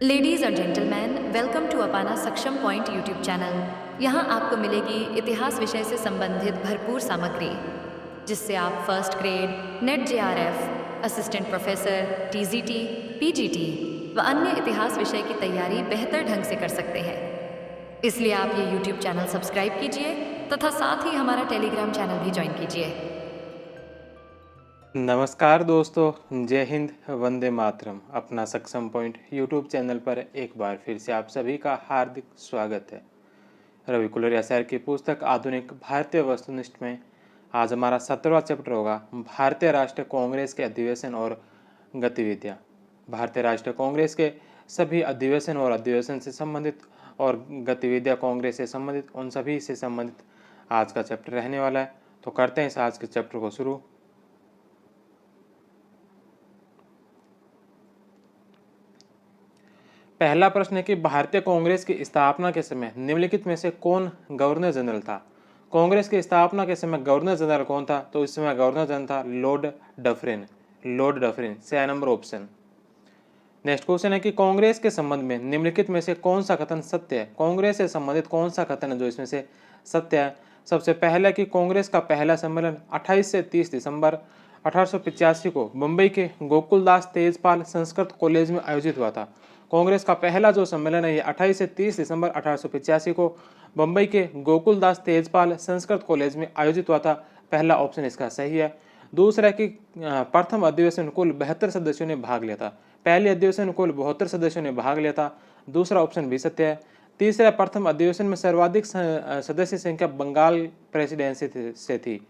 Ladies और gentleman, welcome to अपाना सक्षम point YouTube channel. यहाँ आपको मिलेगी इतिहास विषय से संबंधित भरपूर सामग्री, जिससे आप first grade, net JRF, assistant professor, TGT, PGT व अन्य इतिहास विषय की तैयारी बेहतर ढंग से कर सकते हैं। इसलिए आप ये यूट्यूब चैनल सब्सक्राइब कीजिए तथा साथ ही हमारा टेलीग्राम चैनल भी ज्वाइन कीजिए। नमस्कार दोस्तों, जय हिंद, वंदे मातरम। अपना सक्षम पॉइंट यूट्यूब चैनल पर एक बार फिर से आप सभी का हार्दिक स्वागत है। रवि कुलरिया सर की पुस्तक आधुनिक भारतीय वस्तुनिष्ठ में आज हमारा 17वां चैप्टर होगा, भारतीय राष्ट्रीय कांग्रेस के अधिवेशन और गतिविधियाँ। भारतीय राष्ट्रीय कांग्रेस के सभी अधिवेशन और अधिवेशन से संबंधित और गतिविधियाँ कांग्रेस से संबंधित, उन सभी से संबंधित आज का चैप्टर रहने वाला है। तो करते हैं इस आज के चैप्टर को शुरू। पहला प्रश्न है कि भारतीय कांग्रेस की स्थापना के समय निम्नलिखित में से कौन गवर्नर जनरल था। कांग्रेस की स्थापना के समय गवर्नर जनरल कौन था? तो इस समय गवर्नर जनरल था lord Dufferin. Lord Dufferin, C number option. Next question है कि कांग्रेस के संबंध में निम्नलिखित में से कौन सा कथन सत्य है। कांग्रेस से संबंधित कौन सा कथन है जो इसमें से सत्य है? सबसे पहला कि कांग्रेस का पहला सम्मेलन 28 से 30 दिसंबर 1885 को मुंबई के गोकुलदास तेजपाल संस्कृत कॉलेज में आयोजित हुआ था। कांग्रेस का पहला जो सम्मेलन है ये 28 से 30 दिसंबर 1885 को मुंबई के गोकुलदास तेजपाल संस्कृत कॉलेज में आयोजित हुआ था। पहला ऑप्शन इसका सही है। दूसरा कि प्रथम अधिवेशन कुल 72 सदस्यों ने भाग लिया था। पहले अधिवेशन में कुल 72 सदस्यों ने भाग लिया था। दूसरा ऑप्शन भी सत्य है। तीसरा, प्रथम अधिवेशन में सर्वाधिक सदस्य संख्या बंगाल प्रेसिडेंसी से थी।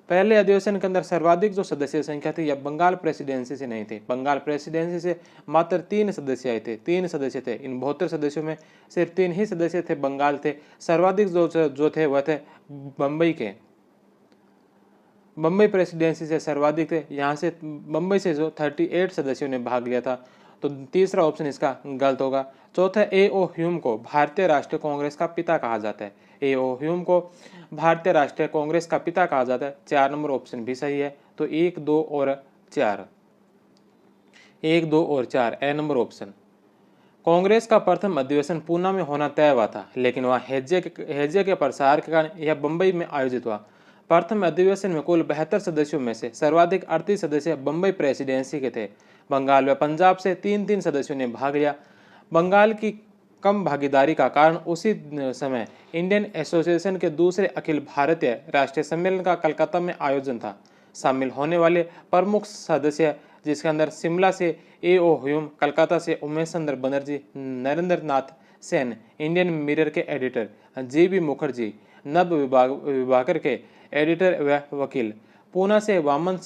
पहले अधिवेशन के अंदर सर्वाधिक जो सदस्य संख्या थी यह बंगाल प्रेसिडेंसी से नहीं थी। बंगाल प्रेसिडेंसी से मात्र 3 सदस्य आए थे। 3 सदस्य थे। इन 72 सदस्यों में सिर्फ 3 ही सदस्य थे बंगाल थे। सर्वाधिक जो थे वह थे बम्बई के। बम्बई प्रेसिडेंसी से सर्वाधिक थे। यहाँ से बम्बई से जो 38 सदस्यों ने भाग लिया था। तो तीसरा ऑप्शन इसका गलत होगा। चौथा, ए.ओ. ह्यूम को भारतीय राष्ट्रीय कांग्रेस का पिता कहा जाता है। ए.ओ. ह्यूम को भारतीय राष्ट्रीय कांग्रेस का पिता कहा जाता है। 4 नंबर ऑप्शन भी सही है। तो 1, 2 और 4, 1, 2 और 4 ए नंबर ऑप्शन। कांग्रेस का प्रथम अधिवेशन पूना में होना तय हुआ था, लेकिन वहाँ हैजे के प्रसार के कारण यह बम्बई में आयोजित हुआ। प्रथम अधिवेशन में कुल 72 सदस्यों में से सर्वाधिक 38 सदस्य बम्बई प्रेसिडेंसी के थे। बंगाल व पंजाब से 3-3 सदस्यों ने भाग लिया। बंगाल की कम भागीदारी का कारण उसी समय इंडियन एसोसिएशन के दूसरे अखिल भारतीय राष्ट्रीय सम्मेलन का कलकत्ता में आयोजन था। शामिल होने वाले प्रमुख सदस्य, जिसके अंदर शिमला से ए.ओ. ह्यूम, कलकत्ता से उमेश चंद्र बनर्जी, नरेंद्र नाथ सेन, इंडियन मिरर के एडिटर, जी.बी. मुखर्जी, नव विभाकर के एडिटर व वकील, पूना से वामन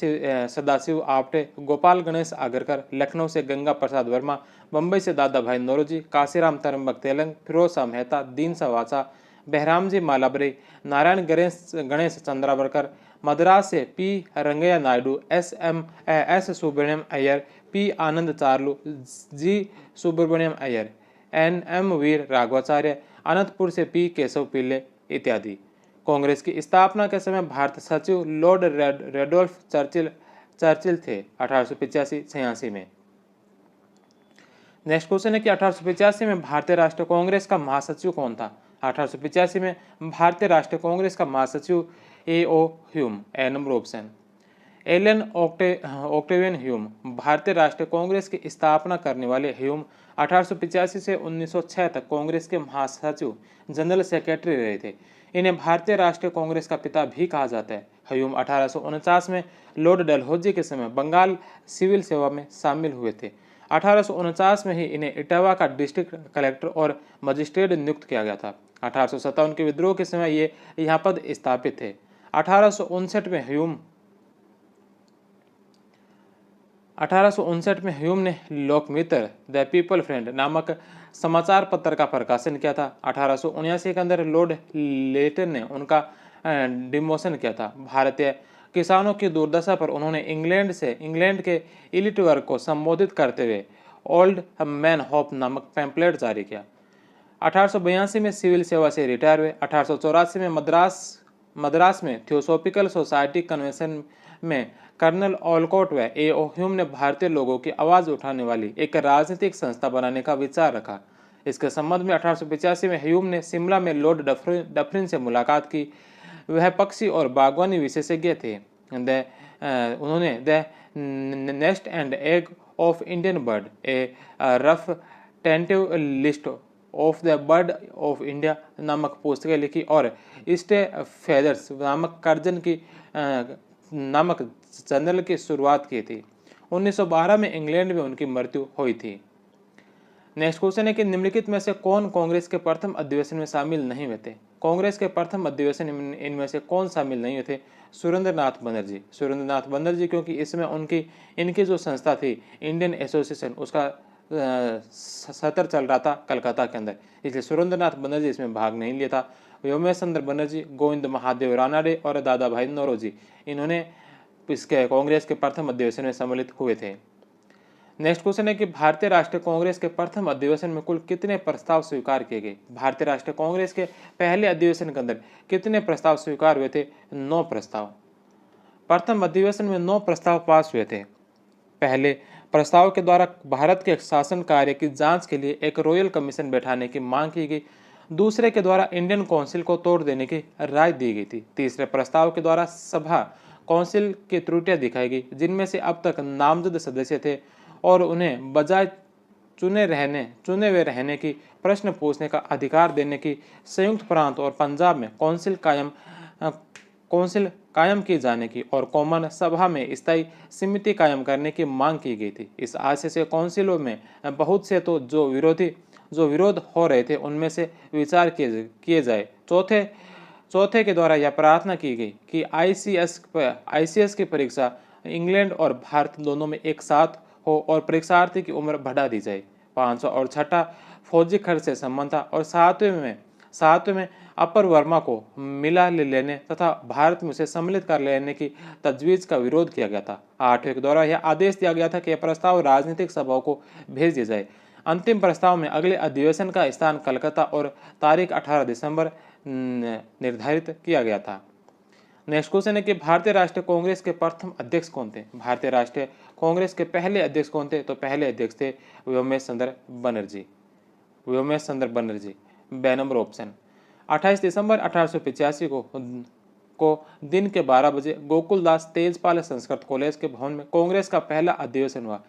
सदाशिव आप्टे, गोपाल गणेश आगरकर, लखनऊ से गंगा प्रसाद वर्मा, बम्बई से दादा भाई नौरोजी, काशीराम तरम्बक तेलंग, फिरोज शाह मेहता, दीन वाचा, बहरामजी मालाबरी, नारायण गणेश चंद्रावरकर, मद्रास से P Rangaiah Naidu, S Subramania Iyer, P Ananda Charlu, G Subramania Iyer, M Vira Raghavacharya, Anantapur से पी केशव पिल्ले इत्यादि। कांग्रेस की स्थापना के समय भारत सचिव लॉर्ड रेडोल्फ चर्चिल थे 1885-86 में। नेक्स्ट क्वेश्चन है कि 1885 में भारतीय राष्ट्रीय कांग्रेस का महासचिव कौन था। 1885 में भारतीय राष्ट्रीय कांग्रेस का महासचिव A O. Hume, A number option. Allan Octavian Hume, भारतीय राष्ट्रीय कांग्रेस की स्थापना करने वाले ह्यूम 1885 से 1906 तक कांग्रेस के महासचिव जनरल सेक्रेटरी रहे थे। इन्हें भारतीय राष्ट्रीय कांग्रेस का पिता भी कहा जाता है। ह्यूम 1849 में लॉर्ड डलहौजी के समय बंगाल सिविल सेवा में शामिल हुए थे। 1849 में ही इन्हें इटावा का डिस्ट्रिक्ट कलेक्टर और मजिस्ट्रेट नियुक्त किया गया था। 1857 के विद्रोह के समय ये यहाँ पद स्थापित थे। 1859 में ह्यूम ने लोकमित्र द पीपल फ्रेंड नामक समाचार पत्र का प्रकाशन किया था। 1879 के अंदर लॉर्ड लेटन ने उनका डिमोशन किया था। भारतीय किसानों की दुर्दशा पर उन्होंने इंग्लैंड के इलिट वर्ग को संबोधित करते हुए ओल्ड मैन होप नामक पैम्पलेट जारी किया। 1882 में सिविल सेवा से रिटायर हुए। 1884 में मद्रास में थियोसॉफिकल सोसाइटी कन्वेंशन में कर्नल ओलकॉट व ए.ओ. ह्यूम ने भारतीय लोगों की आवाज़ उठाने वाली एक राजनीतिक संस्था बनाने का विचार रखा। इसके संबंध में 1885 में ह्यूम ने शिमला में लॉर्ड डफरिन से मुलाकात की। वह पक्षी और बागवानी विशेषज्ञ थे। उन्होंने the nest and egg of Indian bird, A rough tentative list of the bird of India नामक पुस्तकें लिखी और ईस्ट फेदर्स नामक कर्जन की नामक जर्नल की शुरुआत की थी। 1912 में इंग्लैंड में उनकी मृत्यु हुई थी। नेक्स्ट क्वेश्चन है कि निम्नलिखित में से कौन कांग्रेस के प्रथम अधिवेशन में शामिल नहीं हुए थे? कांग्रेस के प्रथम अधिवेशन में इनमें से कौन शामिल नहीं हुए थे? सुरेंद्रनाथ बनर्जी। सुरेंद्रनाथ बनर्जी, क्योंकि इसमें इनकी जो संस्था थी इंडियन एसोसिएशन, उसका सत्र चल रहा था कलकत्ता के अंदर, इसलिए सुरेंद्रनाथ बनर्जी इसमें भाग नहीं लिया था। व्योमेश चंद्र बनर्जी, गोविंद महादेव रानाडे और दादा भाई नौरोजी, इन्होंने इसके कांग्रेस के प्रथम अधिवेशन में सम्मिलित हुए थे। नेक्स्ट क्वेश्चन है कि भारतीय राष्ट्रीय कांग्रेस के प्रथम अधिवेशन में कुल कितने प्रस्ताव स्वीकार किए गए? भारतीय राष्ट्रीय कांग्रेस के पहले अधिवेशन के अंदर कितने प्रस्ताव स्वीकार हुए थे? 9 प्रस्ताव। प्रथम अधिवेशन में 9 प्रस्ताव पास हुए थे। पहले प्रस्ताव के द्वारा भारत के शासन कार्य की जांच के लिए एक रॉयल कमीशन बैठाने की मांग की गई। दूसरे के द्वारा इंडियन काउंसिल को तोड़ देने की राय दी गई थी। तीसरे प्रस्ताव के द्वारा सभा काउंसिल की त्रुटियां दिखाई गई, जिनमें से अब तक नामजद सदस्य थे और उन्हें बजाय चुने हुए रहने की प्रश्न पूछने का अधिकार देने की संयुक्त प्रांत और पंजाब में काउंसिल कायम किए जाने की और कॉमन सभा में स्थायी समिति कायम करने की मांग की गई थी। इस आशय से काउंसिलों में बहुत से तो जो विरोध हो रहे थे उनमें से विचार किए जाए। चौथे के द्वारा यह प्रार्थना की गई कि आईसीएस की परीक्षा इंग्लैंड और भारत दोनों में एक साथ हो और परीक्षार्थी की उम्र बढ़ा दी जाए। 5 और छठा फौजी खर्च से संबंध था और सातवें में अपर वर्मा को मिला लेने तथा भारत में उसे सम्मिलित कर लेने की तजवीज़ का विरोध किया गया था। 8वें के द्वारा यह आदेश दिया गया था कि यह प्रस्ताव राजनीतिक सभाओं को भेज दिया जाए। अंतिम प्रस्ताव में अगले अधिवेशन का स्थान कलकत्ता और तारीख 18 दिसंबर निर्धारित किया गया था। नेक्स्ट क्वेश्चन है कि भारतीय राष्ट्रीय कांग्रेस के प्रथम अध्यक्ष कौन थे? भारतीय राष्ट्रीय कांग्रेस के पहले अध्यक्ष कौन थे? तो पहले अध्यक्ष थे व्योमेश चंद्र बनर्जी। बे नंबर ऑप्शन। 28 दिसंबर 1885 को दिन के 12 बजे गोकुलदास तेजपाल संस्कृत कॉलेज के भवन में कांग्रेस का पहला अधिवेशन हुआ।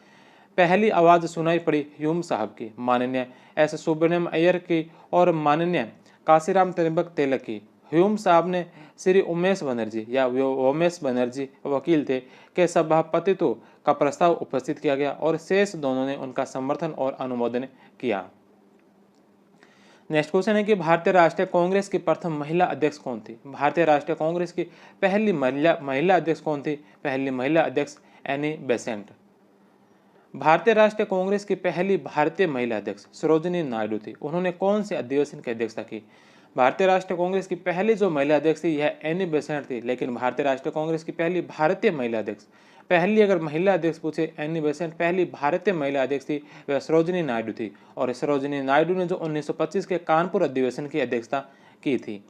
पहली आवाज़ सुनाई पड़ी ह्यूम साहब की, माननीय एस सुब्रमण्यम अय्यर की और माननीय काशीराम त्रिंबक तेलक की। ह्यूम साहब ने श्री उमेश बनर्जी या उमेश बनर्जी वकील थे के सभापतित्व का प्रस्ताव उपस्थित किया गया और शेष दोनों ने उनका समर्थन और अनुमोदन किया। नेक्स्ट क्वेश्चन है कि भारतीय राष्ट्रीय कांग्रेस की प्रथम महिला अध्यक्ष कौन थी? भारतीय राष्ट्रीय कांग्रेस की पहली महिला अध्यक्ष कौन थी? पहली महिला अध्यक्ष एनी बेसेंट। भारतीय राष्ट्रीय कांग्रेस की पहली भारतीय महिला अध्यक्ष सरोजिनी नायडू थी। उन्होंने कौन से अधिवेशन की अध्यक्षता की? भारतीय राष्ट्रीय कांग्रेस की पहली जो महिला अध्यक्ष थी यह एनी बेसेंट थी, लेकिन भारतीय राष्ट्रीय कांग्रेस की पहली भारतीय महिला अध्यक्ष, पहली अगर महिला अध्यक्ष पूछे एनी बेसेंट, पहली भारतीय महिला अध्यक्ष थी वह सरोजिनी नायडू थी। और सरोजिनी नायडू ने जो 1925 के कानपुर अधिवेशन की अध्यक्षता की थी।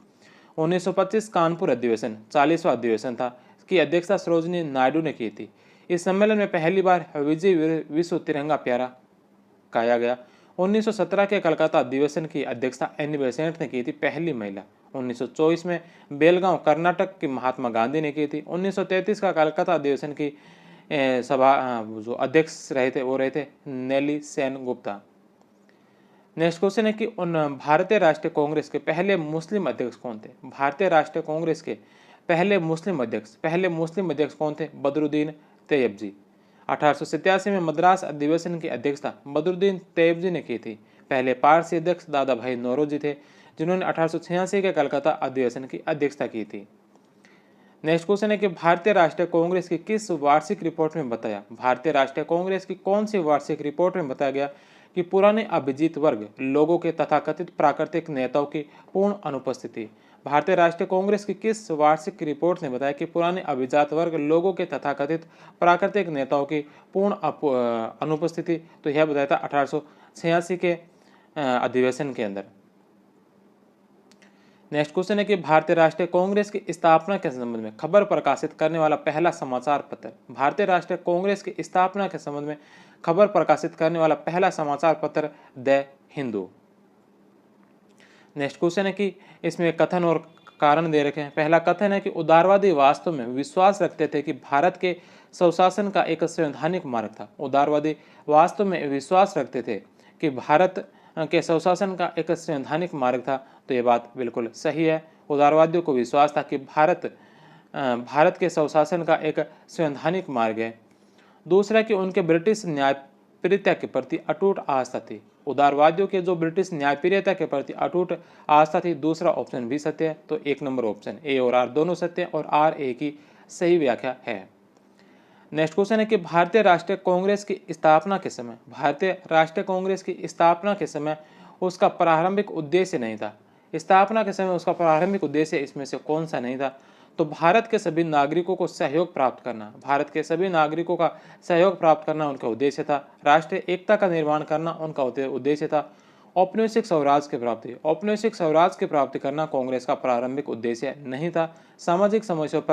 1925 कानपुर अधिवेशन 40वां अधिवेशन था, इसकी अध्यक्षता सरोजिनी नायडू ने की थी। इस सम्मेलन में पहली बार विजय विश्व तिरंगा प्यारा गाया गया। 1917 के कलकत्ता अधिवेशन की अध्यक्षता एनी बेसेंट ने की थी, पहली महिला। 1924 में बेलगांव कर्नाटक की महात्मा गांधी ने की थी। 1933 का कलकत्ता अधिवेशन की सभा जो अध्यक्ष रहे थे वो रहे थे नेली सेन गुप्ता। नेक्स्ट क्वेश्चन है कि भारतीय राष्ट्रीय कांग्रेस के पहले मुस्लिम अध्यक्ष कौन थे? भारतीय राष्ट्रीय कांग्रेस के पहले मुस्लिम अध्यक्ष कौन थे? बदरुद्दीन तैयबजी। 1887 में मद्रास अधिवेशन की अध्यक्षता बदरुद्दीन तैयबजी ने की थी। पहले पारसी अध्यक्ष दादा भाई नौरोजी थे, जिन्होंने 1886 के कलकत्ता अधिवेशन की अध्यक्षता की थी। नेक्स्ट क्वेश्चन है कि भारतीय राष्ट्रीय कांग्रेस की किस वार्षिक रिपोर्ट में बताया? भारतीय राष्ट्रीय कांग्रेस की कौन सी वार्षिक रिपोर्ट में बताया गया कि पुराने अभिजीत वर्ग लोगों के तथाकथित प्राकृतिक नेताओं की पूर्ण अनुपस्थिति? भारतीय राष्ट्रीय कांग्रेस की किस वार्षिक रिपोर्ट ने बताया कि पुराने अभिजात वर्ग लोगों के तथाकथित प्राकृतिक नेताओं की पूर्ण अनुपस्थिति? तो यह बताया था 1886 के अधिवेशन के अंदर। नेक्स्ट क्वेश्चन है कि भारतीय राष्ट्रीय कांग्रेस की स्थापना के संबंध में खबर प्रकाशित करने वाला पहला समाचार पत्र। भारतीय राष्ट्रीय कांग्रेस की स्थापना के संबंध में खबर प्रकाशित करने वाला पहला समाचार पत्र द हिंदू। नेक्स्ट क्वेश्चन है कि इसमें कथन और कारण दे रखे हैं। पहला कथन है कि उदारवादी वास्तव में विश्वास रखते थे कि भारत के स्वशासन का एक संवैधानिक मार्ग था। उदारवादी वास्तव में विश्वास रखते थे कि भारत के स्वशासन का एक संवैधानिक मार्ग था। तो ये बात बिल्कुल सही है। उदारवादियों को विश्वास था कि भारत के स्वशासन का एक संवैधानिक मार्ग है। दूसरा कि उनके ब्रिटिश न्यायप्रियता के प्रति अटूट आस्था थी। उदारवादियों के जो ब्रिटिश न्यायप्रियता के प्रति अटूट आस्था थी। दूसरा ऑप्शन भी सत्य है। तो एक नंबर ऑप्शन ए और आर दोनों सत्य है और आर ए की सही व्याख्या है। नेक्स्ट क्वेश्चन है कि भारतीय राष्ट्रीय कांग्रेस की स्थापना के समय उसका प्रारंभिक उद्देश्य नहीं था। स्थापना के समय उसका प्रारंभिक उद्देश्य इसमें से कौन सा नहीं था? तो भारत के सभी नागरिकों को सहयोग प्राप्त करना। भारत के सभी नागरिकों का सहयोग प्राप्त करना उनका उद्देश्य था। राष्ट्रीय एकता का निर्माण करना उनका उद्देश्य था। औपनिवेशिक स्वराज की प्राप्ति करना कांग्रेस का प्रारंभिक उद्देश्य नहीं था। सामाजिक समस्याओं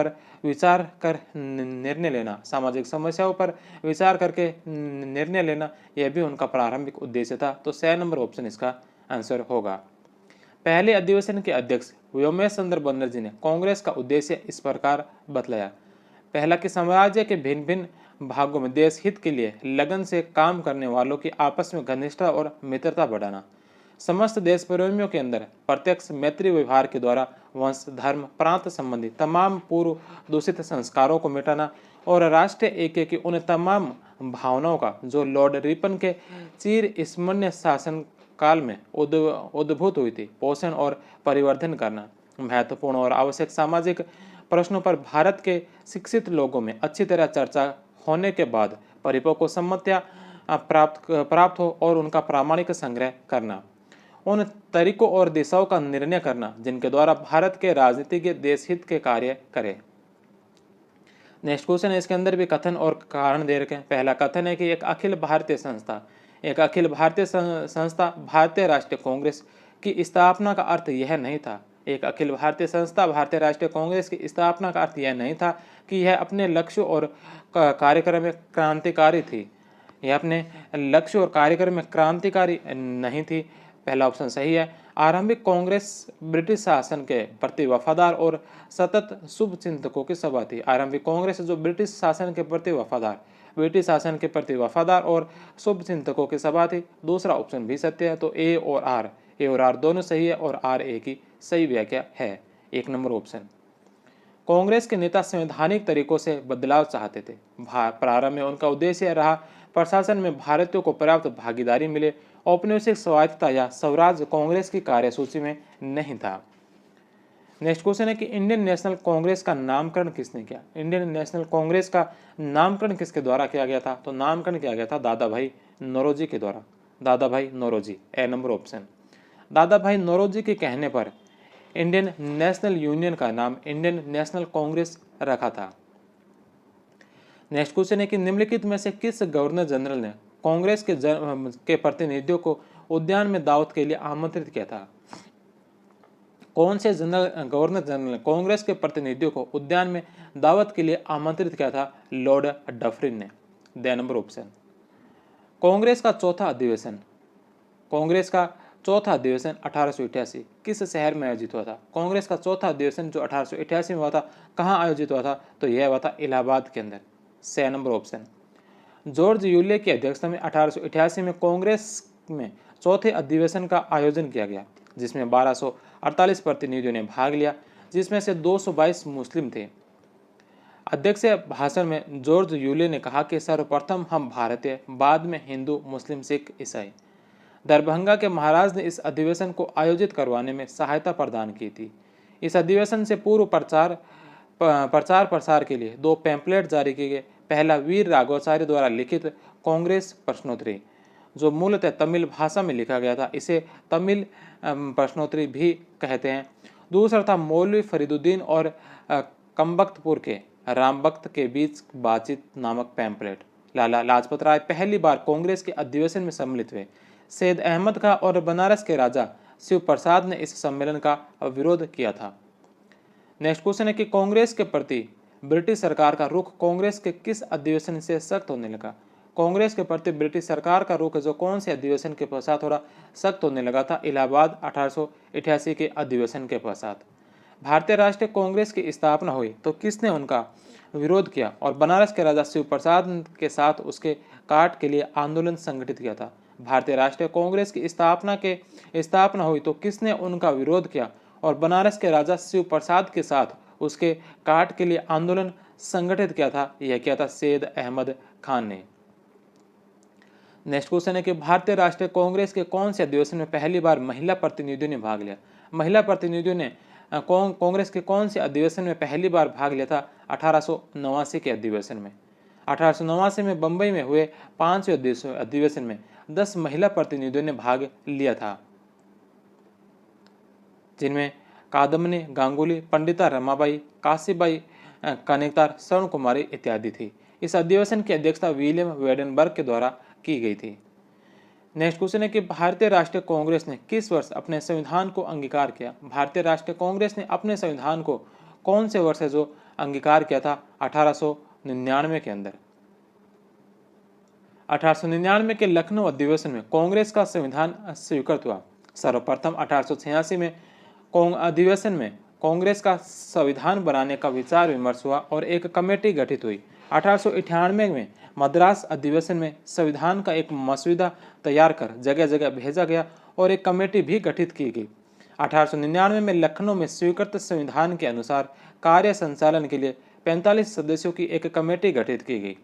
पर विचार करके निर्णय लेना यह भी उनका प्रारंभिक उद्देश्य था। तो 6 नंबर ऑप्शन इसका आंसर होगा। पहले अधिवेशन के अध्यक्ष व्योमेश चंद्र बनर्जी ने कांग्रेस का उद्देश्य इस प्रकार बतलाया। पहला कि साम्राज्य के भिन्न भिन्न भागों में देश हित के लिए लगन से काम करने वालों की आपस में घनिष्ठता और मित्रता बढ़ाना। समस्त देश प्रेमियों के अंदर प्रत्यक्ष मैत्री व्यवहार के द्वारा वंश, धर्म, प्रांत संबंधी तमाम पूर्व दूषित संस्कारों को मिटाना और राष्ट्रीय ऐक्य की उन तमाम भावनाओं का जो लॉर्ड रिपन के चिर स्मरणीय शासन काल में उद्भूत हुई थी, पोषण और परिवर्धन करना। महत्वपूर्ण और आवश्यक सामाजिक प्रश्नों पर भारत के शिक्षित लोगों में अच्छी तरह चर्चा होने के बाद परिपक्व सम्मतियां प्राप्त हो और उनका प्रामाणिक संग्रह करना। उन तरीकों और दिशाओं का निर्णय करना जिनके द्वारा भारत के राजनीतिक देश हित के कार्य करे। नेक्स्ट क्वेश्चन है, इसके अंदर भी कथन और कारण दे रखे हैं। पहला कथन है कि एक अखिल भारतीय संस्था भारतीय राष्ट्रीय कांग्रेस की स्थापना का अर्थ यह नहीं था। एक अखिल भारतीय संस्था भारतीय राष्ट्रीय कांग्रेस की स्थापना का अर्थ यह नहीं था कि यह अपने लक्ष्य और कार्यक्रम में क्रांतिकारी थी। यह अपने लक्ष्य और कार्यक्रम में क्रांतिकारी नहीं थी। पहला ऑप्शन सही है। आरंभिक कांग्रेस ब्रिटिश शासन के प्रति वफादार और सतत शुभ चिंतकों की सभा थी। आरंभिक कांग्रेस जो ब्रिटिश शासन के प्रति वफादार और शुभ चिंतकों की सभा थी। दूसरा ऑप्शन भी सत्य है। तो ए और आर दोनों सही है और आर ए की सही व्याख्या है। एक नंबर ऑप्शन। कांग्रेस के नेता संवैधानिक तरीकों से बदलाव चाहते थे। प्रारंभ में उनका उद्देश्य रहा प्रशासन में भारतीयों को पर्याप्त भागीदारी मिले। औपनिवेशिक स्वायत्तता या स्वराज कांग्रेस की कार्यसूची में नहीं था। नेक्स्ट क्वेश्चन है कि इंडियन नेशनल कांग्रेस का नामकरण किसने किया? इंडियन नेशनल कांग्रेस का नामकरण किसके द्वारा किया गया था? तो नामकरण किया गया था दादा भाई नौरोजी के द्वारा। दादा भाई नौरोजी, ए नंबर ऑप्शन। दादा भाई नौरोजी के कहने पर इंडियन नेशनल यूनियन का नाम इंडियन नेशनल कांग्रेस रखा था। नेक्स्ट क्वेश्चन है कि निम्नलिखित में से किस गवर्नर जनरल ने कांग्रेस के प्रतिनिधियों को उद्यान में दावत के लिए आमंत्रित किया था? कौन से गवर्नर जनरल ने कांग्रेस के प्रतिनिधियों को उद्यान में दावत के लिए आमंत्रित किया था? लॉर्ड डफरिन ने, द नंबर ऑप्शन। कांग्रेस का चौथा अधिवेशन 1888 किस शहर में आयोजित हुआ था? कांग्रेस का चौथा अधिवेशन जो 1888 में हुआ था, कहाँ आयोजित हुआ था? तो यह हुआ था इलाहाबाद के अंदर, 6 नंबर ऑप्शन। जॉर्ज यूले की अध्यक्षता में 1888 में कांग्रेस में चौथे अधिवेशन का आयोजन किया गया, जिसमें 1248 प्रतिनिधियों ने भाग लिया, जिसमें से 222 मुस्लिम थे। अध्यक्ष भाषण में जॉर्ज यूले ने कहा कि सर्वप्रथम हम भारतीय, बाद में हिंदू, मुस्लिम, सिख, ईसाई। दरभंगा के महाराज ने इस अधिवेशन को आयोजित करवाने में सहायता प्रदान की थी। इस अधिवेशन से पूर्व प्रचार प्रसार के लिए 2 पैम्पलेट जारी किए गए। पहला वीर राघवाचार्य द्वारा लिखित कांग्रेस प्रश्नोत्तरी, जो मूलतः तमिल भाषा में लिखा गया था, इसे तमिल प्रश्नोत्तरी भी कहते हैं। दूसरा था मौलवी फरीदुद्दीन और कम्बख्तपुर के रामभक्त के बीच बातचीत नामक पैम्पलेट। लाला लाजपत राय पहली बार कांग्रेस के अधिवेशन में सम्मिलित हुए। सैयद अहमद खां और बनारस के राजा शिव प्रसाद ने इस सम्मेलन का विरोध किया था। नेक्स्ट क्वेश्चन है कि कांग्रेस के प्रति ब्रिटिश सरकार का रुख कांग्रेस के किस अधिवेशन से सख्त होने लगा। कांग्रेस के प्रति ब्रिटिश सरकार का रुख जो कौन से अधिवेशन के पश्चात थोड़ा सख्त होने लगा था? इलाहाबाद 1888 के अधिवेशन के पश्चात। भारतीय राष्ट्रीय कांग्रेस की स्थापना हुई तो किसने उनका विरोध किया और बनारस के राजा शिव प्रसाद के साथ उसके काट के लिए आंदोलन संगठित किया था? भारतीय राष्ट्रीय कांग्रेस की स्थापना हुई तो किसने उनका विरोध किया और बनारस के राजा शिव प्रसाद के साथ उसके काट के लिए आंदोलन संगठित किया था? यह किया था सैयद अहमद खान ने। नेक्स्ट क्वेश्चन है कि भारतीय राष्ट्रीय कांग्रेस के कौन से अधिवेशन में पहली बार महिला प्रतिनिधियों ने भाग लिया? महिला प्रतिनिधियों ने कांग्रेस के कौन से अधिवेशन में पहली बार भाग लिया था? 1889 के अधिवेशन में। 1889 में बंबई में हुए 5वें अधिवेशन में 10 महिला प्रतिनिधियों ने भाग लिया था, जिनमें कादम्बनी गांगुली, पंडिता रमाबाई, काशीबाई कनेक्तार, स्वर्ण कुमारी इत्यादि थी। इस अधिवेशन की अध्यक्षता विलियम वेडनबर्ग के द्वारा की गई थी। नेक्स्ट क्वेश्चन है कि भारतीय राष्ट्रीय कांग्रेस ने किस वर्ष अपने संविधान को अंगीकार किया? भारतीय राष्ट्रीय कांग्रेस ने अपने संविधान को कौन से वर्ष है जो अंगीकार किया था? 1899 के अंदर। 1899 के लखनऊ अधिवेशन में कांग्रेस का संविधान स्वीकृत हुआ। सर्वप्रथम 1886 में अधिवेशन में कांग्रेस का संविधान बनाने का विचार विमर्श हुआ और एक कमेटी गठित हुई। 1898 में मद्रास अधिवेशन में संविधान का एक मसौदा तैयार कर जगह जगह भेजा गया और एक कमेटी भी गठित की गई। 1899 में लखनऊ में स्वीकृत संविधान के अनुसार कार्य संचालन के लिए 45 सदस्यों की एक कमेटी गठित की गई।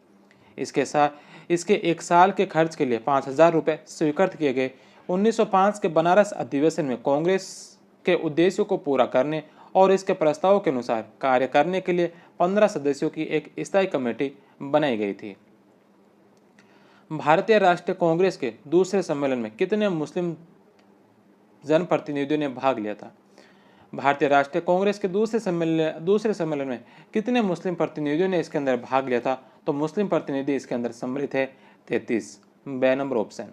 इसके एक साल के खर्च के लिए 5000 रुपये स्वीकृत किए गए। 1905 के बनारस अधिवेशन में कांग्रेस के उद्देश्यों को पूरा करने और इसके प्रस्तावों के अनुसार कार्य करने के लिए 15 सदस्यों की एक स्थायी कमेटी बनाई गई थी। भारतीय राष्ट्रीय कांग्रेस के दूसरे सम्मेलन में कितने मुस्लिम जनप्रतिनिधियों ने भाग लिया था? भारतीय राष्ट्रीय कांग्रेस के दूसरे सम्मेलन में कितने मुस्लिम प्रतिनिधियों ने इसके अंदर भाग लिया था? तो मुस्लिम प्रतिनिधि इसके अंदर सम्मिलित है 33, बे नंबर ऑप्शन।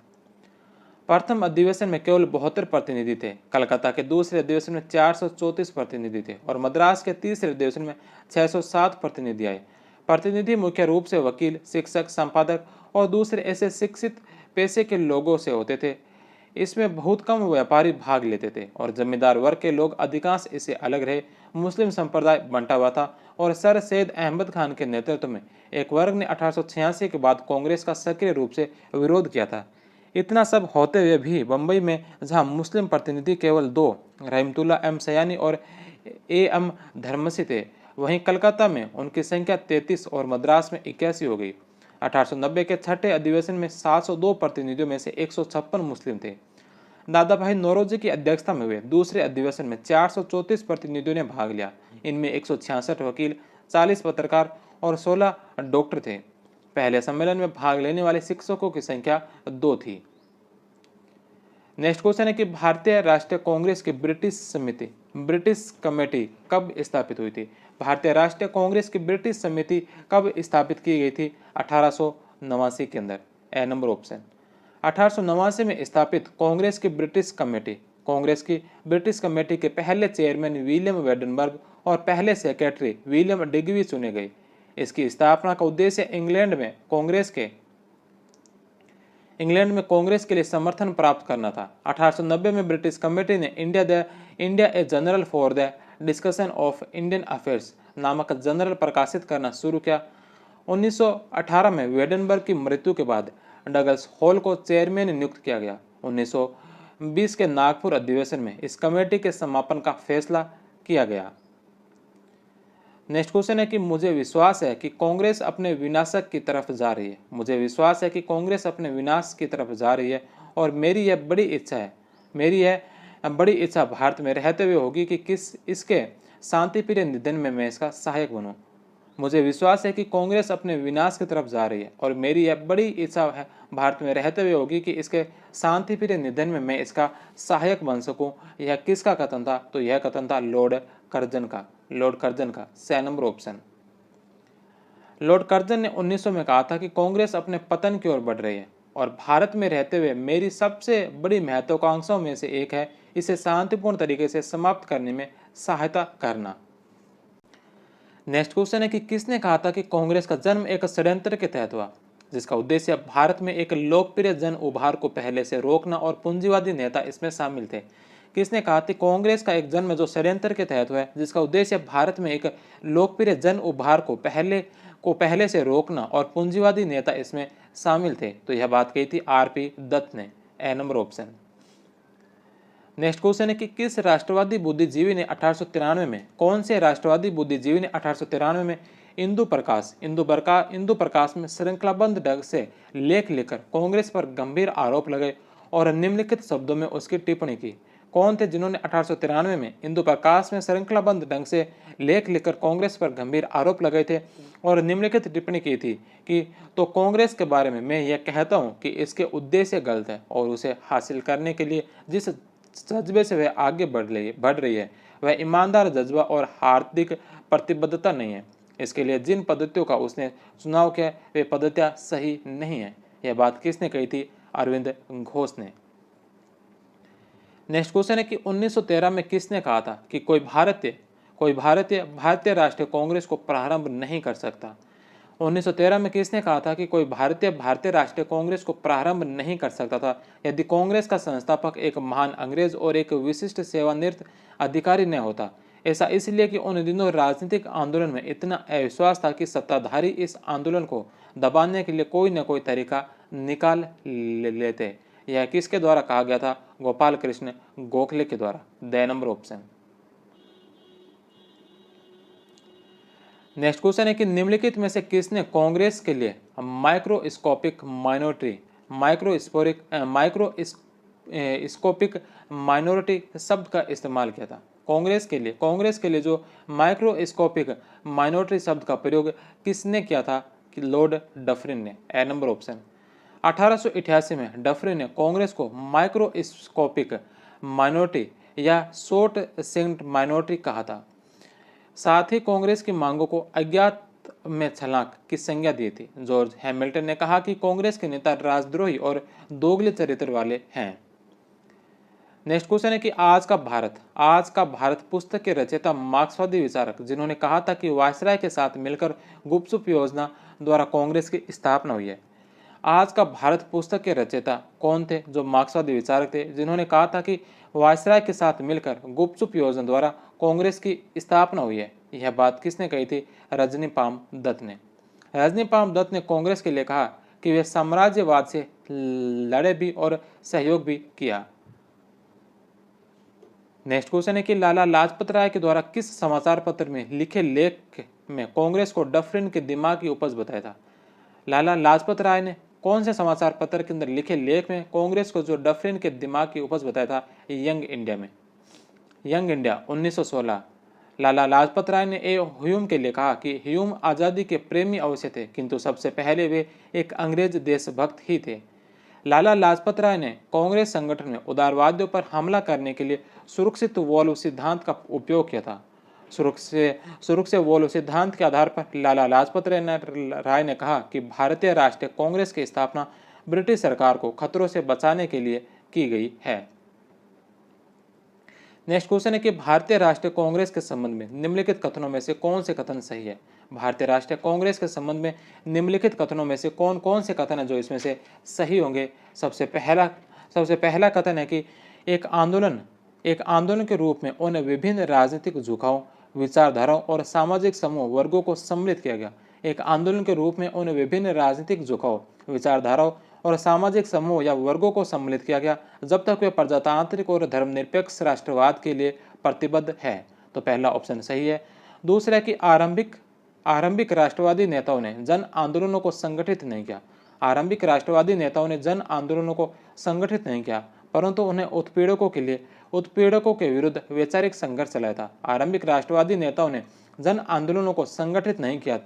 प्रथम अधिवेशन में केवल 72 प्रतिनिधि थे। कलकत्ता के दूसरे अधिवेशन में 434 प्रतिनिधि थे और मद्रास के तीसरे अधिवेशन में 607 प्रतिनिधि आए। प्रतिनिधि मुख्य रूप से वकील, शिक्षक, संपादक और दूसरे ऐसे शिक्षित पेशे के लोगों से होते थे। इसमें बहुत कम व्यापारी भाग लेते थे और जमींदार वर्ग के लोग अधिकांश इससे अलग रहे। मुस्लिम संप्रदाय बंटा हुआ था और सर सैयद अहमद खान के नेतृत्व में एक वर्ग ने 1886 के बाद कांग्रेस का सक्रिय रूप से विरोध किया था। इतना सब होते हुए भी बंबई में जहां मुस्लिम प्रतिनिधि केवल 2 रहमतुल्लाह एम सयानी और एम धर्मसी थे, वहीं कलकत्ता में उनकी संख्या 33 और मद्रास में 81 हो गई। 1890 के छठे अधिवेशन में 702 प्रतिनिधियों में से 156 मुस्लिम थे। दादा भाई नौरोजी की अध्यक्षता में हुए दूसरे अधिवेशन में 434 प्रतिनिधियों ने भाग लिया। इनमें 166 वकील, 40 पत्रकार और 16 डॉक्टर थे। पहले सम्मेलन में भाग लेने वाले शिक्षकों की संख्या 2 थी। नेक्स्ट क्वेश्चन है कि भारतीय राष्ट्रीय कांग्रेस की ब्रिटिश कमेटी कब स्थापित हुई थी? भारतीय राष्ट्रीय कांग्रेस की ब्रिटिश समिति कब स्थापित की गई थी? 1889 के अंदर, ए नंबर ऑप्शन। 1889 में स्थापित कांग्रेस की ब्रिटिश कमेटी के पहले चेयरमैन विलियम वेडनबर्ग और पहले सेक्रेटरी विलियम डिग्वी चुने गए। इसकी स्थापना का उद्देश्य इंग्लैंड में कांग्रेस के लिए समर्थन प्राप्त करना था। 1890 में ब्रिटिश कमेटी ने India A journal for the discussion of Indian affairs नामक जर्नल प्रकाशित करना शुरू किया। 1918 में वेडनबर्ग की मृत्यु के बाद डगलस हॉल को चेयरमैन नियुक्त किया गया। 1920 के नागपुर अधिवेशन में इस कमेटी के समापन का फैसला किया गया। नेक्स्ट क्वेश्चन है कि मुझे विश्वास है कि कांग्रेस अपने विनाश की तरफ जा रही है। मुझे विश्वास है कि कांग्रेस अपने विनाश की तरफ जा रही है और मेरी यह बड़ी इच्छा भारत में रहते हुए होगी कि इसके शांतिप्रिय निधन में मैं इसका सहायक बनूं। मुझे विश्वास है कि कांग्रेस अपने विनाश की तरफ जा रही है और मेरी यह बड़ी इच्छा है भारत में रहते हुए होगी कि इसके शांतिप्रिय निधन में मैं इसका सहायक बन सकूं। यह किसका कथन था? तो यह कथन था लॉर्ड कर्जन का, 6 नंबर ऑप्शन। लॉर्ड कर्जन ने 1900 में कहा था कि कांग्रेस अपने पतन की ओर बढ़ रही है। और भारत में रहते हुए मेरी सबसे बड़ी महत्वाकांक्षाओं में से एक है इसे शांतिपूर्ण तरीके से समाप्त करने में सहायता करना। नेक्स्ट क्वेश्चन है कि किसने कहा था कि कांग्रेस का जन्म एक षड्यंत्र के तहत हुआ जिसका उद्देश्य भारत में एक लोकप्रिय जन उभार को पहले से रोकना और पूंजीवादी नेता इसमें शामिल थे। किसने कहा कि कांग्रेस का एक जन्म जो षड्यंत्र के तहत हुआ है जिसका उद्देश्य भारत में एक लोकप्रिय जन उभार को पहले से रोकना और पूंजीवादी नेता इसमें शामिल थे? तो यह बात कही थी आरपी दत्त ने। ए नंबर ऑप्शन। नेक्स्ट क्वेश्चन है कि किस राष्ट्रवादी बुद्धिजीवी ने 1893 में, कौन से राष्ट्रवादी बुद्धिजीवी ने 1893 में इंदु प्रकाश में श्रृंखलाबद्ध ढंग से लेख लिखकर कांग्रेस पर गंभीर आरोप लगाए और निम्नलिखित शब्दों में उसकी टिप्पणी की? कौन थे जिन्होंने 1893 में इंदु प्रकाश में श्रृंखलाबद्ध ढंग से लेख लिखकर कांग्रेस पर गंभीर आरोप लगाए थे और निम्नलिखित टिप्पणी की थी कि तो कांग्रेस के बारे में मैं यह कहता हूं कि इसके उद्देश्य गलत है और उसे हासिल करने के लिए जिस जज्बे से वह आगे बढ़ रही है वह ईमानदार जज्बा और हार्दिक प्रतिबद्धता नहीं है। इसके लिए जिन पद्धतियों का उसने चुनाव किया वे पद्धतियां सही नहीं है। यह बात किसने कही थी? अरविंद घोष ने। नेक्स्ट क्वेश्चन है कि 1913 में किसने कहा था कि कोई भारतीय राष्ट्रीय कांग्रेस को प्रारंभ नहीं कर सकता? 1913 में किसने कहा था कि कोई भारतीय राष्ट्रीय कांग्रेस को प्रारंभ नहीं कर सकता था यदि कांग्रेस का संस्थापक एक महान अंग्रेज और एक विशिष्ट सेवानिवृत्त अधिकारी न होता? ऐसा इसलिए कि उन दिनों राजनीतिक आंदोलन में इतना अविश्वास था कि सत्ताधारी इस आंदोलन को दबाने के लिए कोई न कोई तरीका निकाल लेते। यह किसके द्वारा कहा गया था? गोपाल कृष्ण गोखले के द्वारा। The number option. Next question है कि निम्नलिखित में से किसने कांग्रेस के लिए माइक्रोस्कोपिक माइनॉरिटी शब्द का इस्तेमाल किया था? कांग्रेस के लिए जो माइक्रोस्कोपिक माइनॉरिटी शब्द का प्रयोग किसने किया था? कि लॉर्ड डफरिन ने। ए नंबर ऑप्शन। 1888 में डफरिन ने कांग्रेस को माइक्रोस्कोपिक माइनॉरिटी या शॉर्ट सेगमेंट माइनॉरिटी कहा था। साथ ही कांग्रेस की मांगों को अज्ञात में छलांग की संज्ञा दी थी। जॉर्ज हैमिल्टन ने कहा कि कांग्रेस के नेता राजद्रोही और दोगले चरित्र वाले हैं। नेक्स्ट क्वेश्चन है कि आज का भारत पुस्तक के रचयिता मार्क्सवादी विचारक जिन्होंने कहा था कि वायसराय के साथ मिलकर गुपचुप योजना द्वारा कांग्रेस की स्थापना हुई है। आज का भारत पुस्तक के रचयिता कौन थे जो मार्क्सवादी विचारक थे जिन्होंने कहा था कि वायसराय के साथ मिलकर गुपचुप योजना द्वारा कांग्रेस की स्थापना हुई है? यह बात किसने कही थी? रजनीपाम दत्त ने। रजनीपाम दत्त ने कांग्रेस के लिए कहा कि वे साम्राज्यवाद से लड़े भी और सहयोग भी किया। नेक्स्ट क्वेश्चन है कि लाला लाजपत राय के द्वारा किस समाचार पत्र में लिखे लेख में कांग्रेस को डफरिन के दिमाग की उपज बताया था? लाला लाजपत राय ने कौन से समाचार पत्र के अंदर लिखे लेख में कांग्रेस को जो डफरिन के दिमाग की उपज बताया था? यंग इंडिया में। Young India 1916। लाला लाजपत राय ने ए ह्यूम के लिए कहा कि ह्यूम आज़ादी के प्रेमी अवश्य थे किंतु सबसे पहले वे एक अंग्रेज देशभक्त ही थे। लाला लाजपत राय ने कांग्रेस संगठन में उदारवादियों पर हमला करने के लिए सुरक्षित वॉल्व सिद्धांत का उपयोग किया था। सुरक्षित वॉल्व सिद्धांत के आधार पर लाला लाजपत राय ने कहा कि भारतीय राष्ट्रीय कांग्रेस की स्थापना ब्रिटिश सरकार को खतरों से बचाने के लिए की गई है। नेक्स्ट क्वेश्चन है कि भारतीय राष्ट्रीय कांग्रेस के संबंध में निम्नलिखित कथनों में से कौन से कथन सही है? भारतीय राष्ट्रीय कांग्रेस के संबंध में निम्नलिखित कथनों में से कौन कौन से कथन है जो इसमें से सही होंगे? सबसे पहला कथन है कि एक आंदोलन के रूप में उन विभिन्न राजनीतिक झुकाव, विचारधाराओं और सामाजिक समूह वर्गों को सम्मिलित किया गया। एक आंदोलन के रूप में उन विभिन्न राजनीतिक झुकाव, विचारधाराओं और सामाजिक समूह या वर्गों को सम्मिलित किया गया जब तक वे प्रजातांत्रिक और धर्मनिरपेक्ष राष्ट्रवाद के लिए प्रतिबद्ध है। तो पहला ऑप्शन सही है। दूसरा कि आरंभिक राष्ट्रवादी नेताओं ने जन आंदोलनों को संगठित नहीं किया। आरंभिक राष्ट्रवादी नेताओं ने जन आंदोलनों को संगठित नहीं किया परंतु उन्हें उत्पीड़कों के विरुद्ध वैचारिक संघर्ष चलाया था। आरंभिक राष्ट्रवादी नेताओं ने जन आंदोलनों को संगठित नहीं किया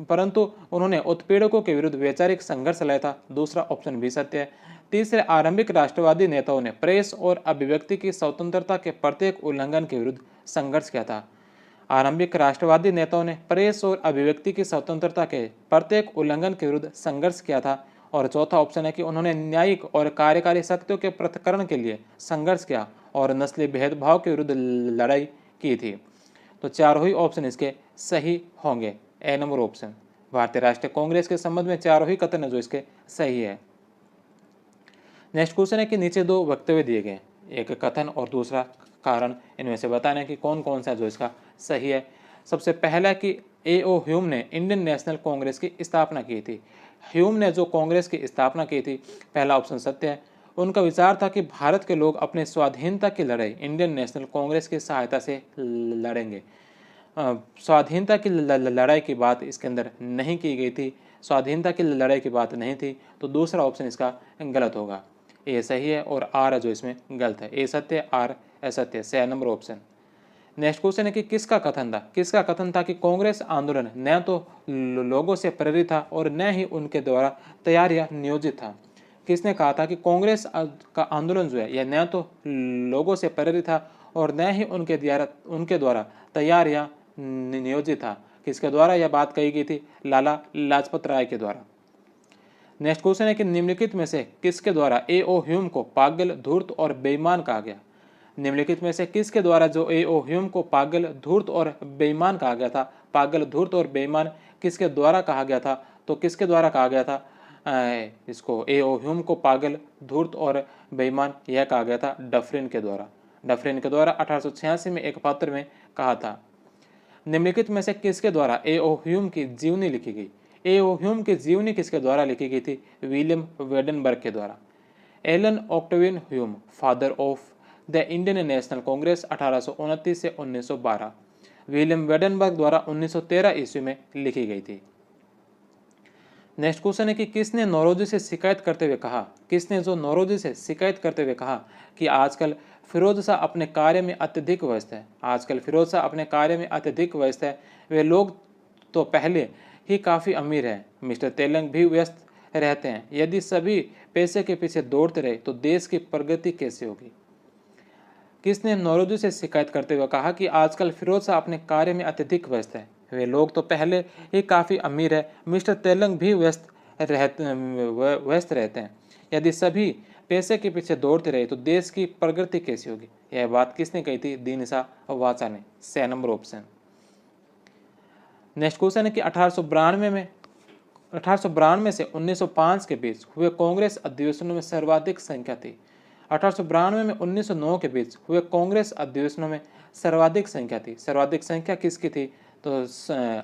परंतु उन्होंने उत्पीड़कों के विरुद्ध वैचारिक संघर्ष चलाया था। दूसरा ऑप्शन भी सत्य है। तीसरे, आरंभिक राष्ट्रवादी नेताओं ने प्रेस और अभिव्यक्ति की स्वतंत्रता के प्रत्येक उल्लंघन के विरुद्ध संघर्ष किया था। आरंभिक राष्ट्रवादी नेताओं ने प्रेस और अभिव्यक्ति की स्वतंत्रता के प्रत्येक उल्लंघन के विरुद्ध संघर्ष किया था और चौथा ऑप्शन है कि उन्होंने न्यायिक और कार्यकारी शक्तियों के पृथक्करण के लिए संघर्ष किया और नस्ली भेदभाव के विरुद्ध लड़ाई की थी। तो चारों ही ऑप्शन इसके सही होंगे। ए नंबर ऑप्शन। भारतीय राष्ट्रीय कांग्रेस के संबंध में चारों ही कथन है जो इसके सही है। नेक्स्ट क्वेश्चन है कि नीचे दो वक्तव्य दिए गए, एक कथन और दूसरा कारण, इनमें से बताना है कि कौन कौन सा जो इसका सही है। सबसे पहला कि ए.ओ. ह्यूम ने इंडियन नेशनल कांग्रेस की स्थापना की थी। ह्यूम ने जो कांग्रेस की स्थापना की थी, पहला ऑप्शन सत्य है। उनका विचार था कि भारत के लोग अपने स्वाधीनता की लड़ाई इंडियन नेशनल कांग्रेस की सहायता से लड़ेंगे। स्वाधीनता की लड़ाई की बात इसके अंदर नहीं की गई थी, स्वाधीनता की लड़ाई की बात नहीं थी, तो दूसरा ऑप्शन इसका गलत होगा। ए सही है और आर है जो इसमें गलत है। ए सत्य है, आर असत्य है। C number option. Next question है कि किसका कथन था। किसका कथन था कि कांग्रेस आंदोलन न तो लोगों से प्रेरित था और न ही उनके द्वारा तैयार या नियोजित था। किसने कहा था कि कांग्रेस का आंदोलन जो है यह न तो लोगों से प्रेरित था और न ही उनके द्वारा तैयार या नियोजित था। किसके द्वारा यह बात कही गई थी? लाला लाजपत राय के द्वारा। नेक्स्ट क्वेश्चन है कि निम्नलिखित में से किसके द्वारा ए.ओ. ह्यूम को पागल, धूर्त और बेईमान कहा गया। निम्नलिखित में से किसके द्वारा जो ए.ओ. ह्यूम को पागल, धूर्त और बेईमान कहा गया था? पागल, धूर्त और बेईमान किसके द्वारा कहा गया था? तो किसके द्वारा कहा गया था इसको? ए.ओ. ह्यूम को पागल, धूर्त और बेईमान यह कहा गया था डफरिन के द्वारा। डफरिन के द्वारा 1886 में एक पत्र में कहा था। निम्नलिखित में से किसके द्वारा ए.ओ. ह्यूम की जीवनी लिखी गई? ए.ओ. ह्यूम की जीवनी किसके द्वारा लिखी गई थी? विलियम वेडनबर्ग के द्वारा। Allan Octavian Hume, father of the Indian national Congress, 1829 से 1912, विलियम वेडनबर्ग द्वारा 1913 ईस्वी में लिखी गई थी। नेक्स्ट क्वेश्चन है कि किसने नौरोजी से शिकायत करते हुए कहा, किसने जो नौरोजी से शिकायत करते हुए कहा कि आजकल फिरोज शाह अपने कार्य में अत्यधिक व्यस्त है। आजकल फिरोज शाह अपने कार्य में अत्यधिक व्यस्त है, वे लोग तो पहले ही काफ़ी अमीर हैं, मिस्टर तेलंग भी व्यस्त रहते हैं। यदि सभी पैसे के पीछे दौड़ते रहे तो देश की प्रगति कैसे होगी। किसने नौरोजी से शिकायत करते हुए कहा कि आजकल फिरोज शाह अपने कार्य में अत्यधिक व्यस्त है, वे लोग तो पहले ही काफ़ी अमीर है, मिस्टर तेलंग भी व्यस्त रहते हैं। यदि सभी पैसे के पीछे दौड़ते रहे तो देश की प्रगति कैसी होगी। यह बात किसने कही थी? दीनशा वाचा ने। C number option. Next question है कि 1892 से 1905 के बीच हुए कांग्रेस अधिवेशनों में सर्वाधिक संख्या थी। 1892 में 1909 के बीच हुए कांग्रेस अधिवेशनों में सर्वाधिक संख्या थी। सर्वाधिक संख्या किसकी थी? तो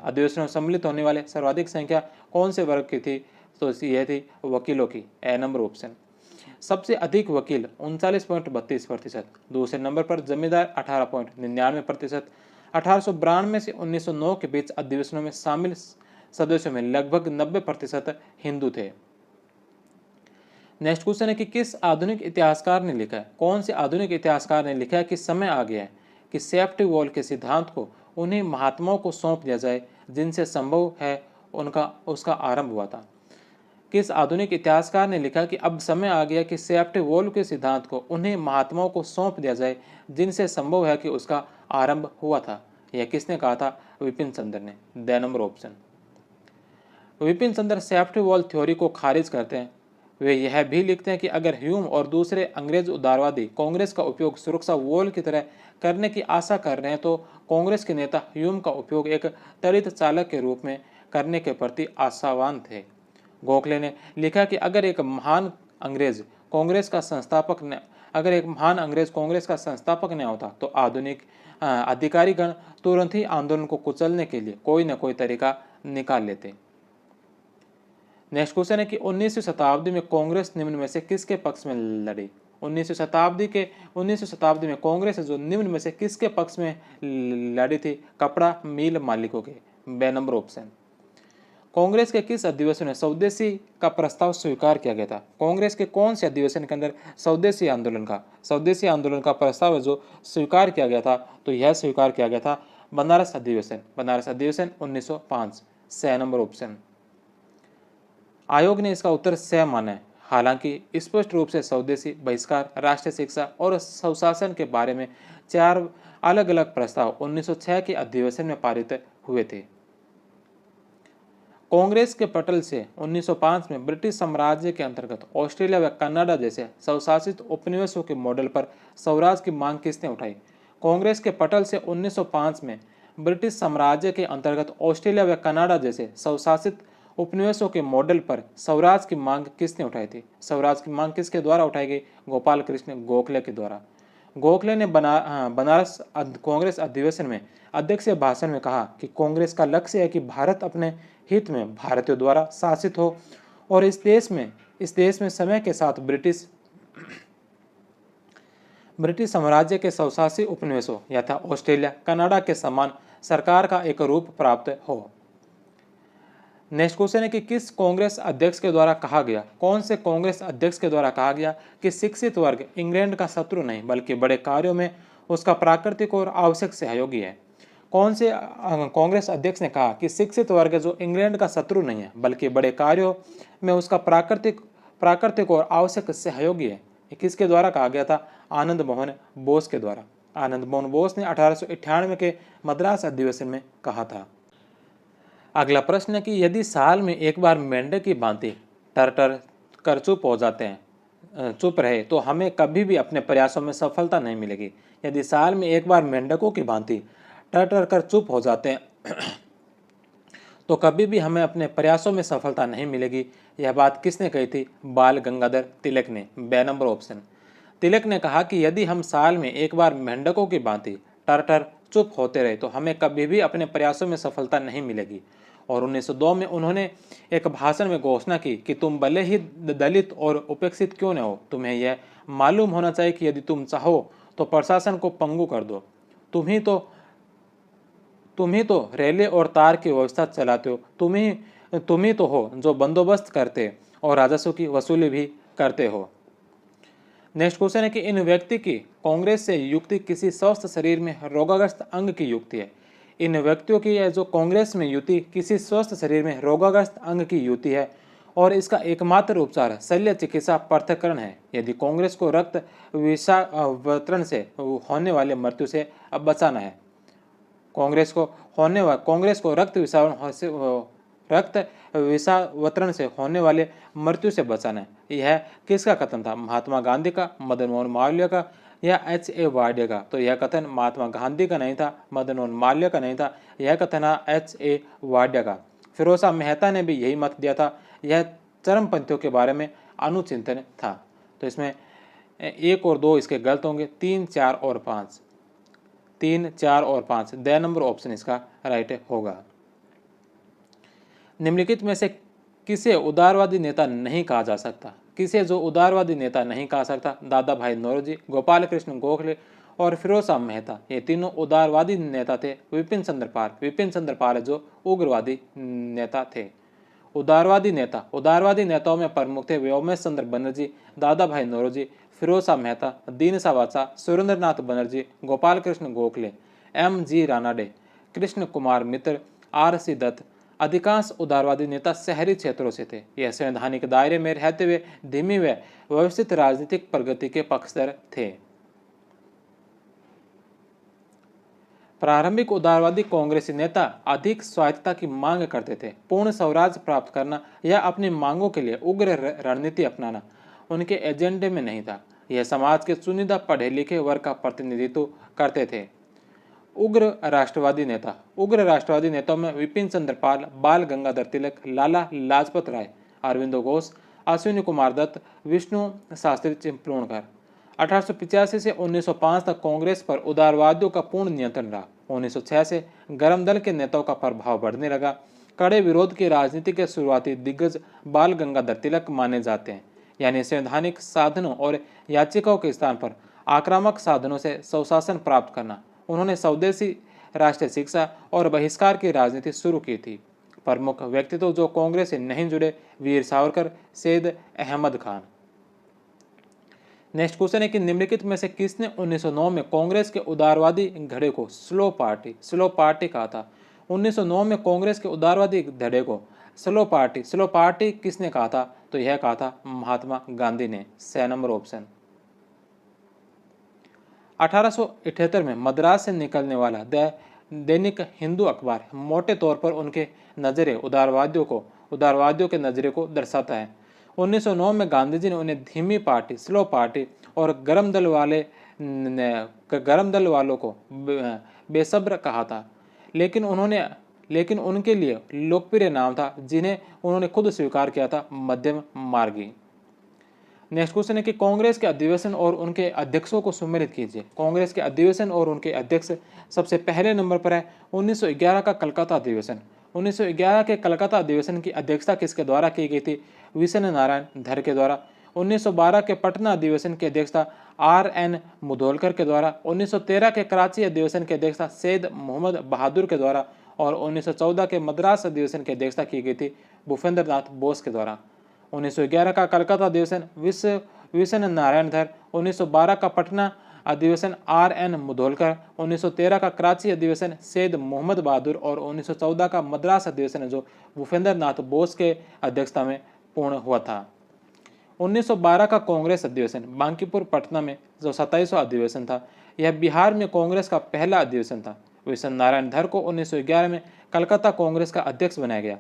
अधिवेशनों में सम्मिलित होने वाले सर्वाधिक संख्या कौन से वर्ग की थी? तो यह थी वकीलों की। ए नंबर ऑप्शन। सबसे अधिक वकील 39.32%, दूसरे नंबर पर जमींदार 18.99%। 1892 से 1909 के बीच अधिवेशनों में शामिल सदस्यों में लगभग 90% हिंदू थे। नेक्स्ट क्वेश्चन है कि किस आधुनिक इतिहासकार ने लिखा है, कौन से आधुनिक इतिहासकार ने लिखा है कि समय आ गया है कि सेफ्टी वॉल के सिद्धांत को उन्हीं महात्माओं को सौंप दिया जाए जिनसे संभव है उसका आरंभ हुआ था। किस आधुनिक इतिहासकार ने लिखा कि अब समय आ गया कि सेफ्टी वॉल के सिद्धांत को उन्हीं महात्माओं को सौंप दिया जाए जिनसे संभव है कि उसका आरंभ हुआ था। यह किसने कहा था? विपिन चंद्र ने। The number option. Vipin Chandra safety wall theory को खारिज करते हैं। वे यह भी लिखते हैं कि अगर ह्यूम और दूसरे अंग्रेज उदारवादी कांग्रेस का उपयोग सुरक्षा वॉल की तरह करने की आशा कर रहे हैं तो कांग्रेस के नेता ह्यूम का उपयोग एक त्वरित चालक के रूप में करने के प्रति आशावान थे। गोखले ने लिखा कि अगर एक महान अंग्रेज कांग्रेस का संस्थापक न होता तो आधुनिक अधिकारीगण तुरंत ही आंदोलन को कुचलने के लिए कोई न कोई तरीका निकाल लेते। नेक्स्ट क्वेश्चन है कि 19वीं शताब्दी में कांग्रेस निम्न में से किसके पक्ष में लड़ी। 19वीं शताब्दी में कांग्रेस जो निम्न में से किसके पक्ष में लड़ी थी? कपड़ा मिल मालिकों के। बे नंबर ऑप्शन। कांग्रेस के किस अधिवेशन में स्वदेशी का प्रस्ताव स्वीकार किया गया था? कांग्रेस के कौन से अधिवेशन के अंदर स्वदेशी आंदोलन का प्रस्ताव है जो स्वीकार किया गया था? तो यह स्वीकार किया गया था बनारस अधिवेशन 1905। C number option. आयोग ने इसका उत्तर स माना है। हालांकि स्पष्ट रूप से स्वदेशी, बहिष्कार, राष्ट्रीय शिक्षा और स्वशासन के बारे में 4 अलग अलग प्रस्ताव 1906 के अधिवेशन में पारित हुए थे। कांग्रेस के पटल से 1905 में ब्रिटिश साम्राज्य के अंतर्गत ऑस्ट्रेलिया व कनाडा जैसे स्वशासित उपनिवेशों के मॉडल पर स्वराज की मांग किसने उठाई? कांग्रेस के पटल से 1905 में ब्रिटिश साम्राज्य के अंतर्गत ऑस्ट्रेलिया व कनाडा जैसे स्वशासित उपनिवेशों के मॉडल पर स्वराज की मांग किसने उठाई थी? स्वराज की मांग किसके द्वारा उठाई गई? गोपाल कृष्ण गोखले के द्वारा। गोखले ने बनारस कांग्रेस अधिवेशन में अध्यक्ष के भाषण में कहा कि कांग्रेस का लक्ष्य है कि भारत अपने हित में भारतीयों द्वारा शासित हो और इस देश में समय के साथ ब्रिटिश साम्राज्य के स्वशासी उपनिवेशों यथा ऑस्ट्रेलिया कनाडा के समान सरकार का एक रूप प्राप्त हो। नेक्स्ट क्वेश्चन है कि किस कांग्रेस अध्यक्ष के द्वारा कहा गया, कौन से कांग्रेस अध्यक्ष के द्वारा कहा गया कि शिक्षित वर्ग इंग्लैंड का शत्रु नहीं बल्कि बड़े कार्यों में उसका प्राकृतिक और आवश्यक सहयोगी है? कौन से कांग्रेस अध्यक्ष ने कहा कि शिक्षित वर्ग जो इंग्लैंड का शत्रु नहीं है बल्कि बड़े कार्यों में उसका प्राकृतिक और आवश्यक सहयोगी है? ये किसके द्वारा कहा गया था? आनंद मोहन बोस के द्वारा। आनंद मोहन बोस ने 1898 के मद्रास अधिवेशन में कहा था। अगला प्रश्न है कि यदि साल में एक बार मेंढक की भांति टर कर चुप रहे तो हमें कभी भी अपने प्रयासों में सफलता नहीं मिलेगी। यदि साल में एक बार मेंढकों की भांति टर कर चुप हो जाते हैं तो कभी भी हमें अपने प्रयासों में सफलता नहीं मिलेगी। यह बात किसने कही थी? बाल गंगाधर तिलक ने। बे नंबर ऑप्शन। तिलक ने कहा कि यदि हम साल में एक बार मेंढकों की भांति टर चुप होते रहे तो हमें कभी भी अपने प्रयासों में सफलता नहीं मिलेगी। और 1902 में उन्होंने एक भाषण में घोषणा की कि तुम भले ही दलित और उपेक्षित क्यों न हो, तुम्हें यह मालूम होना चाहिए कि यदि तुम चाहो तो प्रशासन को पंगु कर दो। तुम ही तो रेले और तार की व्यवस्था चलाते हो, तुम ही तो हो जो बंदोबस्त करते और राजस्व की वसूली भी करते हो। नेक्स्ट क्वेश्चन है कि इन व्यक्ति की कांग्रेस से युक्ति किसी स्वस्थ शरीर में रोगाग्रस्त अंग की युक्ति है। इन व्यक्तियों की जो कांग्रेस में युति किसी स्वस्थ शरीर में रोगाग्रस्त अंग की युति है और इसका एकमात्र उपचार शल्य चिकित्सा पृथक्करण है। यदि कांग्रेस को रक्त विषावतरण से होने वाले मृत्यु से बचाना है, कांग्रेस को रक्त विषावतरण से होने वाले मृत्यु से बचाना है। यह किसका कथन था? महात्मा गांधी का, मदन मोहन मालवीय का या H.A. वार्डे का? तो यह कथन महात्मा गांधी का नहीं था, मदन मोहन मालवीय का नहीं था, यह कथन है H.A. वार्डे का। फिरोज शाह मेहता ने भी यही मत दिया था। यह चरमपंथियों के बारे में अनुचिंतन था। तो इसमें 1 और 2 इसके गलत होंगे, 3, 4 और 5। 3, 4 और 5 द नंबर ऑप्शन इसका राइट होगा। निम्नलिखित में से किसे उदारवादी नेता नहीं कहा जा सकता? किसे जो उदारवादी नेता नहीं कहा सकता? दादा भाई नौरोजी, गोपाल कृष्ण गोखले और फिरोज शाह मेहता, ये तीनों उदारवादी नेता थे। विपिन चंद्र पाल जो उग्रवादी नेता थे। उदारवादी नेताओं में प्रमुख थे व्योमेश चंद्र बनर्जी, दादा भाई नौरोजी, फिरोज शाह मेहता, दीनशा वाचा, सुरेंद्रनाथ बनर्जी, गोपाल कृष्ण गोखले, M.G. रानाडे, कृष्ण कुमार मित्र, R.C. दत्त। अधिकांश उदारवादी नेता शहरी क्षेत्रों से थे। यह संवैधानिक दायरे में रहते हुए धीमी व व्यवस्थित राजनीतिक प्रगति के पक्षधर थे। प्रारंभिक उदारवादी कांग्रेसी नेता अधिक स्वायत्तता की मांग करते थे। पूर्ण स्वराज प्राप्त करना या अपनी मांगों के लिए उग्र रणनीति अपनाना उनके एजेंडे में नहीं था। यह समाज के चुनिंदा पढ़े लिखे वर्ग का प्रतिनिधित्व करते थे। उग्र राष्ट्रवादी नेताओं में विपिन चंद्र पाल, बाल गंगाधर तिलक, लाला लाजपत राय, अरविंदो घोष, अश्विनी कुमार दत्त, विष्णु शास्त्री चिपळूणकर। 1885 से 1905 तक कांग्रेस पर उदारवादियों का पूर्ण नियंत्रण रहा। 1906 से गरम दल के नेताओं का प्रभाव बढ़ने लगा। कड़े विरोध की राजनीति के शुरुआती दिग्गज बाल गंगाधर तिलक माने जाते हैं, यानी संवैधानिक साधनों और याचिकाओं के स्थान पर आक्रामक साधनों से स्वशासन प्राप्त करना। उन्होंने स्वदेशी राष्ट्रीय शिक्षा और बहिष्कार की राजनीति शुरू की थी। प्रमुख व्यक्तित्व जो कांग्रेस से नहीं जुड़े, वीर सावरकर, सैयद अहमद खान। नेक्स्ट क्वेश्चन है कि निम्नलिखित में से किसने 1909 में कांग्रेस के उदारवादी धड़े को स्लो पार्टी कहा था? 1909 में कांग्रेस के उदारवादी धड़े को स्लो पार्टी किसने कहा था? तो यह कहा था महात्मा गांधी ने। 6 नंबर ऑप्शन। 1878 में मद्रास से निकलने वाला द दैनिक हिंदू अखबार मोटे तौर पर उनके नज़रिए उदारवादियों के नज़रिए को दर्शाता है। 1909 में गांधी जी ने उन्हें धीमी पार्टी, स्लो पार्टी और गरम दल वालों को बेसब्र कहा था, लेकिन उनके लिए लोकप्रिय नाम था जिन्हें उन्होंने खुद स्वीकार किया था, मध्यम मार्गी। नेक्स्ट क्वेश्चन है कि कांग्रेस के अधिवेशन और उनके अध्यक्षों को सुमेलित कीजिए। कांग्रेस के अधिवेशन और उनके अध्यक्ष सबसे पहले नंबर पर है 1911 का कलकत्ता अधिवेशन। 1911 के कलकत्ता अधिवेशन की अध्यक्षता किसके द्वारा की गई थी? विशन नारायण धर के द्वारा। 1912 के पटना अधिवेशन की अध्यक्षता RN मुधोलकर के द्वारा। 1913 के कराची अधिवेशन की अध्यक्षता सैयद मोहम्मद बहादुर के द्वारा और 1914 के मद्रास अधिवेशन की अध्यक्षता की गई थी भूपेंद्र नाथ बोस के द्वारा। 1911 का कलकत्ता अधिवेशन विशन नारायण धर, 1912 का पटना अधिवेशन RN मुधोलकर, 1913 का कराची अधिवेशन सैयद मोहम्मद बहादुर और 1914 का मद्रास अधिवेशन जो भूपेंद्र नाथ बोस के अध्यक्षता में पूर्ण हुआ था। 1912 का कांग्रेस अधिवेशन बांकीपुर पटना में जो 27वां अधिवेशन था, यह बिहार में कांग्रेस का पहला अधिवेशन था। विशन नारायण धर को 1911 में कलकत्ता कांग्रेस का अध्यक्ष बनाया गया।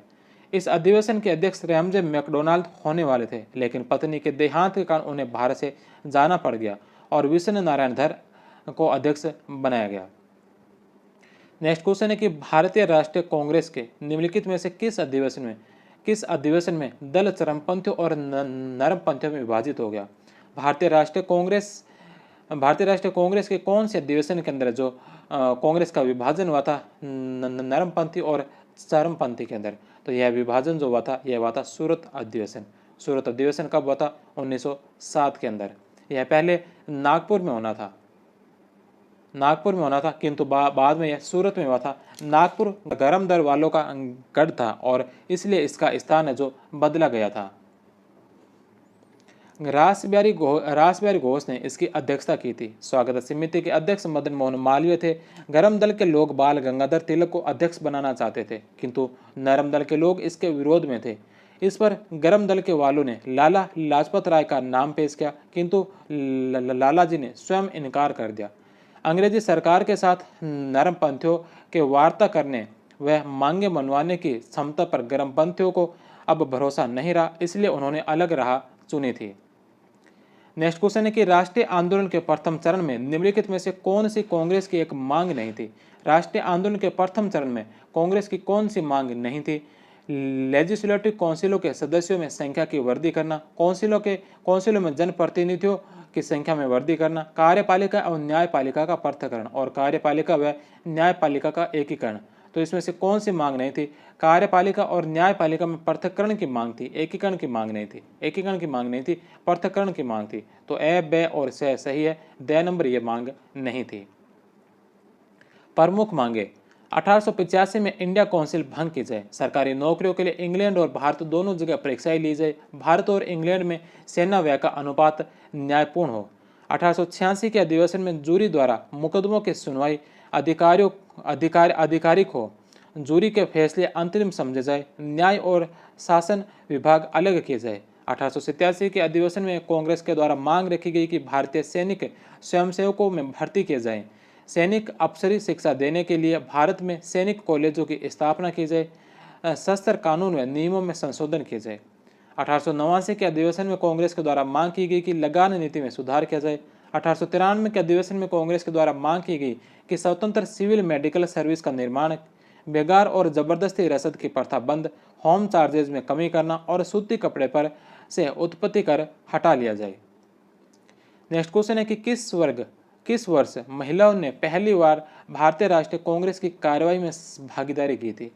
इस अधिवेशन के अध्यक्ष रैमजे मैकडोनाल्ड होने वाले थे, लेकिन पत्नी के देहांत के कारण उन्हें भारत से जाना पड़ गया और विशन नारायण धर को अध्यक्ष बनाया गया। नेक्स्ट क्वेश्चन है कि भारतीय राष्ट्रीय कांग्रेस के निम्नलिखित में से किस अधिवेशन में दल चरमपंथियों और नरमपंथियों में विभाजित हो गया? भारतीय राष्ट्रीय कांग्रेस के कौन से अधिवेशन के अंदर जो कांग्रेस का विभाजन हुआ था नरमपंथी और चरमपंथी के अंदर? तो यह विभाजन जो हुआ था, यह हुआ था सूरत अधिवेशन। सूरत अधिवेशन कब हुआ था? 1907 के अंदर। यह पहले नागपुर में होना था, किंतु बाद में यह सूरत में हुआ था। नागपुर गरम दल वालों का गढ़ था और इसलिए इसका स्थान है जो बदला गया था। रासबिहारी घोष ने इसकी अध्यक्षता की थी। स्वागत समिति के अध्यक्ष मदन मोहन मालवीय थे। गरम दल के लोग बाल गंगाधर तिलक को अध्यक्ष बनाना चाहते थे, किंतु नरम दल के लोग इसके विरोध में थे। इस पर गरम दल के वालों ने लाला लाजपत राय का नाम पेश किया, किंतु लाला जी ने स्वयं इनकार कर दिया। अंग्रेजी सरकार के साथ नरमपंथियों के वार्ता करने व मांगे मनवाने की क्षमता पर गरमपंथियों को अब भरोसा नहीं रहा, इसलिए उन्होंने अलग राह चुनी थी। नेक्स्ट क्वेश्चन है कि राष्ट्रीय आंदोलन के प्रथम चरण में निम्नलिखित में से कौन सी कांग्रेस की एक मांग नहीं थी? राष्ट्रीय आंदोलन के प्रथम चरण में कांग्रेस की कौन सी मांग नहीं थी? लेजिस्लेटिव काउंसिलों के सदस्यों में संख्या की वृद्धि करना, काउंसिलों में जनप्रतिनिधियों की संख्या में वृद्धि करना, कार्यपालिका और न्यायपालिका का पृथक्करण और कार्यपालिका व न्यायपालिका का एकीकरण। तो इसमें से कौन सी मांग नहीं थी? कार्यपालिका और न्यायपालिका में पृथक्करण की मांग थी, एकीकरण की मांग नहीं थी। एकीकरण की मांग नहीं थी, पृथक्करण की मांग थी। तो ए, बे और से सही है। द नंबर ये मांग नहीं थी। प्रमुख मांगे 1885 में इंडिया काउंसिल भंग की जाए। सरकारी नौकरियों के लिए इंग्लैंड और भारत दोनों जगह परीक्षाएं ली जाए। भारत और इंग्लैंड में सेना व्यय का अनुपात न्यायपूर्ण हो। 1886 के अधिवेशन में जूरी द्वारा मुकदमों की सुनवाई आधिकारिक हो। जूरी के फैसले अंतरिम समझे जाए। न्याय और शासन विभाग अलग किए जाए। 1887 के अधिवेशन में कांग्रेस के द्वारा मांग रखी गई कि भारतीय सैनिक स्वयंसेवकों में भर्ती किए जाएं। सैनिक अफसरी शिक्षा देने के लिए भारत में सैनिक कॉलेजों की स्थापना की जाए। सशस्त्र कानून व नियमों में संशोधन किए जाए। 1889 के अधिवेशन में कांग्रेस के द्वारा मांग की गई कि लगान नीति में सुधार किया जाए। 1893 के अधिवेशन में कांग्रेस के द्वारा मांग की गई कि स्वतंत्र सिविल मेडिकल सर्विस का निर्माण, बेगार और जबरदस्ती रसद की प्रथा बंद, होम चार्जेज में कमी करना और सूती कपड़े पर से उत्पत्ति कर हटा लिया जाए। नेक्स्ट क्वेश्चन है कि किस वर्ष महिलाओं ने पहली बार भारतीय राष्ट्रीय कांग्रेस की कार्यवाही में भागीदारी की थी?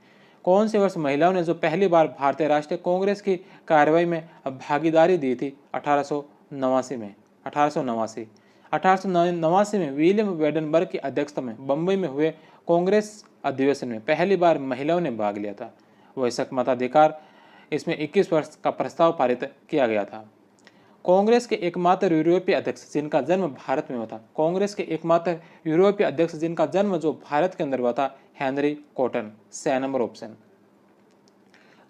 कौन से वर्ष महिलाओं ने जो पहली बार भारतीय राष्ट्रीय कांग्रेस की कार्यवाही में भागीदारी दी थी? 1889 में। 1889 में विलियम वेडनबर्ग की अध्यक्षता में बम्बई में हुए कांग्रेस अधिवेशन में पहली बार महिलाओं ने भाग लिया था। वयस्क मताधिकार, इसमें 21 वर्ष का प्रस्ताव पारित किया गया था। कांग्रेस के एकमात्र यूरोपीय अध्यक्ष जिनका जन्म भारत में हुआ था, कांग्रेस के एकमात्र यूरोपीय अध्यक्ष जिनका जन्म जो भारत के अंदर हुआ था, Henry cotton. 6 number option.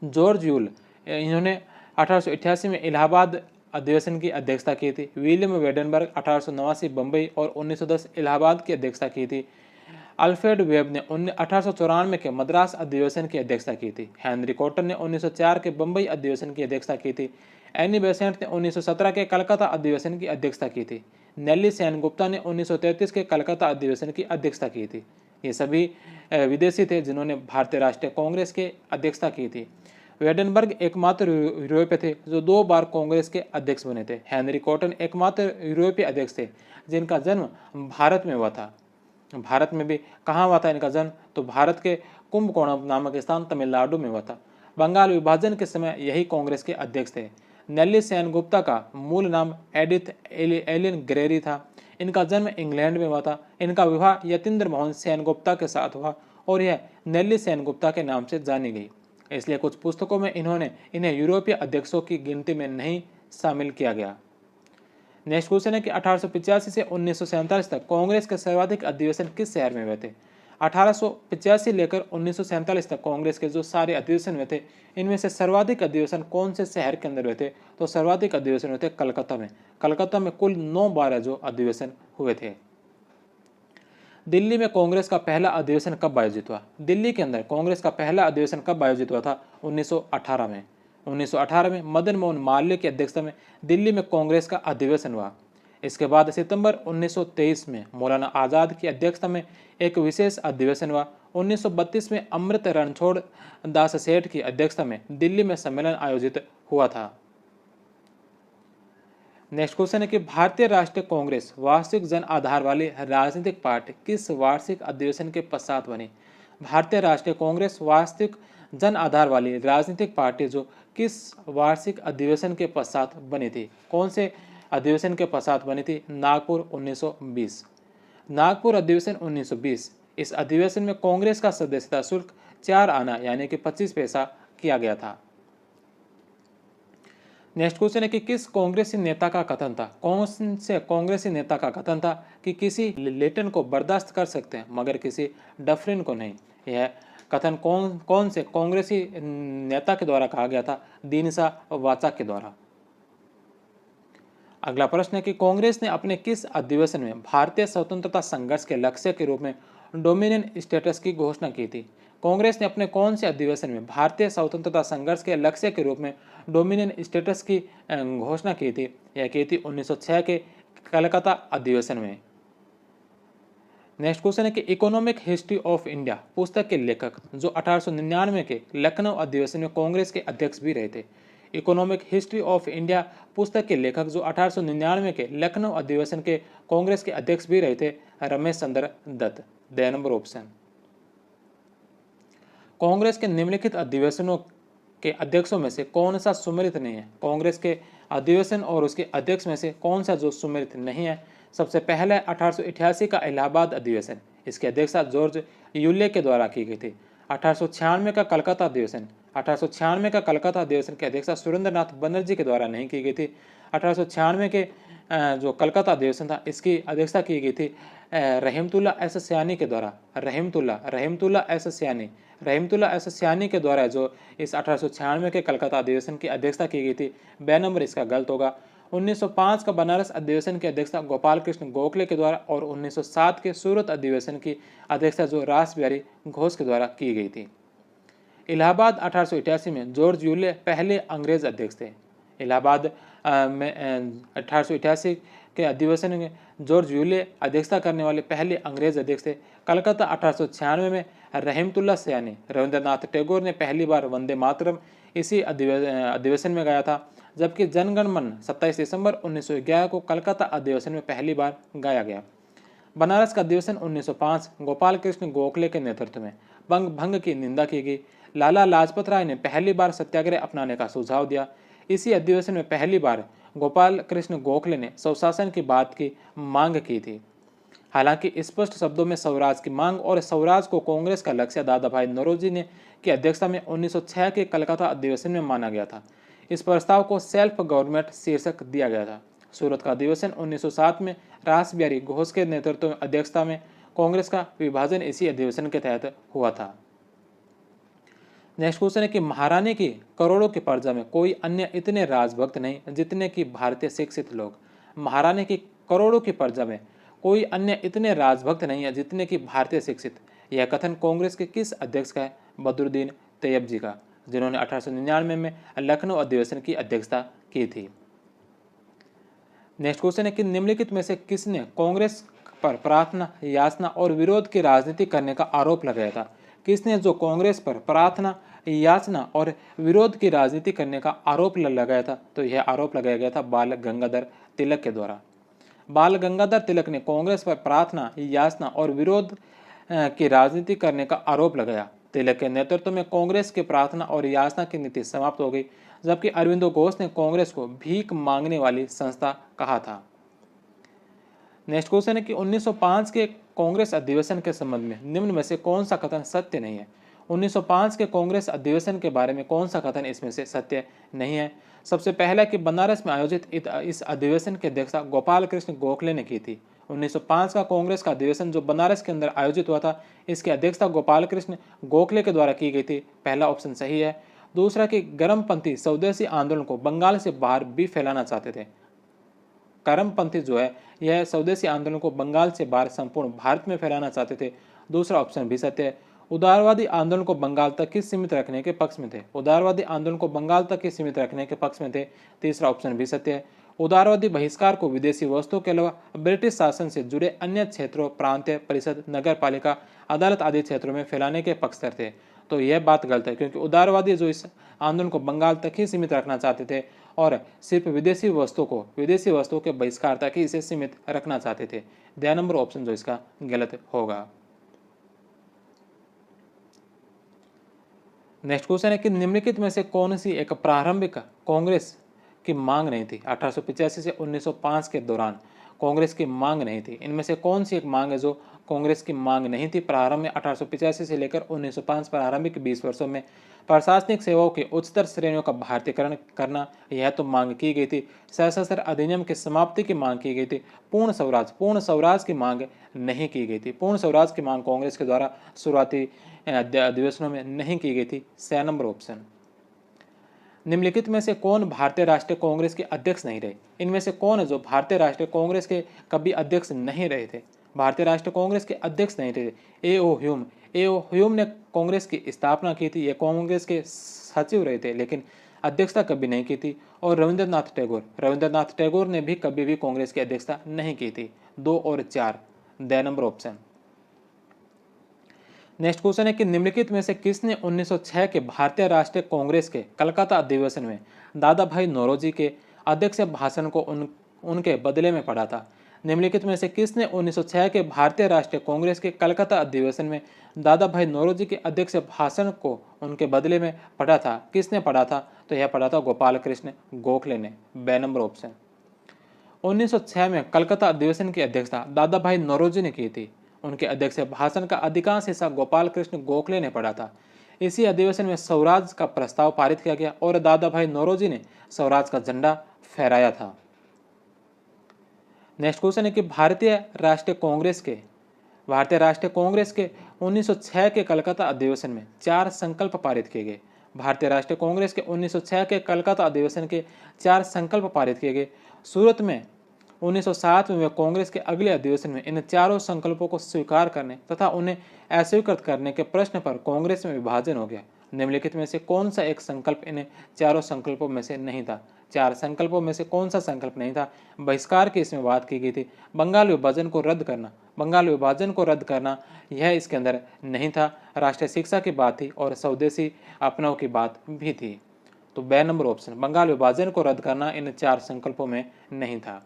George Yule, इन्होंने 1888 में इलाहाबाद अधिवेशन की अध्यक्षता की थी। विलियम वेडनबर्ग 1889 बम्बई और 1910 इलाहाबाद की अध्यक्षता की थी। अल्फ्रेड वेब ने 1894 के मद्रास अधिवेशन की अध्यक्षता की थी। हेनरी कॉटन ने 1904 के बम्बई अधिवेशन की अध्यक्षता की थी। एनी बेसेंट ने 1917 के कलकत्ता अधिवेशन की अध्यक्षता की थी। नेल्ली सेनगुप्ता ने 1933 के कलकत्ता अधिवेशन की अध्यक्षता की थी। ये सभी विदेशी थे जिन्होंने भारतीय राष्ट्रीय कांग्रेस की अध्यक्षता की थी। वेडनबर्ग एकमात्र यूरोपीय थे जो 2 बार कांग्रेस के अध्यक्ष बने थे। हेनरी कॉटन एकमात्र यूरोपीय अध्यक्ष थे जिनका जन्म भारत में हुआ था। भारत में भी कहाँ हुआ था इनका जन्म? तो भारत के कुंभकोणम नामक स्थान तमिलनाडु में हुआ था। बंगाल विभाजन के समय यही कांग्रेस के अध्यक्ष थे। नेल्ली सेनगुप्ता का मूल नाम एडिथ एलिन ग्रेरी था। इनका जन्म इंग्लैंड में हुआ था। इनका विवाह यतीन्द्र मोहन सेनगुप्ता के साथ हुआ और यह नेल्ली सेनगुप्ता के नाम से जानी गई। इसलिए कुछ पुस्तकों में इन्हें यूरोपीय अध्यक्षों की गिनती में नहीं शामिल किया गया। नेक्स्ट क्वेश्चन है कि 1885 से 1947 तक कांग्रेस के सर्वाधिक अधिवेशन किस शहर में हुए थे? 1885 लेकर 1947 तक कांग्रेस के जो सारे अधिवेशन हुए थे इनमें से सर्वाधिक अधिवेशन कौन से शहर के अंदर हुए थे? तो सर्वाधिक अधिवेशन हुए थे कलकत्ता में। कलकत्ता में कुल 9 बार जो अधिवेशन हुए थे। दिल्ली में कांग्रेस का पहला अधिवेशन कब आयोजित हुआ? दिल्ली के अंदर कांग्रेस का पहला अधिवेशन कब आयोजित हुआ था? 1918 में। 1918 में मदन मोहन मालवीय की अध्यक्षता में दिल्ली में कांग्रेस का अधिवेशन हुआ। इसके बाद सितंबर 1923 में मौलाना आज़ाद की अध्यक्षता में एक विशेष अधिवेशन हुआ। 1932 में अमृत रणछोड़ दास सेठ की अध्यक्षता में दिल्ली में सम्मेलन आयोजित हुआ था। नेक्स्ट क्वेश्चन है कि भारतीय राष्ट्रीय कांग्रेस वार्षिक जन आधार वाली राजनीतिक पार्टी किस वार्षिक अधिवेशन के पश्चात बनी? भारतीय राष्ट्रीय कांग्रेस वार्षिक जन आधार वाली राजनीतिक पार्टी जो किस वार्षिक अधिवेशन के पश्चात बनी थी? कौन से अधिवेशन के पश्चात बनी थी? नागपुर 1920। नागपुर अधिवेशन 1920। इस अधिवेशन में कांग्रेस का सदस्यता शुल्क 4 आना यानी कि 25 पैसा किया गया था। नेक्स्ट क्वेश्चन है कि किस कांग्रेसी नेता का कथन था? कौन से कांग्रेसी नेता का कथन था कि किसी लेटन को बर्दाश्त कर सकते हैं मगर किसी डफरिन को नहीं? यह कथन कौन से कांग्रेसी नेता के द्वारा कहा गया था? दीनसा वाचा के द्वारा। अगला प्रश्न है कि कांग्रेस ने अपने किस अधिवेशन में भारतीय स्वतंत्रता संघर्ष के लक्ष्य के रूप में डोमिनियन स्टेटस की घोषणा की थी? कांग्रेस ने अपने कौन से अधिवेशन में भारतीय स्वतंत्रता संघर्ष के लक्ष्य के रूप में डोमिनियन स्टेटस की घोषणा की थी? यह की थी 1906 के कलकत्ता अधिवेशन में। नेक्स्ट क्वेश्चन है कि इकोनॉमिक हिस्ट्री ऑफ इंडिया पुस्तक के लेखक जो 1899 के लखनऊ अधिवेशन में कांग्रेस के अध्यक्ष भी रहे थे। इकोनॉमिक हिस्ट्री ऑफ इंडिया पुस्तक के लेखक जो 1899 के लखनऊ अधिवेशन के कांग्रेस के अध्यक्ष भी रहे थे, Ramesh Chandra Dutt. D number option. Congress के निम्नलिखित अधिवेशनों के अध्यक्षों में से कौन सा सुमेलित नहीं है? कांग्रेस के अधिवेशन और उसके अध्यक्ष में से कौन सा जो सुमेलित नहीं है? सबसे पहला 1888 का इलाहाबाद अधिवेशन। इसकी अध्यक्षता जॉर्ज यूले के द्वारा की गई थी। 1896 का कलकत्ता अधिवेशन। 1896 का कलकत्ता अधिवेशन की अध्यक्षता सुरेंद्रनाथ बनर्जी के द्वारा नहीं की गई थी। 1896 के जो कलकत्ता अधिवेशन था इसकी अध्यक्षता की गई थी रहीमतुल्ला एस सयानी के द्वारा। रहीमतुल्ला एस सयानी के द्वारा जो इस 1896 के कलकत्ता अधिवेशन की अध्यक्षता की गई थी। बे नंबर इसका गलत होगा। 1905 का बनारस अधिवेशन की अध्यक्षता गोपाल कृष्ण गोखले के द्वारा और 1907 के सूरत अधिवेशन की अध्यक्षता जो रास बिहारी घोष के द्वारा की गई थी। इलाहाबाद 1888 में जॉर्ज यूले पहले अंग्रेज अध्यक्ष थे। इलाहाबाद में 1888 के अधिवेशन में जॉर्ज यूले अध्यक्षता करने वाले पहले अंग्रेज अध्यक्ष थे। कलकत्ता 1896 में रहीमतुल्ला सयानी। रविंद्रनाथ टैगोर ने पहली बार वंदे मातरम इसी अधिवेशन में गाया था, जबकि जनगण मन 27 दिसंबर 1911 को कलकत्ता अधिवेशन में पहली बार गाया गया। बनारस का अधिवेशन 1905 गोपाल कृष्ण गोखले के नेतृत्व में भंग की निंदा की गई। लाला लाजपत राय ने पहली बार सत्याग्रह अपनाने का सुझाव दिया। इसी अधिवेशन में पहली बार गोपाल कृष्ण गोखले ने स्वशासन की बात की मांग की थी। हालांकि स्पष्ट शब्दों में स्वराज की मांग और स्वराज को कांग्रेस का लक्ष्य दादा भाई नौरोजी ने की अध्यक्षता में 1906 के कलकत्ता अधिवेशन में माना गया था। इस प्रस्ताव को सेल्फ गवर्नमेंट शीर्षक दिया गया था। सूरत का अधिवेशन 1907 में रास बिहारी घोष के नेतृत्व में अध्यक्षता में कांग्रेस का विभाजन इसी अधिवेशन के तहत हुआ था। नेक्स्ट क्वेश्चन है कि महारानी की करोड़ों की प्रजा में कोई अन्य इतने राजभक्त नहीं जितने कि भारतीय शिक्षित लोग। महारानी की करोड़ों की प्रजा में कोई अन्य इतने राजभक्त नहीं है जितने कि भारतीय शिक्षित। यह कथन कांग्रेस के किस अध्यक्ष का है? बदरुद्दीन तैयबजी का, जिन्होंने 1899 में लखनऊ अधिवेशन की अध्यक्षता की थी। नेक्स्ट क्वेश्चन है कि निम्नलिखित में से किसने कांग्रेस पर प्रार्थना, याचना और विरोध की राजनीति करने का आरोप लगाया था? किसने जो कांग्रेस पर प्रार्थना, याचना और विरोध की राजनीति करने का आरोप लगाया था? तो यह आरोप लगाया गया था बाल गंगाधर तिलक के द्वारा। बाल गंगाधर तिलक ने कांग्रेस पर प्रार्थना, याचना और विरोध की राजनीति करने का आरोप लगाया। तिलक के नेतृत्व में कांग्रेस की प्रार्थना और याचना की नीति समाप्त हो गई, जबकि अरविंदो घोष ने कांग्रेस को भीख मांगने वाली संस्था कहा था। नेक्स्ट क्वेश्चन है कि 1905 के कांग्रेस अधिवेशन के संबंध में निम्न में से कौन सा कथन सत्य नहीं है? 1905 के कांग्रेस अधिवेशन के बारे में कौन सा कथन इसमें से सत्य नहीं है? सबसे पहला कि बनारस में आयोजित इस अधिवेशन की अध्यक्षता गोपाल कृष्ण गोखले ने की थी। 1905 का कांग्रेस का अधिवेशन जो बनारस के अंदर आयोजित हुआ था, इसकी अध्यक्षता गोपाल कृष्ण गोखले के द्वारा की गई थी। पहला ऑप्शन सही है। दूसरा कि गर्मपंथी स्वदेशी आंदोलन को बंगाल से बाहर भी फैलाना चाहते थे। करमपंथी जो है यह स्वदेशी आंदोलन को बंगाल से बाहर संपूर्ण भारत में फैलाना चाहते थे। दूसरा ऑप्शन भी सत्य है। उदारवादी आंदोलन को बंगाल तक ही सीमित रखने के पक्ष में थे। उदारवादी आंदोलन को बंगाल तक ही सीमित रखने के पक्ष में थे। तीसरा ऑप्शन भी सत्य है। उदारवादी बहिष्कार को विदेशी वस्तुओं के अलावा ब्रिटिश शासन से जुड़े अन्य क्षेत्रों, प्रांतीय परिषद, नगर पालिका, अदालत आदि क्षेत्रों में फैलाने के पक्षधर थे। तो यह बात गलत है, क्योंकि उदारवादी जो इस आंदोलन को बंगाल तक ही सीमित रखना चाहते थे और सिर्फ विदेशी वस्तुओं के बहिष्कार तक ही इसे सीमित रखना चाहते थे। द नंबर ऑप्शन जो इसका गलत होगा। नेक्स्ट क्वेश्चन है कि निम्नलिखित में से कौन सी एक प्रारंभिक कांग्रेस की मांग नहीं थी? 1885 से 1905 के दौरान कांग्रेस की मांग नहीं थी। इनमें से कौन सी एक मांग है जो कांग्रेस की मांग नहीं थी? प्रारंभ में 1885 से लेकर 1905 प्रारंभिक 20 वर्षों में प्रशासनिक सेवाओं के उच्चतर श्रेणियों का भारतीयकरण करना, यह तो मांग की गई थी। सशस्त्र अधिनियम की समाप्ति की मांग की गई थी। पूर्ण स्वराज की मांग नहीं की गई थी। पूर्ण स्वराज की मांग कांग्रेस के द्वारा शुरुआती अधिवेशनों में नहीं की गई थी। 6 नंबर ऑप्शन। निम्नलिखित में से कौन भारतीय राष्ट्रीय कांग्रेस के अध्यक्ष नहीं रहे? इनमें से कौन है जो भारतीय राष्ट्रीय कांग्रेस के कभी अध्यक्ष नहीं रहे थे? भारतीय राष्ट्रीय कांग्रेस के अध्यक्ष नहीं रहे। ए.ओ. ह्यूम ने कांग्रेस की स्थापना की थी। ये कांग्रेस के सचिव रहे थे, लेकिन अध्यक्षता कभी नहीं की थी। और रविंद्रनाथ टैगोर ने भी कभी भी कांग्रेस की अध्यक्षता नहीं की थी। 2 और 4 the number option. Next question है कि निम्नलिखित में से किसने 1906 के भारतीय राष्ट्रीय कांग्रेस के कलकत्ता अधिवेशन में दादा भाई नौरोजी के अध्यक्ष भाषण को उनके बदले में पढ़ा था? निम्नलिखित में से किसने 1906 के भारतीय राष्ट्रीय कांग्रेस के कलकत्ता अधिवेशन में दादा भाई नौरोजी के अध्यक्ष भाषण को उनके बदले में पढ़ा था? किसने पढ़ा था? तो यह पढ़ा था गोपाल कृष्ण गोखले ने। बे नंबर ऑप्शन। 1906 में कलकत्ता अधिवेशन की अध्यक्षता दादा भाई नौरोजी ने की थी। उनके अध्यक्ष भाषण का अधिकांश हिस्सा गोपाल कृष्ण गोखले ने पढ़ा था। इसी अधिवेशन में स्वराज का प्रस्ताव पारित किया गया और दादा भाई नौरोजी ने स्वराज का झंडा फहराया था। नेक्स्ट क्वेश्चन है कि भारतीय राष्ट्रीय कांग्रेस के 1906 के कलकत्ता अधिवेशन में 4 संकल्प पारित किए गए। भारतीय राष्ट्रीय कांग्रेस के 1906 के कलकत्ता अधिवेशन के 4 संकल्प पारित किए गए। सूरत में 1907 में कांग्रेस के अगले अधिवेशन में इन चारों संकल्पों को स्वीकार करने तथा उन्हें अस्वीकृत करने के प्रश्न पर कांग्रेस में विभाजन हो गया। निम्नलिखित में से कौन सा एक संकल्प इन चारों संकल्पों में से नहीं था? 4 संकल्पों में से कौन सा संकल्प नहीं था? बहिष्कार की इसमें बात की गई थी। बंगाल विभाजन को रद्द करना यह इसके अंदर नहीं था। राष्ट्रीय शिक्षा की बात थी और स्वदेशी अपनाव की बात भी थी। तो बे नंबर ऑप्शन, बंगाल विभाजन को रद्द करना इन 4 संकल्पों में नहीं था।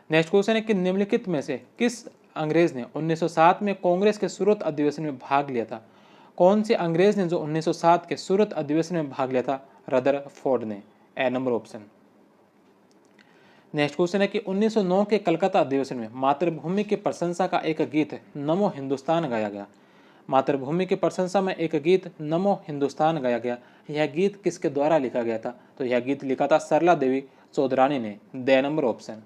नेक्स्ट क्वेश्चन है कि निम्नलिखित में से किस अंग्रेज ने 1907 में कांग्रेस के सूरत अधिवेशन में भाग लिया था? कौन से अंग्रेज ने जो 1907 के सूरत अधिवेशन में भाग लिया था? रदरफोर्ड ने। ए नंबर ऑप्शन। नेक्स्ट क्वेश्चन है कि 1909 के कलकत्ता अधिवेशन में मातृभूमि की प्रशंसा का एक गीत नमो हिंदुस्तान गाया गया। मातृभूमि की प्रशंसा में एक गीत नमो हिंदुस्तान गाया गया। यह गीत किसके द्वारा लिखा गया था? तो यह गीत लिखा था सरला देवी चौधरानी ने। The number option.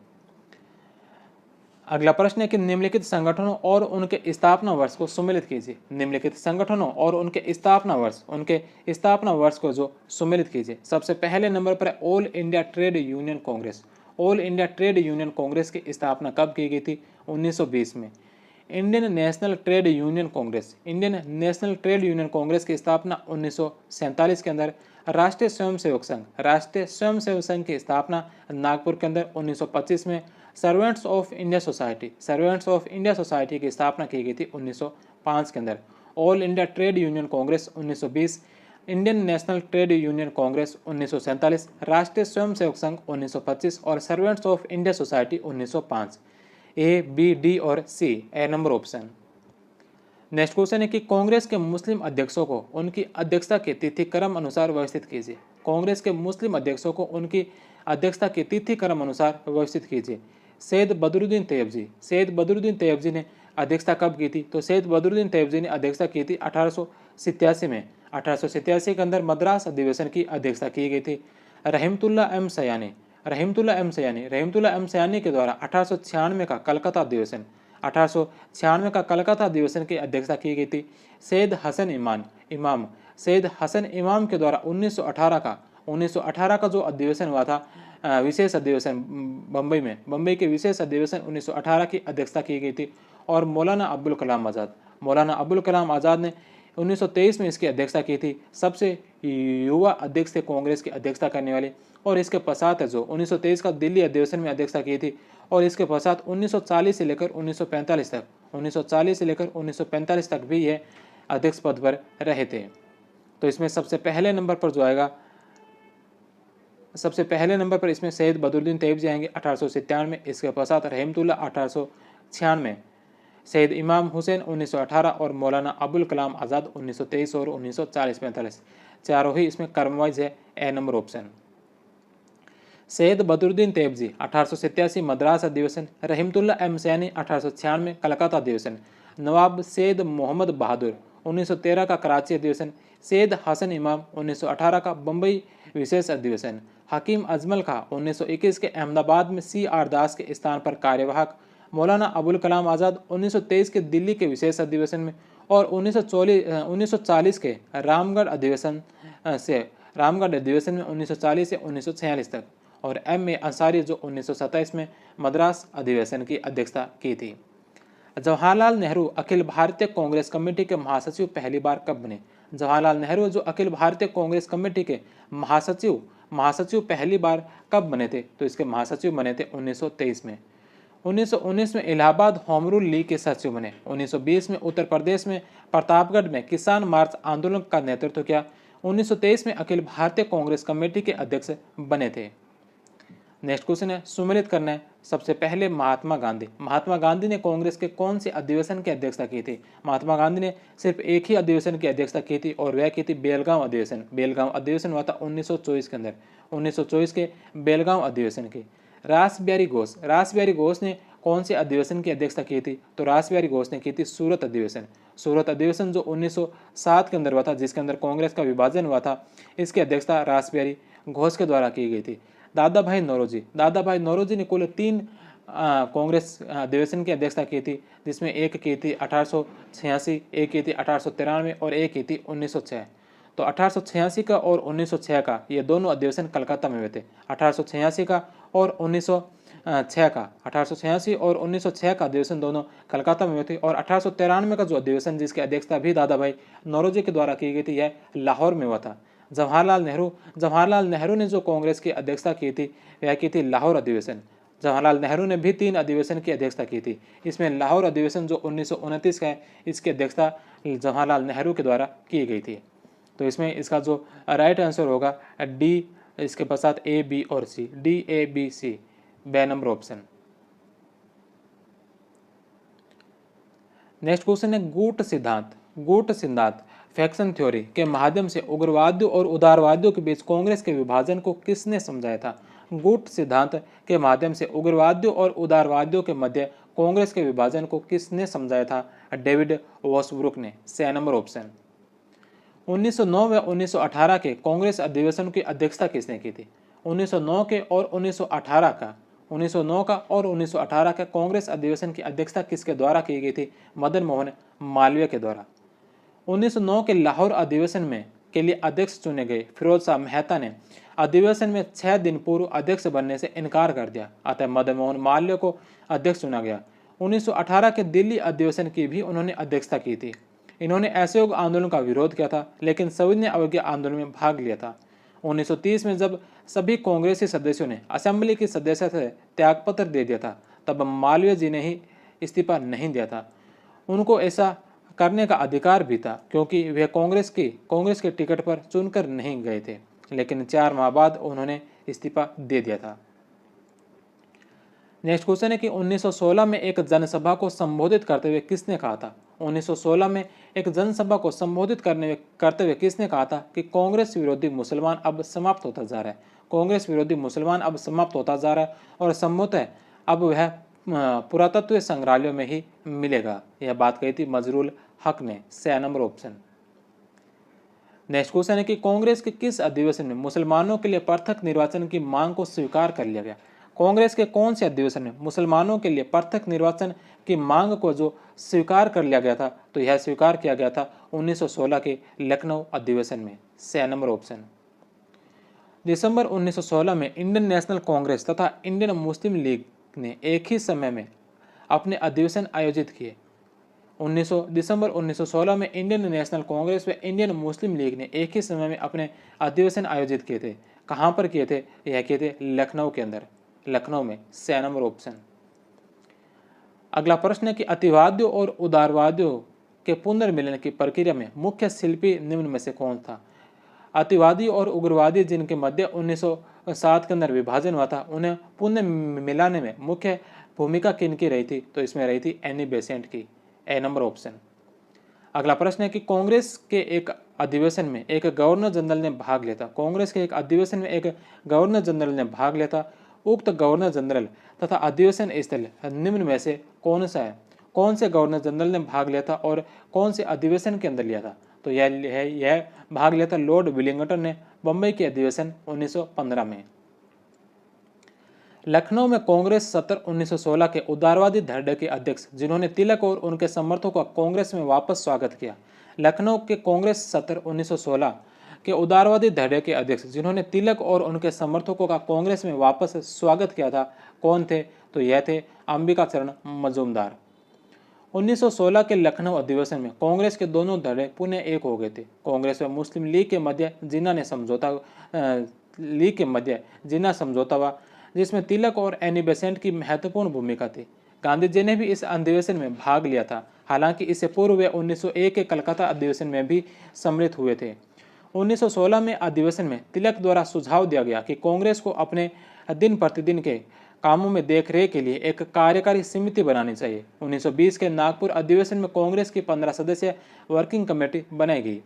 अगला प्रश्न है कि निम्नलिखित संगठनों और उनके स्थापना वर्ष को सुमेलित कीजिए। निम्नलिखित संगठनों और उनके स्थापना वर्ष को जो सुमेलित कीजिए। सबसे पहले नंबर पर all India trade union Congress. All India trade union Congress की स्थापना कब की गई थी? 1920 में। Indian national trade union Congress, Indian national trade union Congress की स्थापना 1947 के अंदर। राष्ट्रीय स्वयंसेवक संघ, राष्ट्रीय स्वयंसेवक संघ की स्थापना नागपुर के अंदर 1925 में। Servants of India society, servants of India society की स्थापना की गई थी 1905 के अंदर। All India trade union Congress 1920, Indian national trade union Congress 1947, Rashtriya Swayamsevak Sangh 1925 और servants of India society 1905। A, B, D और C, A number option. Next question है कि कांग्रेस के मुस्लिम अध्यक्षों को उनकी अध्यक्षता के तिथि क्रम अनुसार व्यवस्थित कीजिए। कांग्रेस के मुस्लिम अध्यक्षों को उनकी अध्यक्षता के तिथि क्रम अनुसार व्यवस्थित कीजिए। सैयद बदरुद्दीन तैयब जी, सैयद बदरुद्दीन तैयब जी ने अध्यक्षता कब की थी? तो सैयद बदरुद्दीन तैयब जी ने अध्यक्षता की थी 1887 में। 1887 के अंदर मद्रास अधिवेशन की अध्यक्षता की गई थी। रहमतुल्लाह एम सयानी, रहमतुल्लाह एम सयानी, रहमतुल्लाह एम सयानी के द्वारा 1896 का कलकत्ता अधिवेशन, 1896 का कलकत्ता अधिवेशन की अध्यक्षता की गई थी। सैयद हसन इमाम, सैयद हसन इमाम के द्वारा 1918 का जो अधिवेशन हुआ था, विशेष अधिवेशन बम्बई में, बम्बई के विशेष अधिवेशन 1918 की अध्यक्षता की गई थी। और मौलाना अब्दुल कलाम आज़ाद, मौलाना अब्दुल कलाम आज़ाद ने 1923 में इसकी अध्यक्षता की थी। सबसे युवा अध्यक्ष थे कांग्रेस की अध्यक्षता करने वाले। और इसके पश्चात जो 1923 का दिल्ली अधिवेशन में अध्यक्षता की थी। और इसके पश्चात 1940 से लेकर 1945 तक, 1940 से लेकर 1945 तक भी ये अध्यक्ष पद पर रहे थे। तो इसमें सबसे पहले नंबर पर जो आएगा, सबसे पहले नंबर पर इसमें सैयद बदरुद्दीन तैयब जी आएंगे 1897 में। इसके पश्चात रहमतुल्लाह 1896, सैयद इमाम हुसैन 1918 और मौलाना अबुल कलाम आज़ाद 1923 और 1940-45, चारों ही इसमें क्रमवाइज है। ए नंबर ऑप्शन। सैयद बदरुद्दीन तैयब जी 1887 मद्रास अधिवेशन, रहमतुल्लाह एम सैनी 1896 कलकत्ता अधिवेशन, नवाब सैयद मोहम्मद बहादुर 1913 का कराची अधिवेशन, सैयद हसन इमाम 1918 का बम्बई विशेष अधिवेशन, हकीम अजमल खां 1921 के अहमदाबाद में CR दास के स्थान पर कार्यवाहक, मौलाना अबुल कलाम आज़ाद 1923 के दिल्ली के विशेष अधिवेशन में और 1940 के रामगढ़ अधिवेशन में 1940 से 1946 तक, और M.A. अंसारी जो 1927 में मद्रास अधिवेशन की अध्यक्षता की थी। जवाहरलाल नेहरू अखिल भारतीय कांग्रेस कमेटी के महासचिव पहली बार कब बने? जवाहरलाल नेहरू जो अखिल भारतीय कांग्रेस कमेटी के महासचिव पहली बार कब बने थे? तो इसके महासचिव बने थे 1923 में। 1919 में इलाहाबाद होम रूल लीग के सचिव बने। 1920 में उत्तर प्रदेश में प्रतापगढ़ में किसान मार्च आंदोलन का नेतृत्व किया। 1923 में अखिल भारतीय कांग्रेस कमेटी के अध्यक्ष बने थे। नेक्स्ट क्वेश्चन है, सुमेलित करना है। सबसे पहले महात्मा गांधी ने कांग्रेस के कौन से अधिवेशन की अध्यक्षता की थी? महात्मा गांधी ने सिर्फ एक ही अधिवेशन की अध्यक्षता की थी और वह की थी बेलगांव अधिवेशन। बेलगांव अधिवेशन हुआ था 1924 के अंदर, 1924 के बेलगांव अधिवेशन की। रास बिहारी घोष ने कौन से अधिवेशन की अध्यक्षता की थी? तो रास बिहारी घोष ने की थी सूरत अधिवेशन। सूरत अधिवेशन जो 1907 के अंदर हुआ था, जिसके अंदर कांग्रेस का विभाजन हुआ था, इसकी अध्यक्षता रास बिहारी घोष के द्वारा की गई थी। दादा भाई नौरोजी ने कुल 3 कांग्रेस अधिवेशन की अध्यक्षता की थी, जिसमें एक की थी 1886, एक की थी 1893 और एक की थी 1906। तो 1886 का और 1906 का ये दोनों अधिवेशन कलकत्ता में हुए थे। 1886 का और 1906 का, 1886 और 1906 का अधिवेशन दोनों कलकत्ता में हुए थे। और 1893 का जो अधिवेशन, जिसकी अध्यक्षता भी दादा भाई नौरोजी के द्वारा की गई थी, यह लाहौर में हुआ था। जवाहरलाल नेहरू ने जो कांग्रेस की अध्यक्षता की थी, वह की थी लाहौर अधिवेशन। जवाहरलाल नेहरू ने भी 3 अधिवेशन की अध्यक्षता की थी। इसमें लाहौर अधिवेशन जो 1929 का है, इसकी अध्यक्षता जवाहरलाल नेहरू के द्वारा की गई थी। तो इसमें इसका जो राइट आंसर होगा डी, इसके पश्चात A, B और C, D, A, B, C, B number option. Next question है, गुट सिद्धांत फैक्शन थ्योरी के माध्यम से उग्रवादियों और उदारवादियों के बीच कांग्रेस के विभाजन को किसने समझाया था? गुट सिद्धांत के माध्यम से उग्रवादियों और उदारवादियों के मध्य कांग्रेस के विभाजन को किसने समझाया था? डेविड वॉसब्रुक ने। C number option. 1909 व 1918 के कांग्रेस अधिवेशन की अध्यक्षता किसने की थी? 1909 के और 1918 का, 1909 का और 1918 का कांग्रेस अधिवेशन की अध्यक्षता किसके द्वारा की गई थी? मदन मोहन मालवीय के द्वारा। 1909 के लाहौर अधिवेशन में के लिए अध्यक्ष चुने गए फिरोज शाह मेहता ने अधिवेशन में 6 दिन पूर्व अध्यक्ष बनने से इनकार कर दिया, अतः मदन मोहन मालवीय को अध्यक्ष चुना गया। 1918 के दिल्ली अधिवेशन की भी उन्होंने अध्यक्षता की थी। इन्होंने असहयोग आंदोलन का विरोध किया था, लेकिन सविनय अवज्ञा आंदोलन में भाग लिया था। 1930 में जब सभी कांग्रेसी सदस्यों ने असेंबली की सदस्यता से त्यागपत्र दे दिया था, तब मालवीय जी ने ही इस्तीफा नहीं दिया था। उनको ऐसा करने का अधिकार भी था, क्योंकि वे कांग्रेस के टिकट पर चुनकर नहीं गए थे, लेकिन 4 माह बाद उन्होंने इस्तीफा दे दिया था। नेक्स्ट क्वेश्चन है कि 1916 में एक जनसभा को संबोधित करते हुए किसने कहा था? 1916 में एक जनसभा को संबोधित करते हुए किसने कहा था कि कांग्रेस विरोधी मुसलमान अब समाप्त होता जा रहा है। कांग्रेस विरोधी मुसलमान अब समाप्त होता जा रहा है और संभवतः अब वह पुरातत्व संग्रहालयों में ही मिलेगा। यह बात कही थी मजरूल हक ने। 6 नंबर ऑप्शन। नेक्स्ट क्वेश्चन है कि कांग्रेस के किस अधिवेशन में मुसलमानों के लिए पृथक निर्वाचन की मांग को स्वीकार कर लिया गया? कांग्रेस के कौन से अधिवेशन में मुसलमानों के लिए पृथक निर्वाचन की मांग को जो स्वीकार कर लिया गया था? तो यह स्वीकार किया गया था 1916 के लखनऊ अधिवेशन में। 6 नंबर ऑप्शन। दिसंबर 1916 में इंडियन नेशनल कांग्रेस तथा इंडियन मुस्लिम लीग ने एक ही समय में अपने अधिवेशन आयोजित किए। दिसंबर 1916 में इंडियन नेशनल कांग्रेस व इंडियन मुस्लिम लीग ने एक ही समय में अपने अधिवेशन आयोजित किए थे। कहाँ पर किए थे? यह किए थे लखनऊ के अंदर, लखनऊ में। 6 नंबर ऑप्शन। अगला प्रश्न है कि अतिवादियों और उदारवादियों के पुनर्मिलन की प्रक्रिया में मुख्य शिल्पी निम्न में से कौन था? अतिवादी और उग्रवादी जिनके मध्य 1907 के अंदर विभाजन हुआ था, उन्हें पुनः मिलाने में मुख्य भूमिका किनकी रही थी? तो इसमें रही थी एनी बेसेंट की। ए नंबर ऑप्शन। अगला प्रश्न है कि कांग्रेस के एक अधिवेशन में एक गवर्नर जनरल ने भाग लिया था। कांग्रेस के एक अधिवेशन में एक गवर्नर जनरल ने भाग लिया था। उक्त गवर्नर जनरल तथा अधिवेशन स्थल निम्न में से कौन सा है? कौन से गवर्नर जनरल ने भाग लिया था और कौन से अधिवेशन के अंदर लिया था? तो यह भाग लिया था लॉर्ड विलिंगटन ने बम्बई के अधिवेशन 1915 में। लखनऊ में कांग्रेस सत्र 1916 के उदारवादी धड़े के अध्यक्ष जिन्होंने तिलक और उनके समर्थकों का कांग्रेस में वापस स्वागत किया। लखनऊ के कांग्रेस सत्र 1916 के उदारवादी धड़े के अध्यक्ष जिन्होंने तिलक और उनके समर्थकों का कांग्रेस में वापस स्वागत किया था, कौन थे? तो यह थे अंबिका चरण मजूमदार। 1916 के लखनऊ अधिवेशन में कांग्रेस के दोनों धड़े पुनः एक हो गए थे। कांग्रेस व मुस्लिम लीग के मध्य जिन्ना समझौता हुआ, जिसमें तिलक और एनी बेसेंट की महत्वपूर्ण भूमिका थी। गांधी जी ने भी इस अधिवेशन में भाग लिया था। हालांकि इससे पूर्व वे 1901 के कलकत्ता अधिवेशन में भी सम्मिलित हुए थे। 1916 में अधिवेशन में तिलक द्वारा सुझाव दिया गया कि कांग्रेस को अपने दिन प्रतिदिन के कामों में देखरेख के लिए एक कार्यकारी समिति बनानी चाहिए। 1920 के नागपुर अधिवेशन में कांग्रेस की 15 सदस्यीय वर्किंग कमेटी बनाई गई।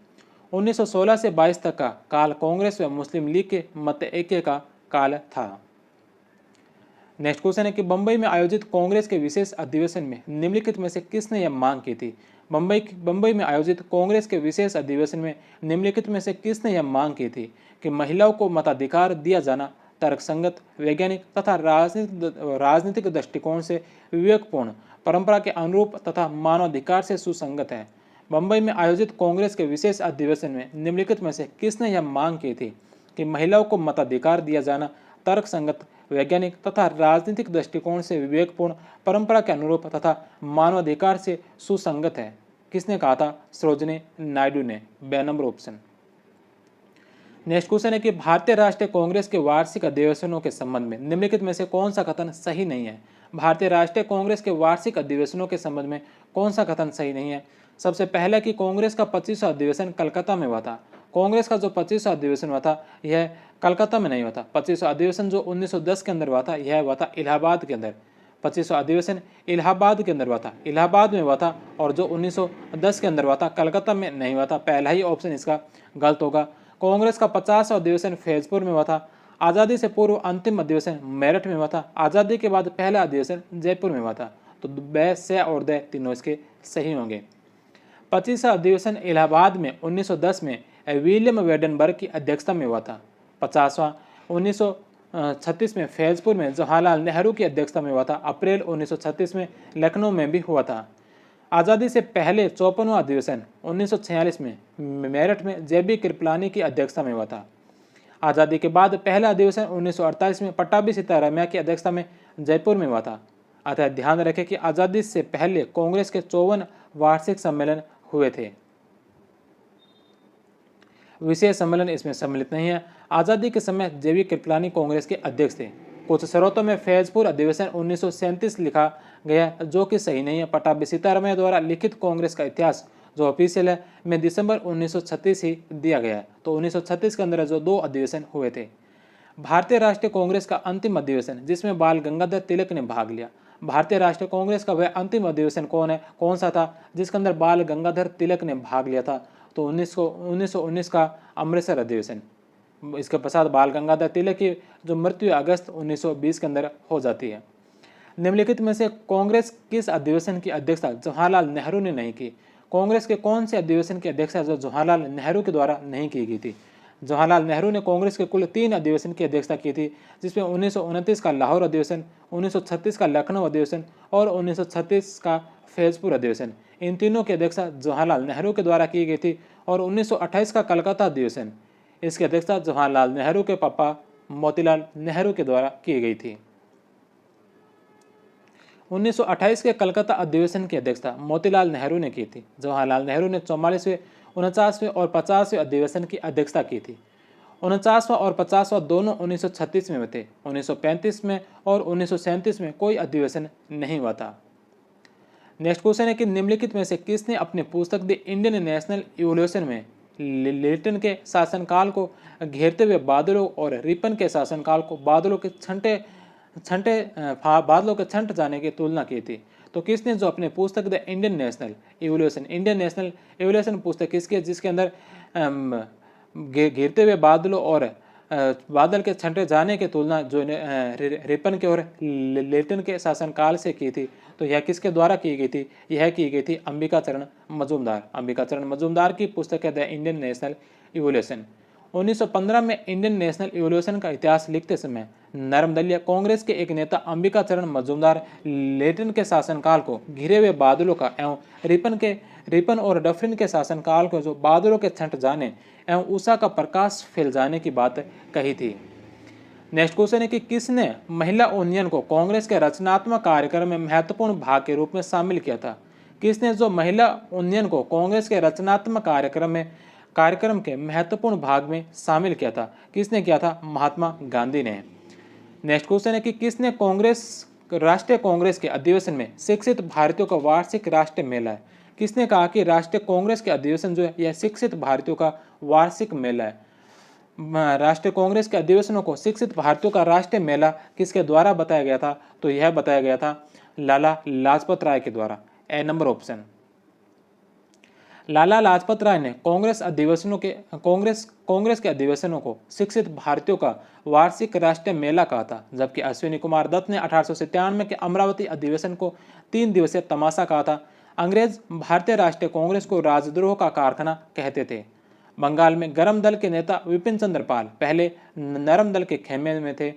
1916 से 22 तक का काल कांग्रेस व मुस्लिम लीग के मतऐक्य का काल था। नेक्स्ट क्वेश्चन है कि बंबई में आयोजित कांग्रेस के विशेष अधिवेशन में निम्नलिखित में से किसने यह मांग की थी? बंबई में आयोजित कांग्रेस के विशेष अधिवेशन में निम्नलिखित में से किसने यह मांग की थी कि महिलाओं को मताधिकार दिया जाना तर्कसंगत, वैज्ञानिक तथा राजनीतिक दृष्टिकोण से विवेकपूर्ण, परंपरा के अनुरूप तथा मानवाधिकार से सुसंगत है। बंबई में आयोजित कांग्रेस के विशेष अधिवेशन में निम्नलिखित में से किसने यह मांग की थी कि महिलाओं को मताधिकार दिया जाना तर्कसंगत, वैज्ञानिक तथा राजनीतिक दृष्टिकोण से विवेकपूर्ण, परंपरा के अनुरूप तथा मानवाधिकार से सुसंगत है? किसने कहा था? सरोजिनी नायडू ने। बे नंबर ऑप्शन। नेक्स्ट क्वेश्चन है कि भारतीय राष्ट्रीय कांग्रेस के वार्षिक अधिवेशनों के संबंध में निम्नलिखित में से कौन सा कथन सही नहीं है? भारतीय राष्ट्रीय कांग्रेस के वार्षिक अधिवेशनों के संबंध में कौन सा कथन सही नहीं है? सबसे पहले कि कांग्रेस का 25वां अधिवेशन कलकत्ता में हुआ था। कांग्रेस का जो 25वां अधिवेशन हुआ था यह कलकत्ता में नहीं हुआ था। 25वां अधिवेशन जो 1910 के अंदर हुआ था यह हुआ था इलाहाबाद के अंदर। 25वां अधिवेशन इलाहाबाद के अंदर हुआ था, इलाहाबाद में हुआ था। और जो 1910 के अंदर हुआ था कलकत्ता में नहीं हुआ था। पहला ही ऑप्शन इसका गलत होगा। कांग्रेस का 50वां अधिवेशन फैजपुर में हुआ था। आज़ादी से पूर्व अंतिम अधिवेशन मेरठ में हुआ था। आज़ादी के बाद पहला अधिवेशन जयपुर में हुआ था। तो ब, से और द तीनों इसके सही होंगे। 25वां अधिवेशन इलाहाबाद में 1910 में विलियम वेडनबर्ग की अध्यक्षता में हुआ था। 50वां 1936 में फैजपुर में जवाहरलाल नेहरू की अध्यक्षता में हुआ था। अप्रैल 1936 में लखनऊ में भी हुआ था। आज़ादी से पहले 54वां अधिवेशन 1946 में मेरठ में जेबी कृपलानी की अध्यक्षता में हुआ था। आज़ादी के बाद पहला अधिवेशन 1948 में पट्टाभी सीतारामैया की अध्यक्षता में जयपुर में हुआ था। अतः ध्यान रखें कि आज़ादी से पहले कांग्रेस के 54 वार्षिक सम्मेलन हुए थे। विशेष सम्मेलन इसमें सम्मिलित नहीं है। आज़ादी के समय जेबी कृपलानी कांग्रेस के अध्यक्ष थे। कुछ स्रोतों में फैजपुर अधिवेशन 1937 लिखा गया, जो कि सही नहीं है। पट्टाभी सीतारामैया द्वारा लिखित कांग्रेस का इतिहास जो ऑफिशियल है में दिसंबर 1936 ही दिया गया है। तो 1936 के अंदर जो 2 अधिवेशन हुए थे। भारतीय राष्ट्रीय कांग्रेस का अंतिम अधिवेशन जिसमें बाल गंगाधर तिलक ने भाग लिया। भारतीय राष्ट्रीय कांग्रेस का वह अंतिम अधिवेशन कौन सा था जिसके अंदर बाल गंगाधर तिलक ने भाग लिया था? तो 1919 का अमृतसर अधिवेशन। इसके पश्चात बाल गंगाधर तिलक की जो मृत्यु अगस्त 1920 के अंदर हो जाती है। निम्नलिखित में से कांग्रेस किस अधिवेशन की अध्यक्षता जवाहरलाल नेहरू ने नहीं की? कांग्रेस के कौन से अधिवेशन की अध्यक्षता जो जवाहरलाल नेहरू के द्वारा नहीं की गई थी? जवाहरलाल नेहरू ने कांग्रेस के कुल 3 अधिवेशन की अध्यक्षता की थी, जिसमें 1929 का लाहौर अधिवेशन, 1936 का लखनऊ अधिवेशन और 1936 का फैजपुर अधिवेशन। इन तीनों की अध्यक्षता जवाहरलाल नेहरू के द्वारा की गई थी। और 1928 का कलकत्ता अधिवेशन, इसकी अध्यक्षता जवाहरलाल नेहरू के पापा मोतीलाल नेहरू के द्वारा की गई थी। 1928 के कलकत्ता अधिवेशन की अध्यक्षता मोतीलाल नेहरू ने की थी। जवाहरलाल नेहरू ने 44वें, 49वें और 50वें अधिवेशन की अध्यक्षता की थी। 49वां और 50वां दोनों 1936 में थे। 1935 में और 1937 में कोई अधिवेशन नहीं हुआ था। नेक्स्ट क्वेश्चन है कि निम्नलिखित में से किसने अपनी पुस्तक द इंडियन नेशनल इवोल्यूशन में लिटन के शासनकाल को घेरते हुए बादलों और रिपन के शासनकाल को बादलों के छंट जाने की तुलना की थी? तो किसने जो अपने पुस्तक द इंडियन नेशनल इवोल्यूशन पुस्तक किसकी है जिसके अंदर गिरते हुए बादलों और बादल के छंटे जाने की तुलना जो रिपन के और लेटन के शासनकाल से की थी? तो यह किसके द्वारा की गई थी? यह की गई थी अंबिका चरण मजूमदार। अंबिका चरण मजूमदार की पुस्तक है द इंडियन नेशनल इवोल्यूशन। 1915 में इंडियन नेशनल इवोल्यूशन का इतिहास लिखते समय नरमदलीय कांग्रेस के एक नेता अंबिका चरण मजूमदार लेटन के शासनकाल को घिरे हुए बादलों का एवं रिपन और डफरिन के शासनकाल को जो बादलों के छंट जाने एवं उषा का प्रकाश फैल जाने की बात कही थी। नेक्स्ट क्वेश्चन है कि किसने महिला यूनियन को कांग्रेस के रचनात्मक कार्यक्रम में महत्वपूर्ण भाग के रूप में शामिल किया था? किसने जो महिला यूनियन को कांग्रेस के रचनात्मक कार्यक्रम के महत्वपूर्ण भाग में शामिल किया था? किसने किया था? महात्मा गांधी ने। नेक्स्ट क्वेश्चन है कि किसने राष्ट्रीय कांग्रेस के अधिवेशन में शिक्षित भारतीयों का वार्षिक राष्ट्रीय मेला है? किसने कहा कि राष्ट्रीय कांग्रेस के अधिवेशन जो है यह शिक्षित भारतीयों का वार्षिक मेला है? राष्ट्रीय कांग्रेस के अधिवेशनों को शिक्षित भारतीयों का राष्ट्रीय मेला किसके द्वारा बताया गया था? तो यह बताया गया था लाला लाजपत राय के द्वारा। ए नंबर ऑप्शन। लाला लाजपत राय ने कांग्रेस के अधिवेशनों को शिक्षित भारतीयों का वार्षिक राष्ट्रीय मेला कहा था, जबकि अश्विनी कुमार दत्त ने 1897 के अमरावती अधिवेशन को 3 दिवसीय तमाशा कहा था। अंग्रेज भारतीय राष्ट्रीय कांग्रेस को राजद्रोह का कारखाना कहते थे। बंगाल में गरम दल के नेता विपिन चंद्र पाल पहले नरम दल के खेमे में थे।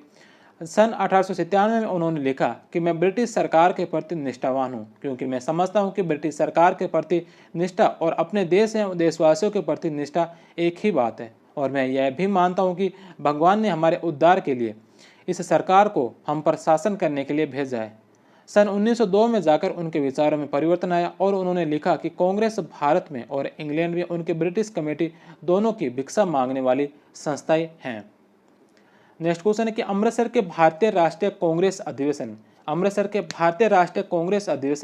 सन 1897 में उन्होंने लिखा कि मैं ब्रिटिश सरकार के प्रति निष्ठावान हूँ, क्योंकि मैं समझता हूँ कि ब्रिटिश सरकार के प्रति निष्ठा और अपने देश एवं देशवासियों के प्रति निष्ठा एक ही बात है, और मैं यह भी मानता हूँ कि भगवान ने हमारे उद्धार के लिए इस सरकार को हम पर शासन करने के लिए भेजा है। सन 1902 में जाकर उनके विचारों में परिवर्तन आया और उन्होंने लिखा कि कांग्रेस भारत में और इंग्लैंड में उनके ब्रिटिश कमेटी दोनों की भिक्षा मांगने वाली संस्थाएं हैं। नेक्स्ट क्वेश्चन है कि अमृतसर के भारतीय राष्ट्रीय कांग्रेस अधिवेशन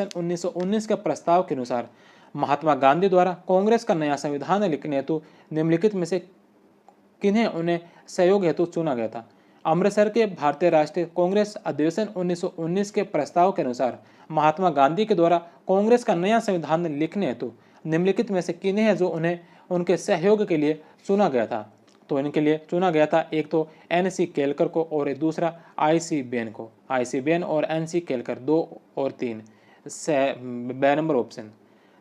1919 के प्रस्ताव के अनुसार महात्मा गांधी द्वारा कांग्रेस का नया संविधान लिखने हेतु निम्नलिखित में से किन्हें उन्हें सहयोग हेतु चुना गया था? अमृतसर के भारतीय राष्ट्रीय कांग्रेस अधिवेशन 1919 के प्रस्ताव के अनुसार महात्मा गांधी के द्वारा कांग्रेस का नया संविधान लिखने हेतु निम्नलिखित में से किन्हें है जो उन्हें उनके सहयोग के लिए चुना गया था? तो इनके लिए चुना गया था एक तो एन.सी. केलकर को और दूसरा आई.सी. बेन को। आई.सी. बेन और एन.सी. केलकर 2 और 3 बे नंबर ऑप्शन।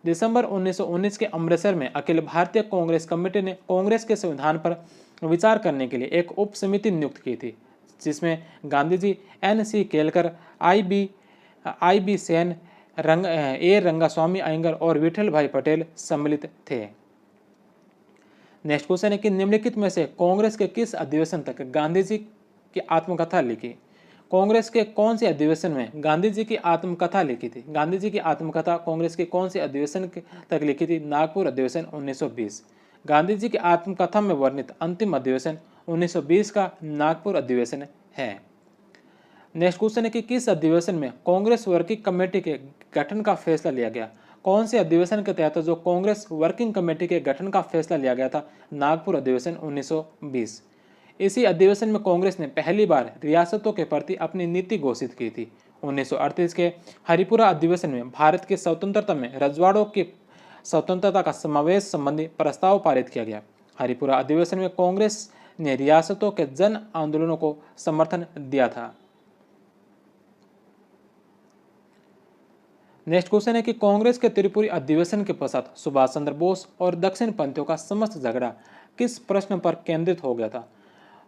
दिसंबर 1919 के अमृतसर में अखिल भारतीय कांग्रेस कमेटी ने कांग्रेस के संविधान पर विचार करने के लिए एक उप समिति नियुक्त की थी, जिसमें गांधी जी, एन.सी. केलकर, आई.बी. सेन, रंगास्वामी अयंगर और विठल भाई पटेल सम्मिलित थे। नेक्स्ट क्वेश्चन है कि निम्नलिखित में से कांग्रेस के किस अधिवेशन तक गांधी जी की आत्मकथा लिखी? कांग्रेस के कौन से अधिवेशन में गांधी जी की आत्मकथा लिखी थी? गांधी जी की आत्मकथा कांग्रेस के कौन से अधिवेशन तक लिखी थी? नागपुर अधिवेशन 1920। गांधी जी की आत्मकथा में वर्णित अंतिम अधिवेशन 1920 का नागपुर अधिवेशन है। नेक्स्ट क्वेश्चन है कि किस अधिवेशन में कांग्रेस वर्किंग कमेटी के गठन का फैसला लिया गया? कौन से अधिवेशन के तहत जो कांग्रेस वर्किंग कमेटी के गठन का फैसला लिया गया था? नागपुर अधिवेशन 1920। इसी अधिवेशन में कांग्रेस ने पहली बार रियासतों के प्रति अपनी नीति घोषित की थी। 1938 के हरिपुरा अधिवेशन में भारत की स्वतंत्रता में रजवाड़ों की स्वतंत्रता का समावेश संबंधी प्रस्ताव पारित किया गया। हरिपुरा अधिवेशन में कांग्रेस ने रियासतों के जन आंदोलनों को समर्थन दिया था। नेक्स्ट क्वेश्चन है कि कांग्रेस के त्रिपुरी अधिवेशन के पश्चात सुभाष चंद्र बोस और दक्षिण पंथियों का समस्त झगड़ा किस प्रश्न पर केंद्रित हो गया था?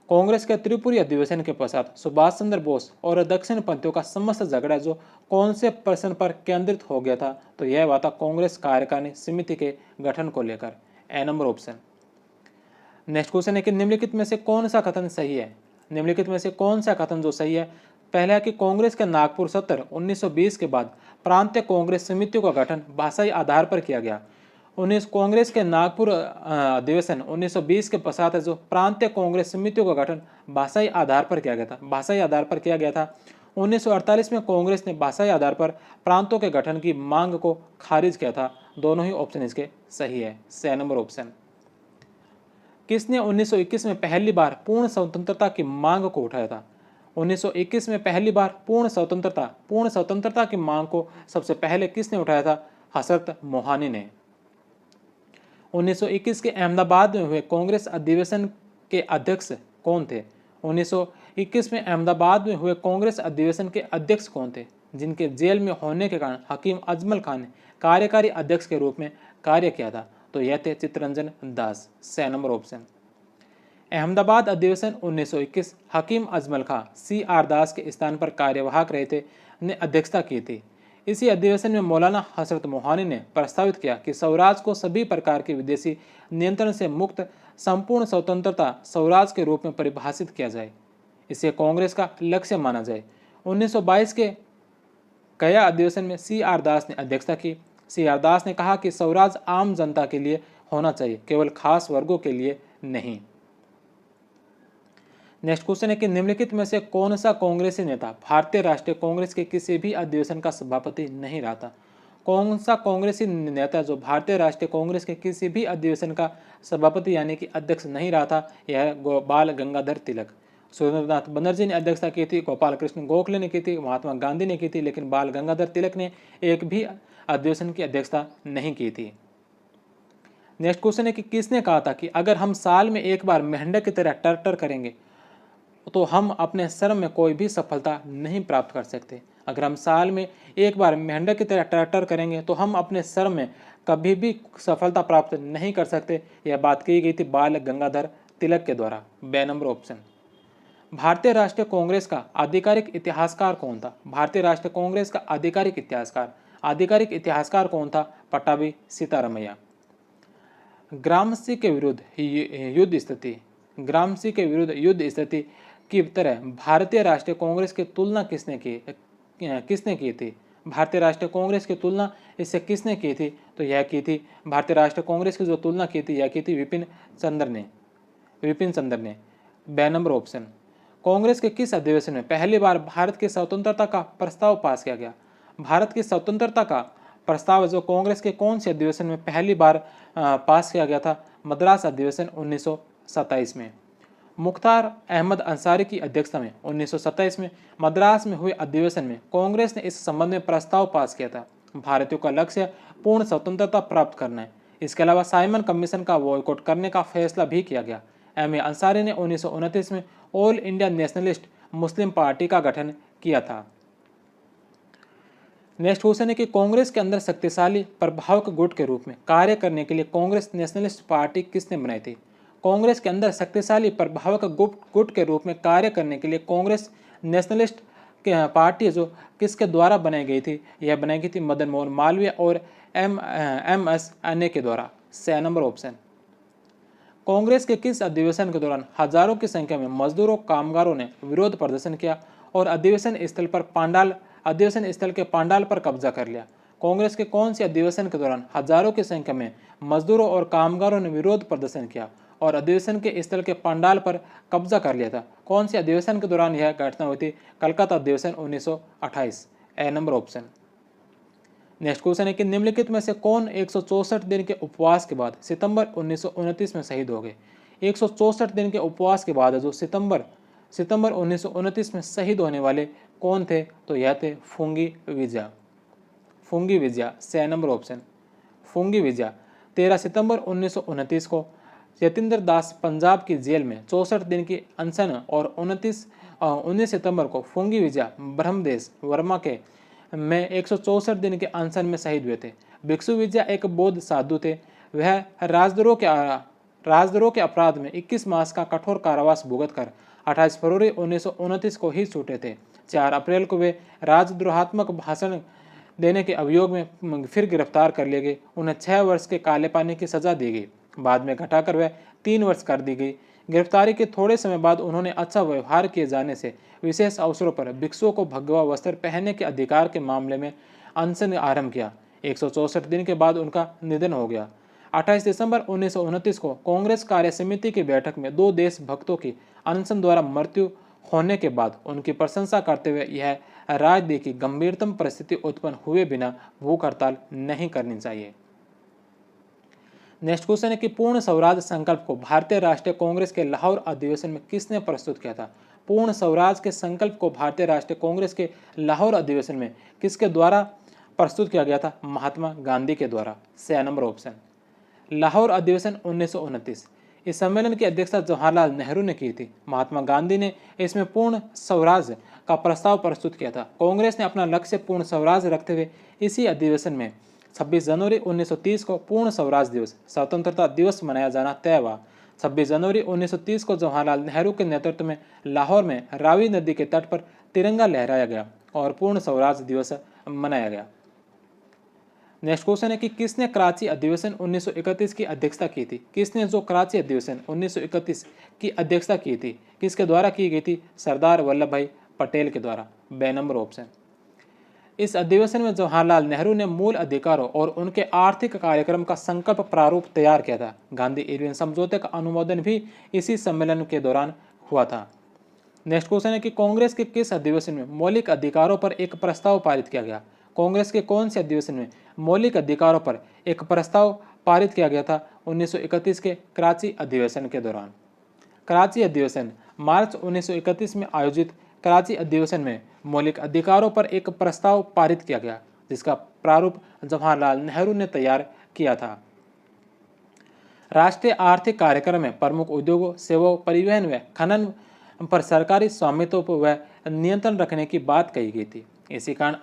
कांग्रेस के त्रिपुरी अधिवेशन के पश्चात सुभाष चंद्र बोस और दक्षिण पंथियों का समस्त झगड़ा जो कौन से प्रश्न पर केंद्रित हो गया था? तो यह हुआ था कांग्रेस कार्यकारिणी समिति के गठन को लेकर। ए नंबर ऑप्शन। नेक्स्ट क्वेश्चन है कि निम्नलिखित में से कौन सा कथन सही है? निम्नलिखित में से कौन सा कथन जो सही है? पहला है कि कांग्रेस के नागपुर सत्र 1920 के बाद प्रांतीय कांग्रेस समितियों का गठन भाषाई आधार पर किया गया। कांग्रेस के नागपुर अधिवेशन 1920 के पश्चात जो प्रांतीय कांग्रेस समितियों का गठन भाषाई आधार पर किया गया था। भाषाई आधार पर किया गया था। 1948 में कांग्रेस ने भाषाई आधार पर प्रांतों के गठन की मांग को खारिज किया था। दोनों ही ऑप्शन इसके सही है। C number option. किसने 1921 में पहली बार पूर्ण स्वतंत्रता की मांग को उठाया था? 1921 में पहली बार पूर्ण स्वतंत्रता की मांग को सबसे पहले किसने उठाया था? हजरत मोहानी ने। 1921 के अहमदाबाद में हुए कांग्रेस अधिवेशन के अध्यक्ष कौन थे? 1921 में अहमदाबाद में हुए कांग्रेस अधिवेशन के अध्यक्ष कौन थे? जिनके जेल में होने के कारण हकीम अजमल खान ने कार्यकारी अध्यक्ष के रूप में कार्य किया था? तो यह थे Chittaranjan Das. C number option. Ahmedabad अधिवेशन 1921 हकीम अजमल खां CR दास के स्थान पर कार्यवाहक रहे थे ने अध्यक्षता की थी। इसी अधिवेशन में मौलाना हजरत मोहानी ने प्रस्तावित किया कि स्वराज को सभी प्रकार के विदेशी नियंत्रण से मुक्त संपूर्ण स्वतंत्रता स्वराज के रूप में परिभाषित किया जाए। इसे कांग्रेस का लक्ष्य माना जाए। 1922 के गया अधिवेशन में CR दास ने अध्यक्षता की। CR दास ने कहा कि स्वराज आम जनता के लिए होना चाहिए, केवल खास वर्गों के लिए नहीं। नेक्स्ट क्वेश्चन है कि निम्नलिखित में से कौन सा कांग्रेसी नेता भारतीय राष्ट्रीय कांग्रेस के किसी भी अधिवेशन का सभापति नहीं रहा था? कौन सा कांग्रेसी नेता जो भारतीय राष्ट्रीय कांग्रेस के किसी भी अधिवेशन का सभापति यानी कि अध्यक्ष नहीं रहा था? यह बाल गंगाधर तिलक। सुरेंद्रनाथ बनर्जी ने अध्यक्षता की थी, गोपाल कृष्ण गोखले ने की थी, महात्मा गांधी ने की थी, लेकिन बाल गंगाधर तिलक ने एक भी अधिवेशन की अध्यक्षता नहीं की थी। नेक्स्ट क्वेश्चन है कि किसने कहा था कि अगर हम साल में एक बार मेंढक की तरह टर करेंगे तो हम अपने श्रम में कोई भी सफलता नहीं प्राप्त कर सकते? अगर हम साल में एक बार मेंढक की तरह टर करेंगे तो हम अपने श्रम में कभी भी सफलता प्राप्त नहीं कर सकते। यह बात की गई थी बाल गंगाधर तिलक के द्वारा। बे नंबर ऑप्शन। भारतीय राष्ट्रीय कांग्रेस का आधिकारिक इतिहासकार कौन था? भारतीय राष्ट्रीय कांग्रेस का आधिकारिक इतिहासकार कौन था? पट्टाभी सीतारामैया। ग्रामसी के विरुद्ध युद्ध स्थिति की तरह भारतीय राष्ट्रीय कांग्रेस की तुलना किसने की थी? भारतीय राष्ट्रीय कांग्रेस की तुलना इससे किसने की थी? तो यह की थी भारतीय राष्ट्रीय कांग्रेस की जो तुलना की थी यह की थी विपिन चंद्र ने। बे नंबर ऑप्शन। कांग्रेस के किस अधिवेशन में पहली बार भारत की स्वतंत्रता का प्रस्ताव पास किया गया? भारत की स्वतंत्रता का प्रस्ताव जो कांग्रेस के कौन से अधिवेशन में पहली बार पास किया गया था? मद्रास अधिवेशन 1927 में। मुख्तार अहमद अंसारी की अध्यक्षता में 1927 में मद्रास में हुए अधिवेशन में कांग्रेस ने इस संबंध में प्रस्ताव पास किया था। भारतीयों का लक्ष्य पूर्ण स्वतंत्रता प्राप्त करना है। इसके अलावा साइमन कमीशन का बॉयकॉट करने का फैसला भी किया गया। MA अंसारी ने 1929 में all India nationalist Muslim party का गठन किया था। नेक्स्ट क्वेश्चन है कि कांग्रेस के अंदर शक्तिशाली प्रभावक गुट के रूप में कार्य करने के लिए कांग्रेस नेशनलिस्ट पार्टी किसने बनाई थी? कांग्रेस के अंदर शक्तिशाली प्रभावक गुट के रूप में कार्य करने के लिए कांग्रेस नेशनलिस्ट पार्टी जो किसके द्वारा बनाई गई थी? यह बनाई गई थी मदन मोहन मालवीय और MS अन्य के द्वारा। सी नंबर ऑप्शन। कांग्रेस के किस अधिवेशन के दौरान हजारों की संख्या में मजदूरों कामगारों ने विरोध प्रदर्शन किया और अधिवेशन स्थल के पांडाल पर कब्जा कर लिया। कांग्रेस के कौन से अधिवेशन के दौरान हजारों की संख्या में मजदूरों और कामगारों ने विरोध प्रदर्शन किया और अधिवेशन के स्थल के पंडाल पर कब्जा कर लिया था? कौन से अधिवेशन के दौरान यह घटना हुई थी? कलकत्ता अधिवेशन 1928, ए नंबर ऑप्शन। नेक्स्ट क्वेश्चन है कि निम्नलिखित में से कौन 164 दिन के उपवास के बाद सितंबर 1929 में शहीद हो गए? 164 दिन के उपवास के बाद जो सितंबर 1929 में शहीद होने वाले कौन थे? तो यह थे फुंगी विजया, से नंबर ऑप्शन। फुंगी विजया 13 सितंबर 1929 को यतीन्द्र दास पंजाब की जेल में 64 दिन की अनशन और 19 सितंबर को फुंगी विजया ब्रह्मदेश वर्मा के में 164 दिन के अनशन में शहीद हुए थे। भिक्षु विजया एक बौद्ध साधु थे। वह राजद्रोह के अपराध में 21 मास का कठोर कारावास भुगत कर 28 फरवरी 1929 को ही छूटे थे। 4 अप्रैल को वे राजद्रोहात्मक भाषण देने के अभियोग में फिर गिरफ्तार कर लिए गए। उन्हें 6 वर्ष के काले पानी की सजा दी गई, बाद में घटाकर वह 3 वर्ष कर दी गई। गिरफ्तारी के थोड़े समय बाद उन्होंने अच्छा व्यवहार किए जाने से विशेष अवसरों पर भिक्षुओं को भगवा वस्त्र पहनने के अधिकार के मामले में अनशन आरंभ किया। 164 दिन के बाद उनका निधन हो गया। 28 दिसंबर 1929 को कांग्रेस कार्य समिति की बैठक में 2 देशभक्तों की अनशन द्वारा मृत्यु होने के बाद उनकी प्रशंसा करते हुए यह राय दी कि गंभीरतम परिस्थिति उत्पन्न हुए बिना भूख हड़ताल नहीं करनी चाहिए। नेक्स्ट क्वेश्चन है कि पूर्ण स्वराज संकल्प को भारतीय राष्ट्रीय कांग्रेस के लाहौर अधिवेशन में किसने प्रस्तुत किया था? पूर्ण स्वराज के संकल्प को भारतीय राष्ट्रीय कांग्रेस के लाहौर अधिवेशन में किसके द्वारा प्रस्तुत किया गया था? महात्मा गांधी के द्वारा, से नंबर ऑप्शन। लाहौर अधिवेशन 1929, इस सम्मेलन की अध्यक्षता जवाहरलाल नेहरू ने की थी। महात्मा गांधी ने इसमें पूर्ण स्वराज का प्रस्ताव प्रस्तुत किया था। कांग्रेस ने अपना लक्ष्य पूर्ण स्वराज रखते हुए इसी अधिवेशन में 26 जनवरी 1930 को पूर्ण स्वराज दिवस, स्वतंत्रता दिवस मनाया जाना तय हुआ। 26 जनवरी 1930 को जवाहरलाल नेहरू के नेतृत्व में लाहौर में रावी नदी के तट पर तिरंगा लहराया गया और पूर्ण स्वराज दिवस मनाया गया। नेक्स्ट क्वेश्चन है कि किसने कराची अधिवेशन 1931 की अध्यक्षता की थी? किसने जो कराची अधिवेशन 1931 की अध्यक्षता की थी, किसके द्वारा की गई थी? सरदार वल्लभ भाई पटेल के द्वारा, बे नंबर ऑप्शन। इस अधिवेशन में जवाहरलाल नेहरू ने मूल अधिकारों और उनके आर्थिक कार्यक्रम का संकल्प प्रारूप तैयार किया था। गांधी इरविन समझौते का अनुमोदन भी इसी सम्मेलन के दौरान हुआ था। नेक्स्ट क्वेश्चन है कि कांग्रेस के किस अधिवेशन में मौलिक अधिकारों पर एक प्रस्ताव पारित किया गया? कांग्रेस के कौन से अधिवेशन में मौलिक अधिकारों पर एक प्रस्ताव पारित किया गया था? 1931 के कराची अधिवेशन के दौरान। कराची अधिवेशन मार्च 1931 में आयोजित कराची अधिवेशन में मौलिक अधिकारों पर एक प्रस्ताव पारित किया गया, जिसका प्रारूप जवाहरलाल नेहरू ने तैयार किया था। राष्ट्रीय आर्थिक कार्यक्रम में प्रमुख उद्योगों, सेवाओं, परिवहन व खनन पर सरकारी स्वामित्व व नियंत्रण रखने की बात कही गई थी। इसी कारण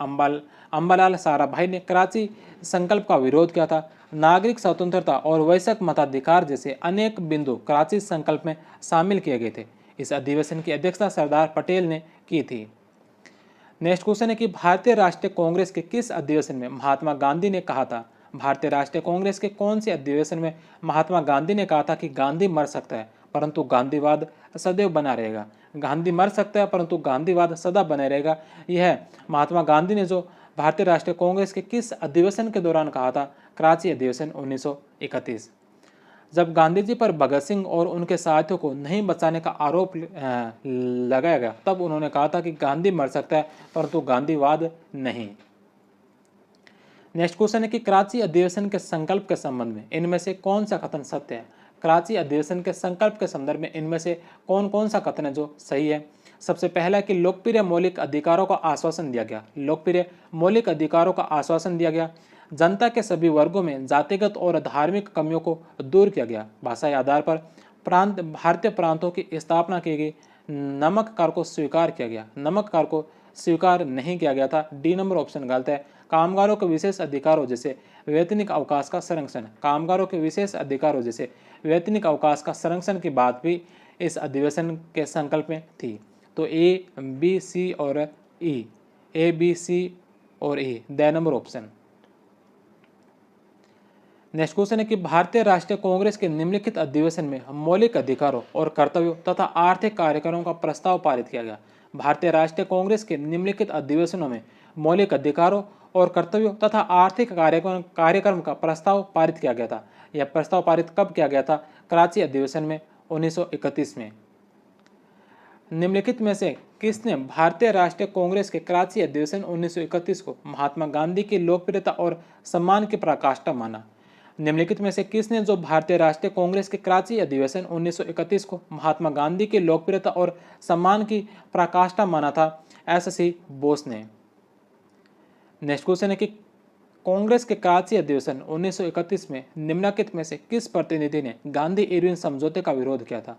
अंबालाल साराभाई ने कराची संकल्प का विरोध किया था। नागरिक स्वतंत्रता और वैश्विक मताधिकार जैसे अनेक बिंदु कराची संकल्प में शामिल किए गए थे। इस अधिवेशन की अध्यक्षता सरदार पटेल ने की थी। नेक्स्ट क्वेश्चन है कि भारतीय राष्ट्रीय कांग्रेस के किस अधिवेशन में महात्मा गांधी ने कहा था? भारतीय राष्ट्रीय कांग्रेस के कौन से अधिवेशन में महात्मा गांधी ने कहा था कि गांधी मर सकता है परंतु गांधीवाद सदैव बना रहेगा? गांधी मर सकता है परंतु गांधीवाद सदा बने रहेगा। यह महात्मा गांधी ने जो भारतीय राष्ट्रीय कांग्रेस के किस अधिवेशन के दौरान कहा था? कराची अधिवेशन 1931। जब गांधी जी पर भगत सिंह और उनके साथियों को नहीं बचाने का आरोप लगाया गया, तब उन्होंने कहा था कि गांधी मर सकता है परंतु गांधीवाद नहीं। नेक्स्ट क्वेश्चन है कि कराची अधिवेशन के संकल्प के संबंध में इनमें से कौन सा कथन सत्य है? कराची अधिवेशन के संकल्प के संदर्भ में इनमें से कौन कौन सा कथन है जो सही है? सबसे पहला कि लोकप्रिय मौलिक अधिकारों का आश्वासन दिया गया। लोकप्रिय मौलिक अधिकारों का आश्वासन दिया गया। जनता के सभी वर्गों में जातिगत और धार्मिक कमियों को दूर किया गया। भाषाई आधार पर भारतीय प्रांतों की स्थापना की गई। नमक कर को स्वीकार किया गया। नमक कर को स्वीकार नहीं किया गया था, डी नंबर ऑप्शन गलत है। कामगारों के विशेष अधिकारों जैसे वैतनिक अवकाश का संरक्षण, कामगारों के विशेष अधिकारों जैसे वैतनिक अवकाश का संरक्षण की बात भी इस अधिवेशन के संकल्प में थी। तो ए, बी, सी और ई, ए, बी, सी और E, D number option. Next question है कि भारतीय राष्ट्रीय कांग्रेस के निम्नलिखित अधिवेशन में मौलिक अधिकारों और कर्तव्यों तथा आर्थिक कार्यक्रमों का प्रस्ताव पारित किया गया। भारतीय राष्ट्रीय कांग्रेस के निम्नलिखित अधिवेशनों में मौलिक अधिकारों और कर्तव्यों तथा आर्थिक कार्यक्रम का प्रस्ताव पारित किया गया था। यह प्रस्ताव पारित कब किया गया था? कराची अधिवेशन में 1931 में। निम्नलिखित में से किसने भारतीय राष्ट्रीय कांग्रेस के कराची अधिवेशन 1931 को महात्मा गांधी की लोकप्रियता और सम्मान की पराकाष्ठा माना? निम्नलिखित में से किसने जो भारतीय राष्ट्रीय कांग्रेस के कराची अधिवेशन 1931 को महात्मा गांधी की लोकप्रियता और सम्मान की पराकाष्ठा माना था? एस.सी. बोस ने। नेक्स्ट क्वेश्चन है कि कांग्रेस के कराची अधिवेशन 1931 में निम्नलिखित में से किस प्रतिनिधि ने गांधी इरविन समझौते का विरोध किया था?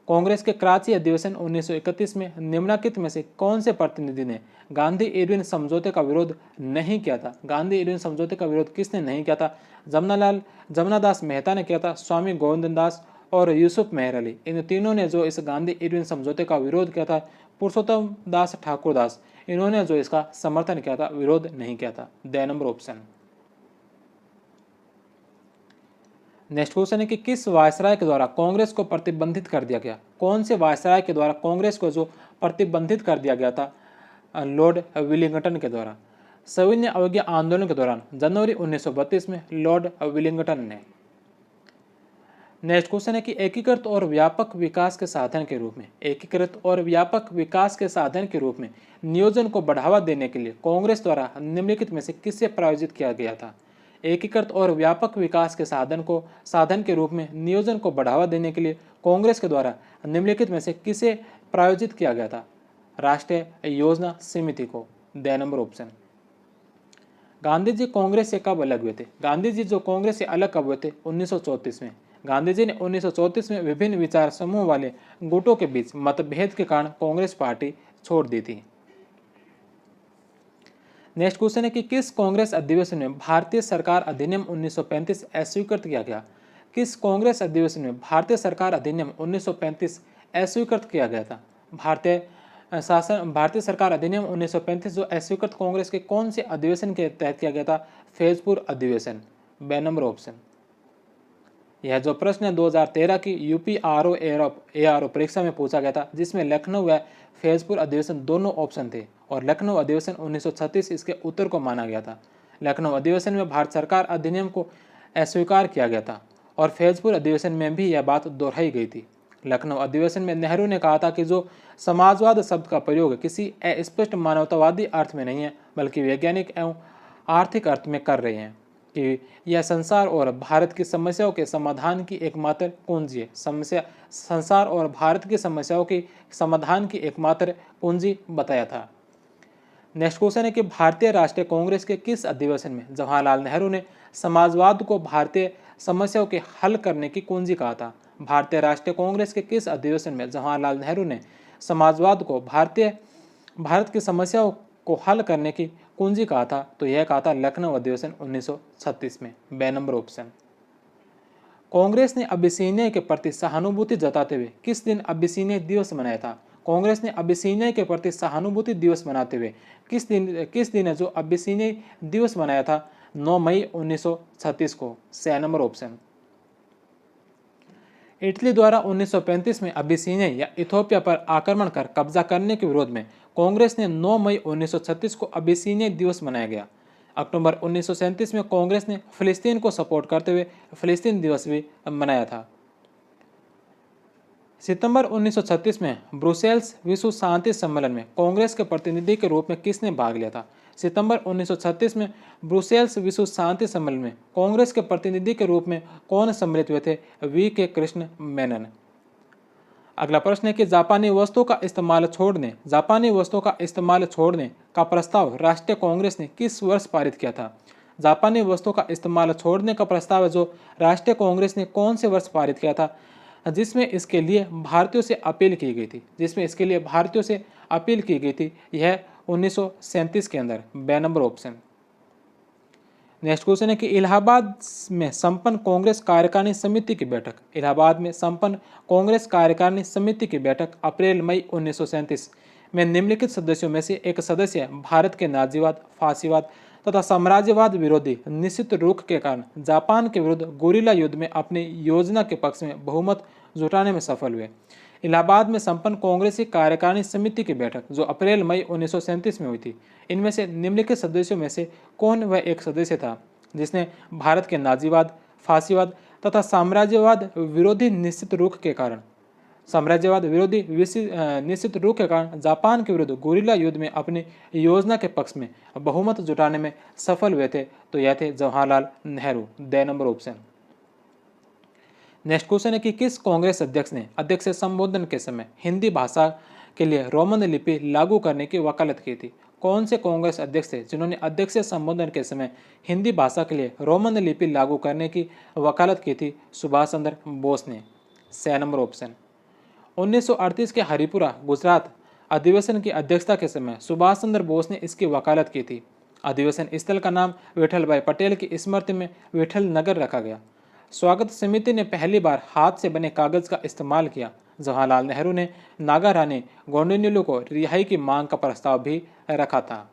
कांग्रेस के कराची अधिवेशन 1931 में निम्नलिखित में से कौन से प्रतिनिधि ने गांधी इरविन समझौते का विरोध नहीं किया था? गांधी इरविन समझौते का विरोध किसने नहीं किया था? जमनादास मेहता ने किया था, स्वामी गोविंद दास और यूसुफ मेहर अली, इन तीनों ने जो इस गांधी इरविन समझौते का विरोध किया था। पुरुषोत्तम दास ठाकुर दास, इन्होंने जो इसका समर्थन किया था, विरोध नहीं किया था। The number option. Next question है कि किस वायसराय के द्वारा कांग्रेस को प्रतिबंधित कर दिया गया? कौन से वायसराय के द्वारा कांग्रेस को जो प्रतिबंधित कर दिया गया था? लॉर्ड विलिंगटन के द्वारा। सविनय अवज्ञा आंदोलन के दौरान जनवरी 1932 में लॉर्ड विलिंगटन ने। नेक्स्ट क्वेश्चन है कि एकीकृत और व्यापक विकास के साधन के रूप में, एकीकृत और व्यापक विकास के साधन के रूप में नियोजन को बढ़ावा देने के लिए कांग्रेस द्वारा निम्नलिखित में से किसे प्रायोजित किया गया था? एकीकृत और व्यापक विकास के साधन के रूप में नियोजन को बढ़ावा देने के लिए कांग्रेस के द्वारा निम्नलिखित में से किसे प्रायोजित किया गया था? राष्ट्रीय योजना समिति को। D number option. Gandhi ji Congress से कब अलग हुए थे? गांधी जी जो कांग्रेस से अलग कब हुए थे? 1934 में। गांधी जी ने 1934 में विभिन्न विचार समूह वाले गुटों के बीच मतभेद के कारण कांग्रेस पार्टी छोड़ दी थी। नेक्स्ट क्वेश्चन है कि किस कांग्रेस अधिवेशन में भारतीय सरकार अधिनियम 1935 अस्वीकृत किया गया? किस कांग्रेस अधिवेशन में भारतीय सरकार अधिनियम 1935 अस्वीकृत किया गया था? भारतीय सरकार अधिनियम 1935 जो अस्वीकृत कांग्रेस के कौन से अधिवेशन के तहत किया गया था? फैजपुर अधिवेशन। बे नंबर ऑप्शन। यह जो प्रश्न है 2013 की यूपी आरओ परीक्षा में पूछा गया था, जिसमें लखनऊ व फैजपुर अधिवेशन दोनों ऑप्शन थे और लखनऊ अधिवेशन 1936 इसके उत्तर को माना गया था। लखनऊ अधिवेशन में भारत सरकार अधिनियम को अस्वीकार किया गया था और फैजपुर अधिवेशन में भी यह बात दोहराई गई थी। लखनऊ अधिवेशन में नेहरू ने कहा था कि जो समाजवाद शब्द का प्रयोग किसी अस्पष्ट मानवतावादी अर्थ में नहीं है, बल्कि वैज्ञानिक एवं आर्थिक अर्थ में कर रहे हैं कि यह संसार और भारत की समस्याओं के समाधान की एकमात्र कुंजी है। संसार और भारत की समस्याओं के समाधान की एकमात्र कुंजी बताया था। नेक्स्ट क्वेश्चन है कि भारतीय राष्ट्रीय कांग्रेस के किस अधिवेशन में जवाहरलाल नेहरू ने समाजवाद को भारतीय समस्याओं के हल करने की कुंजी कहा था? भारतीय राष्ट्रीय कांग्रेस के किस अधिवेशन में जवाहरलाल नेहरू ने समाजवाद को भारत की समस्याओं को हल करने की कुंजी कहा था? तो यह कहा था लखनऊ अधिवेशन 1936 में। बे नंबर ऑप्शन। कांग्रेस ने अबिसिनिया के प्रति सहानुभूति जताते हुए किस दिन अबिसिनिया दिवस मनाया था? कांग्रेस ने अबिसिनिया के प्रति सहानुभूति दिवस मनाते हुए किस दिन है जो अबिसिनिया दिवस मनाया था? 9 मई 1936 को। सी नंबर ऑप्शन। इटली द्वारा 1935 में अबिसिनिया या इथोपिया पर आक्रमण कर कब्जा करने के विरोध में कांग्रेस ने 9 मई 1936 को अबिसिनिया दिवस मनाया गया। अक्टूबर 1937 में कांग्रेस ने फिलिस्तीन को सपोर्ट करते हुए फिलिस्तीन दिवस भी मनाया था। सितंबर 1936 में ब्रुसेल्स विश्व शांति सम्मेलन में कांग्रेस के प्रतिनिधि के रूप में किसने भाग लिया था? सितंबर 1936 में ब्रुसेल्स विश्व शांति सम्मेलन में कांग्रेस के प्रतिनिधि के रूप में कौन सम्मिलित हुए थे? वी.के. कृष्ण मेनन। अगला प्रश्न है कि जापानी वस्तुओं का इस्तेमाल छोड़ने का प्रस्ताव राष्ट्रीय कांग्रेस ने किस वर्ष पारित किया था? जापानी वस्तुओं का इस्तेमाल छोड़ने का प्रस्ताव है जो राष्ट्रीय कांग्रेस ने कौन से वर्ष पारित किया था, जिसमें इसके लिए भारतीयों से अपील की गई थी? यह 1937 के अंदर। बे नंबर ऑप्शन। नेक्स्ट क्वेश्चन है कि इलाहाबाद में संपन्न कांग्रेस कार्यकारिणी समिति की बैठक अप्रैल मई 1937 में निम्नलिखित सदस्यों में से एक सदस्य भारत के नाजीवाद, फासीवाद तथा साम्राज्यवाद विरोधी निश्चित रुख के कारण जापान के विरुद्ध गोरिल्ला युद्ध में अपनी योजना के पक्ष में बहुमत जुटाने में सफल हुए। इलाहाबाद में संपन्न कांग्रेसी कार्यकारिणी समिति की बैठक जो अप्रैल मई 1937 में हुई थी, इनमें से निम्नलिखित सदस्यों में से कौन वह एक सदस्य था जिसने भारत के नाजीवाद, फासीवाद तथा साम्राज्यवाद विरोधी निश्चित रुख के कारण जापान के विरुद्ध गुरिल्ला युद्ध में अपनी योजना के पक्ष में बहुमत जुटाने में सफल हुए थे? तो यह थे Jawaharlal Nehru. The number option. Next question है कि किस कांग्रेस अध्यक्ष ने अध्यक्ष से संबोधन के समय हिंदी भाषा के लिए रोमन लिपि लागू करने की वकालत की थी? कौन से कांग्रेस अध्यक्ष थे जिन्होंने अध्यक्ष से संबोधन के समय हिंदी भाषा के लिए रोमन लिपि लागू करने की वकालत की थी? सुभाष चंद्र बोस ने। C number option. 1938 के हरिपुरा गुजरात अधिवेशन की अध्यक्षता के समय सुभाष चंद्र बोस ने इसकी वकालत की थी। अधिवेशन स्थल का नाम विठल भाई पटेल की स्मृति में विठल नगर रखा गया। स्वागत समिति ने पहली बार हाथ से बने कागज का इस्तेमाल किया। जवाहरलाल नेहरू ने नागा रानी गौंडीन्यू को रिहाई की मांग का प्रस्ताव भी रखा था।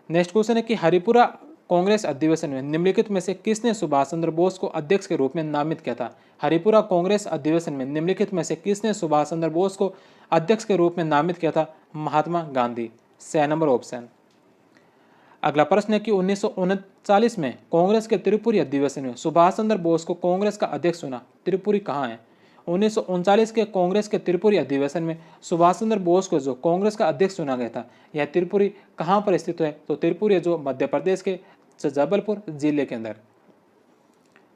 नेक्स्ट क्वेश्चन है कि हरिपुरा कांग्रेस अधिवेशन में निम्नलिखित में से किसने सुभाष चंद्र बोस को अध्यक्ष के रूप में नामित किया था? हरिपुरा कांग्रेस अधिवेशन में निम्नलिखित में से किसने सुभाष चंद्र बोस को अध्यक्ष के रूप में नामित किया था? Mahatma Gandhi. C number option. अगला प्रश्न है कि 1939 में कांग्रेस के त्रिपुरी अधिवेशन में सुभाष चंद्र बोस को कांग्रेस का अध्यक्ष चुना। त्रिपुरी कहाँ है? 1939 के कांग्रेस के त्रिपुरी अधिवेशन में सुभाष चंद्र बोस को जो कांग्रेस का अध्यक्ष चुना गया था, यह त्रिपुरी कहाँ पर स्थित है? तो त्रिपुरी जो मध्य प्रदेश के जबलपुर जिले के अंदर,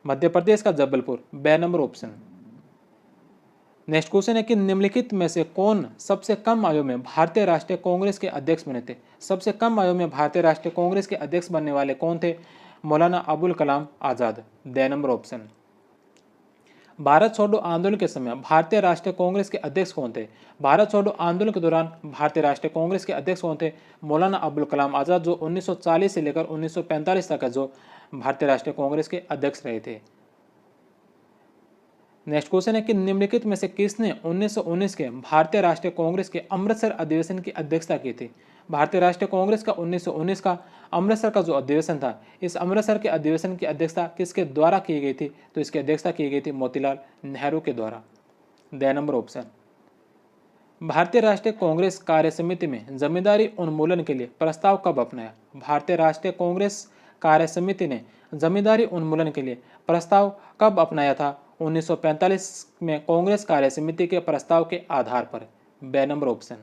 मध्य प्रदेश का जबलपुर। बे नंबर ऑप्शन। नेक्स्ट क्वेश्चन है कि निम्नलिखित में से कौन सबसे कम आयु में भारतीय राष्ट्रीय कांग्रेस के अध्यक्ष बने थे? सबसे कम आयु में भारतीय राष्ट्रीय कांग्रेस के अध्यक्ष बनने वाले कौन थे? Maulana Abul Kalam Azad. D number option. Bharat छोड़ो आंदोलन के समय भारतीय राष्ट्रीय कांग्रेस के अध्यक्ष कौन थे? भारत छोड़ो आंदोलन के दौरान भारतीय राष्ट्रीय कांग्रेस के अध्यक्ष कौन थे? मौलाना अबुल कलाम आजाद, जो 1940 से लेकर 1945 तक जो भारतीय राष्ट्रीय कांग्रेस के अध्यक्ष रहे थे। नेक्स्ट क्वेश्चन है कि निम्नलिखित में से किसने 1919 के भारतीय राष्ट्रीय कांग्रेस के अमृतसर अधिवेशन की अध्यक्षता की थी? भारतीय राष्ट्रीय कांग्रेस का 1919 का अमृतसर का जो अधिवेशन था, इस अमृतसर के अधिवेशन की अध्यक्षता किसके द्वारा की गई थी? तो इसकी अध्यक्षता की गई थी मोतीलाल नेहरू के द्वारा। The number option. भारतीय राष्ट्रीय कांग्रेस कार्य समिति में जमींदारी उन्मूलन के लिए प्रस्ताव कब अपनाया? भारतीय राष्ट्रीय कांग्रेस कार्य समिति ने जमींदारी उन्मूलन के लिए प्रस्ताव कब अपनाया था? 1945 में कांग्रेस कार्य समिति के प्रस्ताव के आधार पर। बे नंबर ऑप्शन।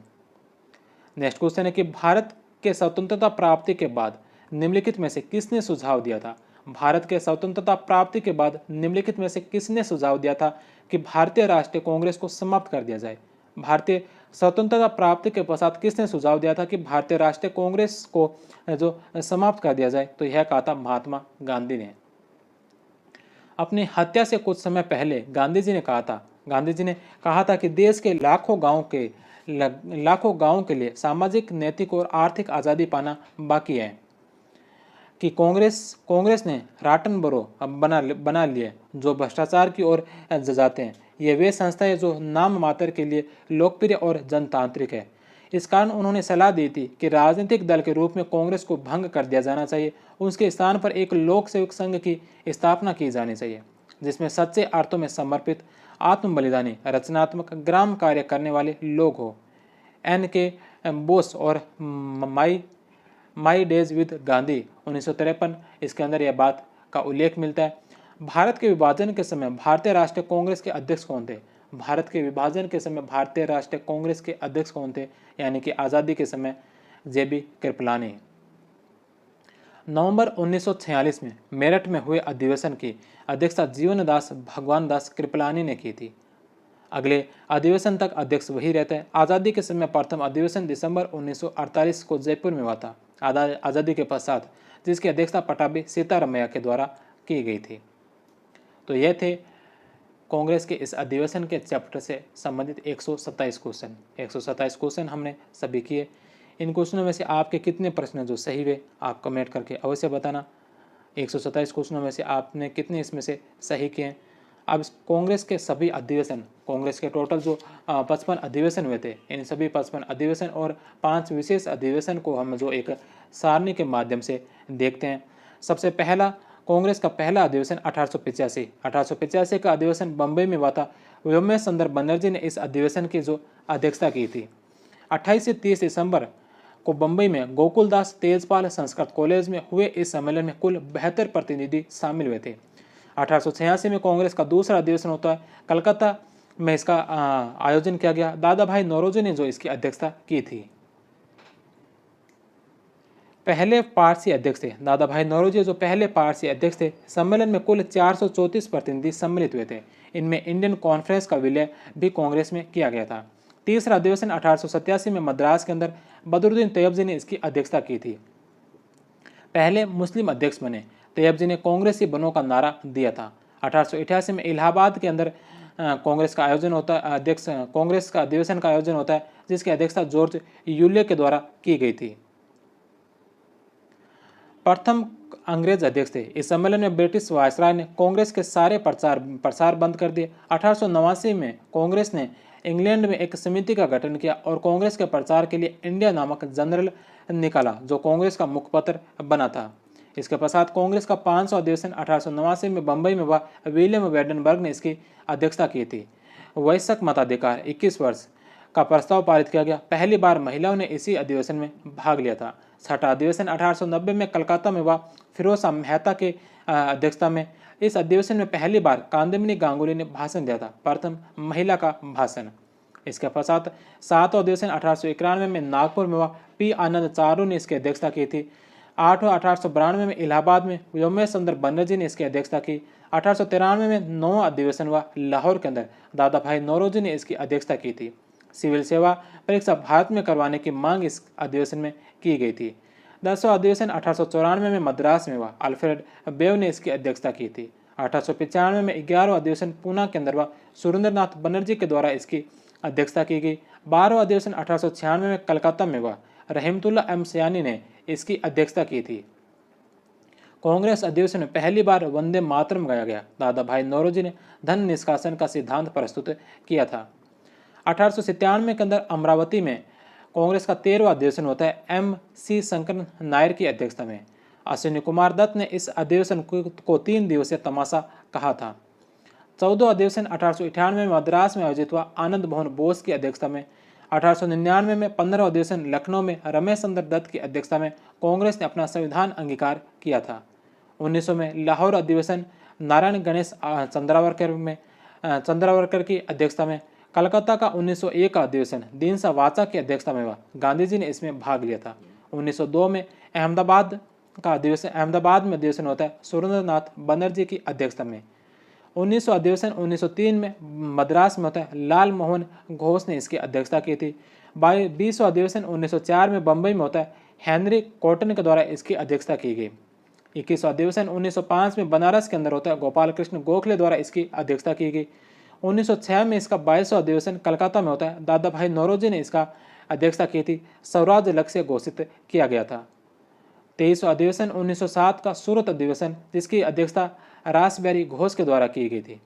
नेक्स्ट क्वेश्चन है कि भारत के स्वतंत्रता प्राप्ति के बाद निम्नलिखित में से किसने सुझाव दिया था? भारत के स्वतंत्रता प्राप्ति के बाद निम्नलिखित में से किसने सुझाव दिया था कि भारतीय राष्ट्रीय कांग्रेस को समाप्त कर दिया जाए? भारतीय स्वतंत्रता प्राप्ति के पश्चात किसने सुझाव दिया था कि भारतीय राष्ट्रीय कांग्रेस को जो समाप्त कर दिया जाए? तो यह कहा था महात्मा गांधी ने। अपनी हत्या से कुछ समय पहले गांधी जी ने कहा था कि देश के लाखों गांवों के लिए सामाजिक, नैतिक और आर्थिक आज़ादी पाना बाकी है कि कांग्रेस ने राटन बरो बना लिए जो भ्रष्टाचार की ओर जाते हैं। ये वे संस्थाएं जो नाम मात्र के लिए लोकप्रिय और जनतांत्रिक है। इस कारण उन्होंने सलाह दी थी कि राजनीतिक दल के रूप में कांग्रेस को भंग कर दिया जाना चाहिए। उसके स्थान पर एक लोक सेवक संघ की स्थापना की जानी चाहिए जिसमें सच्चे अर्थों में समर्पित, आत्म बलिदानी, रचनात्मक, ग्राम कार्य करने वाले लोग हो। N.K. बोस और माई डेज विद गांधी 1953, इसके अंदर यह बात का उल्लेख मिलता है। भारत के विभाजन के समय भारतीय राष्ट्रीय कांग्रेस के अध्यक्ष कौन थे? भारत के विभाजन के समय भारतीय राष्ट्रीय कांग्रेस के अध्यक्ष कौन थे? यानी कि आज़ादी के समय JB कृपलानी। नवंबर 1946 में मेरठ में हुए अधिवेशन की अध्यक्षता जीवनदास भगवान दास कृपलानी ने की थी। अगले अधिवेशन तक अध्यक्ष वही रहते हैं। आज़ादी के समय प्रथम अधिवेशन दिसंबर 1948 को जयपुर में हुआ था। आज़ादी के पश्चात जिसकी अध्यक्षता पटाभी सीतारमैया के द्वारा की गई थी। तो यह थे कांग्रेस के इस अधिवेशन के चैप्टर से संबंधित 127 क्वेश्चन। 127 क्वेश्चन हमने सभी किए। इन क्वेश्चनों में से आपके कितने प्रश्न जो सही हुए आप कमेंट करके अवश्य बताना। 127 क्वेश्चनों में से आपने कितने इसमें से सही किए। अब कांग्रेस के सभी अधिवेशन, कांग्रेस के टोटल जो 55 अधिवेशन हुए थे, इन सभी 55 अधिवेशन और 5 विशेष अधिवेशन को हम जो एक सारणी के माध्यम से देखते हैं। सबसे पहला कांग्रेस का पहला अधिवेशन 1885 का अधिवेशन बम्बई में हुआ था। व्योमेश चंद्र बनर्जी ने इस अधिवेशन की जो अध्यक्षता की थी। 28 से 30 दिसंबर को बम्बई में गोकुलदास तेजपाल संस्कृत कॉलेज में हुए इस सम्मेलन में कुल 72 प्रतिनिधि शामिल हुए थे। 1886 में कांग्रेस का दूसरा अधिवेशन होता है, कलकत्ता में इसका आयोजन किया गया। दादा भाई नौरोजी ने जो इसकी अध्यक्षता की थी। पहले पारसी अध्यक्ष थे दादा भाई नौरोजी, जो पहले पारसी अध्यक्ष थे। सम्मेलन में कुल 434 प्रतिनिधि सम्मिलित हुए थे। इनमें इंडियन कॉन्फ्रेंस का विलय भी कांग्रेस में किया गया था। तीसरा अधिवेशन 1887 में मद्रास के अंदर बदरुद्दीन तैयब जी ने इसकी अध्यक्षता की थी। पहले मुस्लिम अध्यक्ष बने। तैयब जी ने कांग्रेसी बनों का नारा दिया था। 1888 में इलाहाबाद के अंदर कांग्रेस का आयोजन होता है, कांग्रेस का अधिवेशन का आयोजन होता है, जिसकी अध्यक्षता जॉर्ज यूले के द्वारा की गई थी। प्रथम अंग्रेज अध्यक्ष थे। इस सम्मेलन में ब्रिटिश वायसराय ने कांग्रेस के सारे प्रसार बंद कर दिए। 1889 में कांग्रेस ने इंग्लैंड में एक समिति का गठन किया और कांग्रेस के प्रचार के लिए इंडिया नामक जर्नल निकाला, जो कांग्रेस का मुखपत्र बना था। इसके पश्चात कांग्रेस का 500 अधिवेशन 1889 में बम्बई में हुआ। विलियम वेडनबर्ग ने इसकी अध्यक्षता की थी। वयस्क मताधिकार 21 वर्ष का प्रस्ताव पारित किया गया। पहली बार महिलाओं ने इसी अधिवेशन में भाग लिया था। छठा अधिवेशन 1890 में कलकत्ता में हुआ, फिरोज शाह मेहता के अध्यक्षता में। इस अधिवेशन में पहली बार कामिनी गांगुली ने भाषण दिया था, प्रथम महिला का भाषण। इसके पश्चात सातवां अधिवेशन 1891 में नागपुर में हुआ। पी आनंद चारू ने इसकी अध्यक्षता की थी। 1892 में इलाहाबाद में व्योमेश चंद्र बनर्जी ने इसकी अध्यक्षता की। 1893 में 9वां अधिवेशन हुआ लाहौर के अंदर। दादा भाई नौरोजी ने इसकी अध्यक्षता की थी। सिविल सेवा परीक्षा भारत में करवाने की मांग इस अधिवेशन में की गई थी। 10वां अधिवेशन 1894 में मद्रास में हुआ। अल्फ्रेड बेव ने इसकी अध्यक्षता की थी। 1895 में 11वां अधिवेशन पूना के अंदर हुआ। सुरेंद्रनाथ बनर्जी के द्वारा इसकी अध्यक्षता की गई। 12वां अधिवेशन 1896 में कलकत्ता में हुआ। रहमतुल्ला एम सयानी ने इसकी अध्यक्षता की थी। कांग्रेस अधिवेशन में पहली बार वंदे मातरम गाया गया। दादा भाई नौरोजी ने धन निष्कासन का सिद्धांत प्रस्तुत किया था। 1897 के अंदर अमरावती में कांग्रेस का 13वां अधिवेशन होता है। MC शंकर नायर की अध्यक्षता में। अश्विनी कुमार दत्त ने इस अधिवेशन को 3 दिवसीय तमाशा कहा था। 14वां अधिवेशन 1898 में मद्रास में आयोजित हुआ, आनंद मोहन बोस की अध्यक्षता में। 1899 में 15वां अधिवेशन लखनऊ में रमेश चंद्र दत्त की अध्यक्षता में कांग्रेस ने अपना संविधान अंगीकार किया था। 1900 में लाहौर अधिवेशन नारायण गणेश चंद्रावरकर की अध्यक्षता में। कलकत्ता का 1901 का अधिवेशन दीनसा वाचा की अध्यक्षता में हुआ। गांधी जी ने इसमें भाग लिया था। 1902 में अहमदाबाद में अधिवेशन होता है, सुरेंद्रनाथ बनर्जी की अध्यक्षता में। 1900 अधिवेशन 1903 में मद्रास में होता है, लाल मोहन घोष ने इसकी अध्यक्षता की थी। 20वां अधिवेशन 1904 में बम्बई में होता है, हेनरी कॉटन के द्वारा इसकी अध्यक्षता की गई। 21वां अधिवेशन 1905 में बनारस के अंदर होता है, गोपाल कृष्ण गोखले द्वारा इसकी अध्यक्षता की गई। 1906 में इसका 22वां अधिवेशन कलकत्ता में होता है, दादा भाई नौरोजी ने इसका अध्यक्षता की थी। स्वराज लक्ष्य घोषित किया गया था। 23वां अधिवेशन 1907 का सूरत अधिवेशन, जिसकी अध्यक्षता रासबिहारी घोष के द्वारा की गई थी।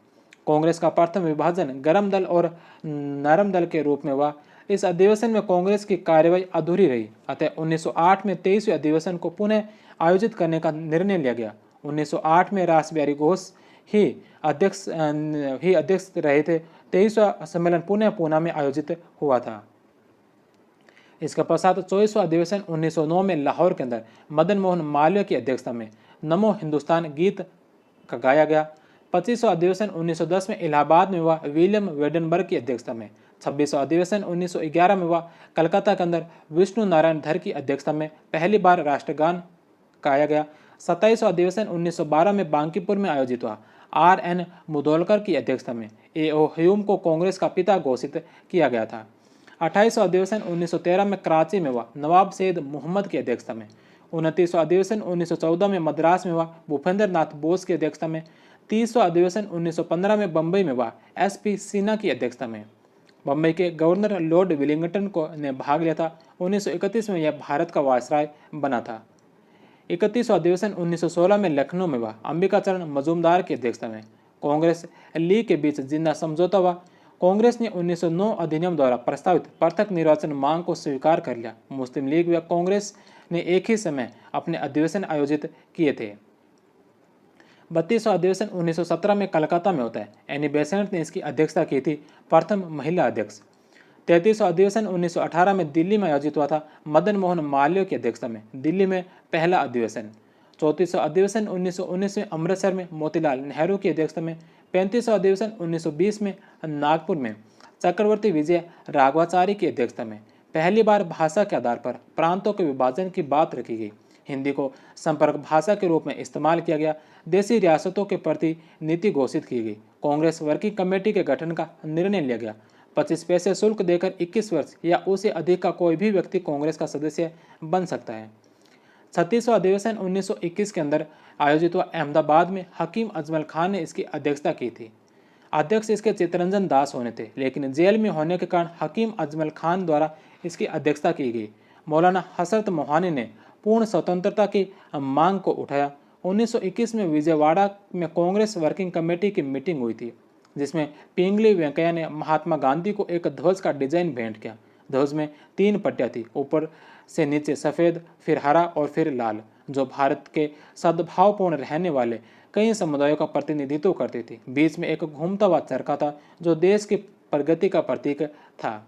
कांग्रेस का प्रथम विभाजन गर्म दल और नरम दल के रूप में हुआ। इस अधिवेशन में कांग्रेस की कार्यवाही अधूरी रही, अतः 1908 में 23वें अधिवेशन को पुनः आयोजित करने का निर्णय लिया गया। 1908 में रासबिहारी घोष ही अध्यक्ष रहे थे। 23वां सम्मेलन पुनः पूना में आयोजित हुआ था। इसके पश्चात 24वां अधिवेशन 1909 में लाहौर के अंदर मदन मोहन मालवीय की अध्यक्षता में नमो हिंदुस्तान गीत का गाया गया। 25वां अधिवेशन 1910 में इलाहाबाद में हुआ, विलियम वेडनबर्ग की अध्यक्षता में। 26वां अधिवेशन 1911 में हुआ, कलकत्ता के अंदर विष्णु नारायण धर की अध्यक्षता में पहली बार राष्ट्रगान गाया गया। 27वां अधिवेशन 1912 में बांकीपुर में आयोजित हुआ, RN मुदोलकर की अध्यक्षता में। A.O. ह्यूम को कांग्रेस का पिता घोषित किया गया था। 28वां अधिवेशन 1913 में कराची में हुआ, नवाब सैयद मोहम्मद की अध्यक्षता में। 29वां अधिवेशन 1914 में मद्रास में हुआ, भूपेंद्र नाथ बोस की अध्यक्षता में। 30वां अधिवेशन 1915 में बम्बई में हुआ, SP सिन्हा की अध्यक्षता में। बम्बई के गवर्नर लॉर्ड विलिंगटन ने भाग लिया था। 1931 में यह भारत का वायसराय बना था। 31वां अधिवेशन 1916 में लखनऊ में हुआ, अंबिकाचरण मजूमदार की अध्यक्षता में। कांग्रेस लीग के बीच जिन्ना समझौता हुआ। कांग्रेस ने 1909 अधिनियम द्वारा प्रस्तावित पृथक निर्वाचन मांग को स्वीकार कर लिया। मुस्लिम लीग व कांग्रेस ने एक ही समय अपने अधिवेशन आयोजित किए थे। 32वां अधिवेशन 1917 में कलकत्ता में होता है। एनी बेसेंट ने इसकी अध्यक्षता की थी, प्रथम महिला अध्यक्ष। 33वां अधिवेशन 1918 में दिल्ली में आयोजित हुआ था, मदन मोहन मालवीय की अध्यक्षता में, दिल्ली में पहला अधिवेशन। 34वां अधिवेशन 1919 में अमृतसर में, मोतीलाल नेहरू की अध्यक्षता में। 35वां अधिवेशन 1920 में नागपुर में, चक्रवर्ती विजय राघवाचारी की अध्यक्षता में। पहली बार भाषा के आधार पर प्रांतों के विभाजन की बात रखी गई। हिंदी को संपर्क भाषा के रूप में इस्तेमाल किया गया। देशी रियासतों के प्रति नीति घोषित की गई। कांग्रेस वर्किंग कमेटी के गठन का निर्णय लिया गया। 25 पैसे शुल्क देकर 21 वर्ष या उससे अधिक का कोई भी व्यक्ति कांग्रेस का सदस्य बन सकता है। 36वां अधिवेशन 1921 के अंदर आयोजित हुआ। अहमदाबाद में हकीम अजमल खान ने इसकी अध्यक्षता की थी। अध्यक्ष इसके चित्तरंजन दास होने थे, लेकिन जेल में होने के कारण हकीम अजमल खान द्वारा इसकी अध्यक्षता की गई। मौलाना हसरत मोहानी ने पूर्ण स्वतंत्रता की मांग को उठाया। 1921 में विजयवाड़ा में कांग्रेस वर्किंग कमेटी की मीटिंग हुई थी, जिसमें पिंगली वेंकैया ने महात्मा गांधी को एक ध्वज का डिजाइन भेंट किया। ध्वज में 3 पट्टियां थी, ऊपर से नीचे सफ़ेद, फिर हरा और फिर लाल, जो भारत के सद्भावपूर्ण रहने वाले कई समुदायों का प्रतिनिधित्व करती थी। बीच में एक घूमता हुआ चरखा था, जो देश की प्रगति का प्रतीक था।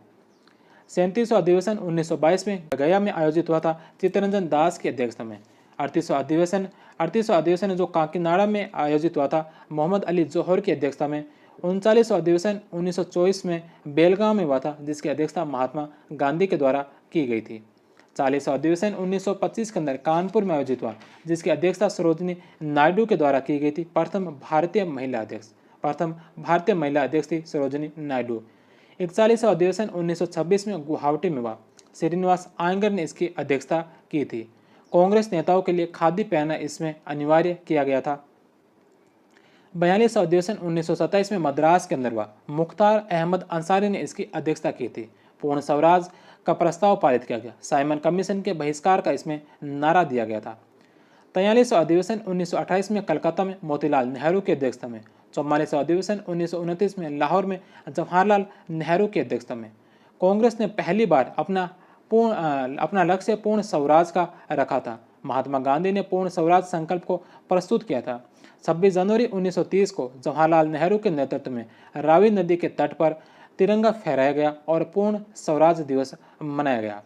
37वां अधिवेशन 1922 में गया में आयोजित हुआ था, चित्तरंजन दास की अध्यक्षता में। 38वां अधिवेशन जो काकीनाडा में आयोजित हुआ था, मोहम्मद अली जौहर की अध्यक्षता में। 39वां अधिवेशन 1924 में बेलगांव में हुआ था, जिसकी अध्यक्षता महात्मा गांधी के द्वारा की गई थी। 40वां अधिवेशन 1925 के अंदर कानपुर में आयोजित हुआ, जिसकी अध्यक्षता सरोजिनी नायडू के द्वारा की गई थी। प्रथम भारतीय महिला अध्यक्ष थी सरोजिनी नायडू। 41वां अधिवेशन 1926 में गुवाहाटी में हुआ। श्रीनिवास आयंगर ने इसकी अध्यक्षता की थी। कांग्रेस नेताओं के लिए खादी पहनना इसमें अनिवार्य किया गया था। 42वां अधिवेशन 1927 में मद्रास के अंदर हुआ। मुख्तार अहमद अंसारी ने इसकी अध्यक्षता की थी। पूर्ण स्वराज का प्रस्ताव पारित किया गया। साइमन कमीशन के बहिष्कार का इसमें नारा दिया गया था। 43वां अधिवेशन 1928 में कलकत्ता में, मोतीलाल नेहरू की अध्यक्षता में। 44वां अधिवेशन 1929 में लाहौर में, जवाहरलाल नेहरू की अध्यक्षता में। कांग्रेस ने पहली बार अपना लक्ष्य पूर्ण स्वराज का रखा था। महात्मा गांधी ने पूर्ण स्वराज संकल्प को प्रस्तुत किया था। 26 जनवरी 1930 को जवाहरलाल नेहरू के नेतृत्व में रावी नदी के तट पर तिरंगा फहराया गया और पूर्ण स्वराज दिवस मनाया गया।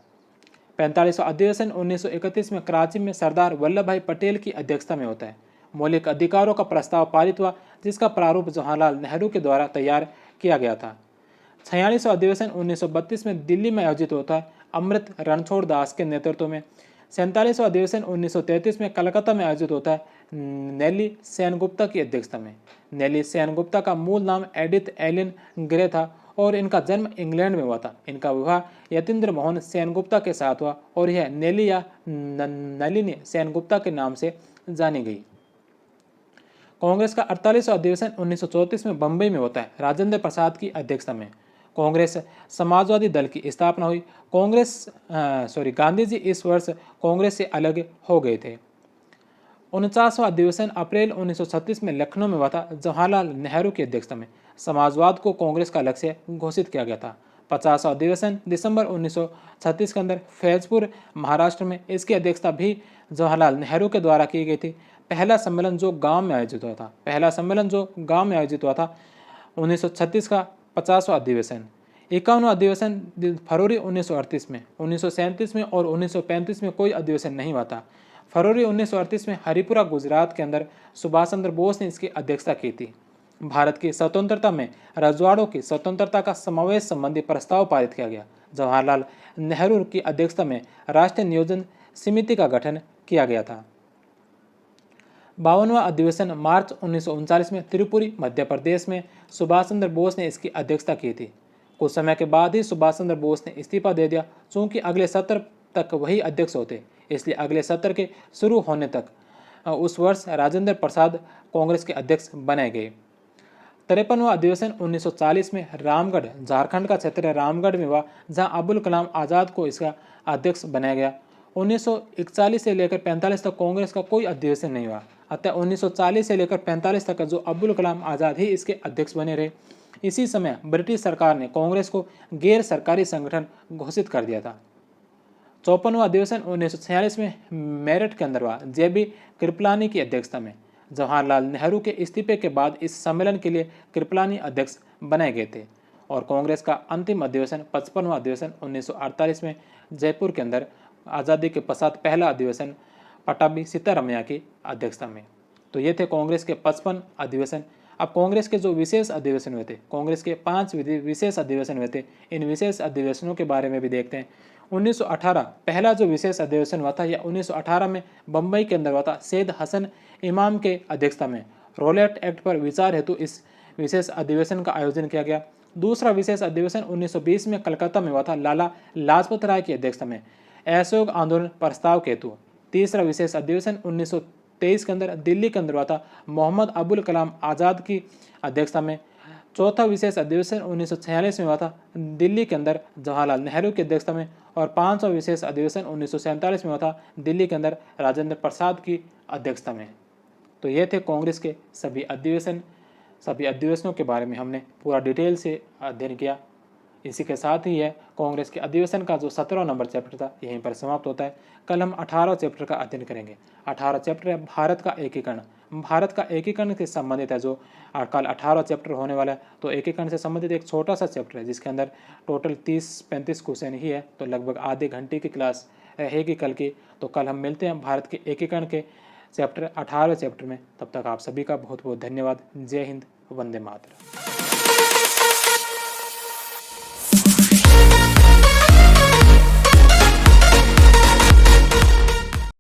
45वां अधिवेशन 1931 में कराची में सरदार वल्लभ भाई पटेल की अध्यक्षता में होता है। मौलिक अधिकारों का प्रस्ताव पारित हुआ, जिसका प्रारूप जवाहरलाल नेहरू के द्वारा तैयार किया गया था। 46वां अधिवेशन 1932 में दिल्ली में आयोजित होता है, अमृत रणछोड़ दास के नेतृत्व में। 47वां अधिवेशन 1933 में कलकत्ता में आयोजित होता है, नेली सेनगुप्ता की अध्यक्षता में। नेली सेनगुप्ता का मूल नाम एडिथ एलिन ग्रे था और इनका जन्म इंग्लैंड में हुआ था। इनका विवाह यतीन्द्र मोहन सेनगुप्ता के साथ हुआ और यह नेली या नलिनी सेनगुप्ता के नाम से जानी गई। कांग्रेस का 48वां अधिवेशन 1934 में बम्बई में होता है, राजेंद्र प्रसाद की अध्यक्षता में। कांग्रेस समाजवादी दल की स्थापना हुई। गांधी जी इस वर्ष कांग्रेस से अलग हो गए थे। 49वां अधिवेशन अप्रैल 1936 में लखनऊ में हुआ था, जवाहरलाल नेहरू की अध्यक्षता में। समाजवाद को कांग्रेस का लक्ष्य घोषित किया गया था। 50वां अधिवेशन दिसंबर 1936 के अंदर फैजपुर महाराष्ट्र में, इसकी अध्यक्षता भी जवाहरलाल नेहरू के द्वारा की गई थी। पहला सम्मेलन जो गांव में आयोजित हुआ था 1936 का 50वां अधिवेशन। 51वां अधिवेशन फरवरी 1938 में, 1937 में और 1935 में कोई अधिवेशन नहीं हुआ था। फरवरी 1938 में हरिपुरा गुजरात के अंदर सुभाष चंद्र बोस ने इसकी अध्यक्षता की थी। भारत की स्वतंत्रता में रजवाड़ों की स्वतंत्रता का समावेश संबंधी प्रस्ताव पारित किया गया। जवाहरलाल नेहरू की अध्यक्षता में राष्ट्रीय नियोजन समिति का गठन किया गया था। 52वां अधिवेशन मार्च 1939 में त्रिपुरी मध्य प्रदेश में, सुभाष चंद्र बोस ने इसकी अध्यक्षता की थी। कुछ समय के बाद ही सुभाष चंद्र बोस ने इस्तीफा दे दिया। चूंकि अगले सत्र तक वही अध्यक्ष होते, इसलिए अगले सत्र के शुरू होने तक उस वर्ष राजेंद्र प्रसाद कांग्रेस के अध्यक्ष बनाए गए। 53वां अधिवेशन 1940 में रामगढ़, झारखंड का क्षेत्र रामगढ़ में हुआ, जहां अबुल कलाम आज़ाद को इसका अध्यक्ष बनाया गया। 1941 से लेकर 45 तक कांग्रेस का कोई अधिवेशन नहीं हुआ। अतः 1940 से लेकर 45 तक जो अब्दुल कलाम आज़ाद ही इसके अध्यक्ष बने रहे। इसी समय ब्रिटिश सरकार ने कांग्रेस को गैर सरकारी संगठन घोषित कर दिया था। 54वां अधिवेशन 1946 में मेरठ के अंदर हुआ, जेबी कृपलानी की अध्यक्षता में। जवाहरलाल नेहरू के इस्तीफे के बाद इस सम्मेलन के लिए कृपलानी अध्यक्ष बनाए गए थे और कांग्रेस का अंतिम अधिवेशन 55वां अधिवेशन 1948 में जयपुर के अंदर आज़ादी के पश्चात पहला अधिवेशन पटाभी सीतारमैया की अध्यक्षता में। तो ये थे कांग्रेस के 55 अधिवेशन। अब कांग्रेस के जो विशेष अधिवेशन हुए थे, कांग्रेस के 5 विशेष अधिवेशन हुए थे, इन विशेष अधिवेशनों के बारे में भी देखते हैं। 1918 पहला जो विशेष अधिवेशन हुआ था, या 1918 में बम्बई के अंदर हुआ था। सैयद हसन इमाम के अध्यक्षता में रॉलेट एक्ट पर विचार हेतु इस विशेष अधिवेशन का आयोजन किया गया। दूसरा विशेष अधिवेशन 1920 में कलकत्ता में हुआ था, लाला लाजपत राय की अध्यक्षता में असहयोग आंदोलन प्रस्ताव के हेतु। तीसरा विशेष अधिवेशन 1923 के अंदर दिल्ली के अंदर हुआ था, मोहम्मद अबुल कलाम आज़ाद की अध्यक्षता में। चौथा विशेष अधिवेशन 1946 में हुआ था, दिल्ली के अंदर जवाहरलाल नेहरू की अध्यक्षता में। और 5वां विशेष अधिवेशन 1947 में हुआ था, दिल्ली के अंदर राजेंद्र प्रसाद की अध्यक्षता में। तो ये थे कांग्रेस के सभी अधिवेशन। सभी अधिवेशनों के बारे में हमने पूरा डिटेल से अध्ययन किया। इसी के साथ ही यह कांग्रेस के अधिवेशन का जो 17वां नंबर चैप्टर था यहीं पर समाप्त होता है। कल हम 18 चैप्टर का अध्ययन करेंगे। 18 चैप्टर है भारत का एकीकरण। भारत का एकीकरण से संबंधित है जो कल 18 चैप्टर होने वाला है। तो एकीकरण से संबंधित एक छोटा सा चैप्टर है जिसके अंदर टोटल 30-35 क्वेश्चन ही है। तो लगभग आधे घंटे की क्लास रहेगी कल की। तो कल हम मिलते हैं भारत के एकीकरण के चैप्टर 18 चैप्टर में। तब तक आप सभी का बहुत बहुत धन्यवाद। जय हिंद, वंदे मातरम।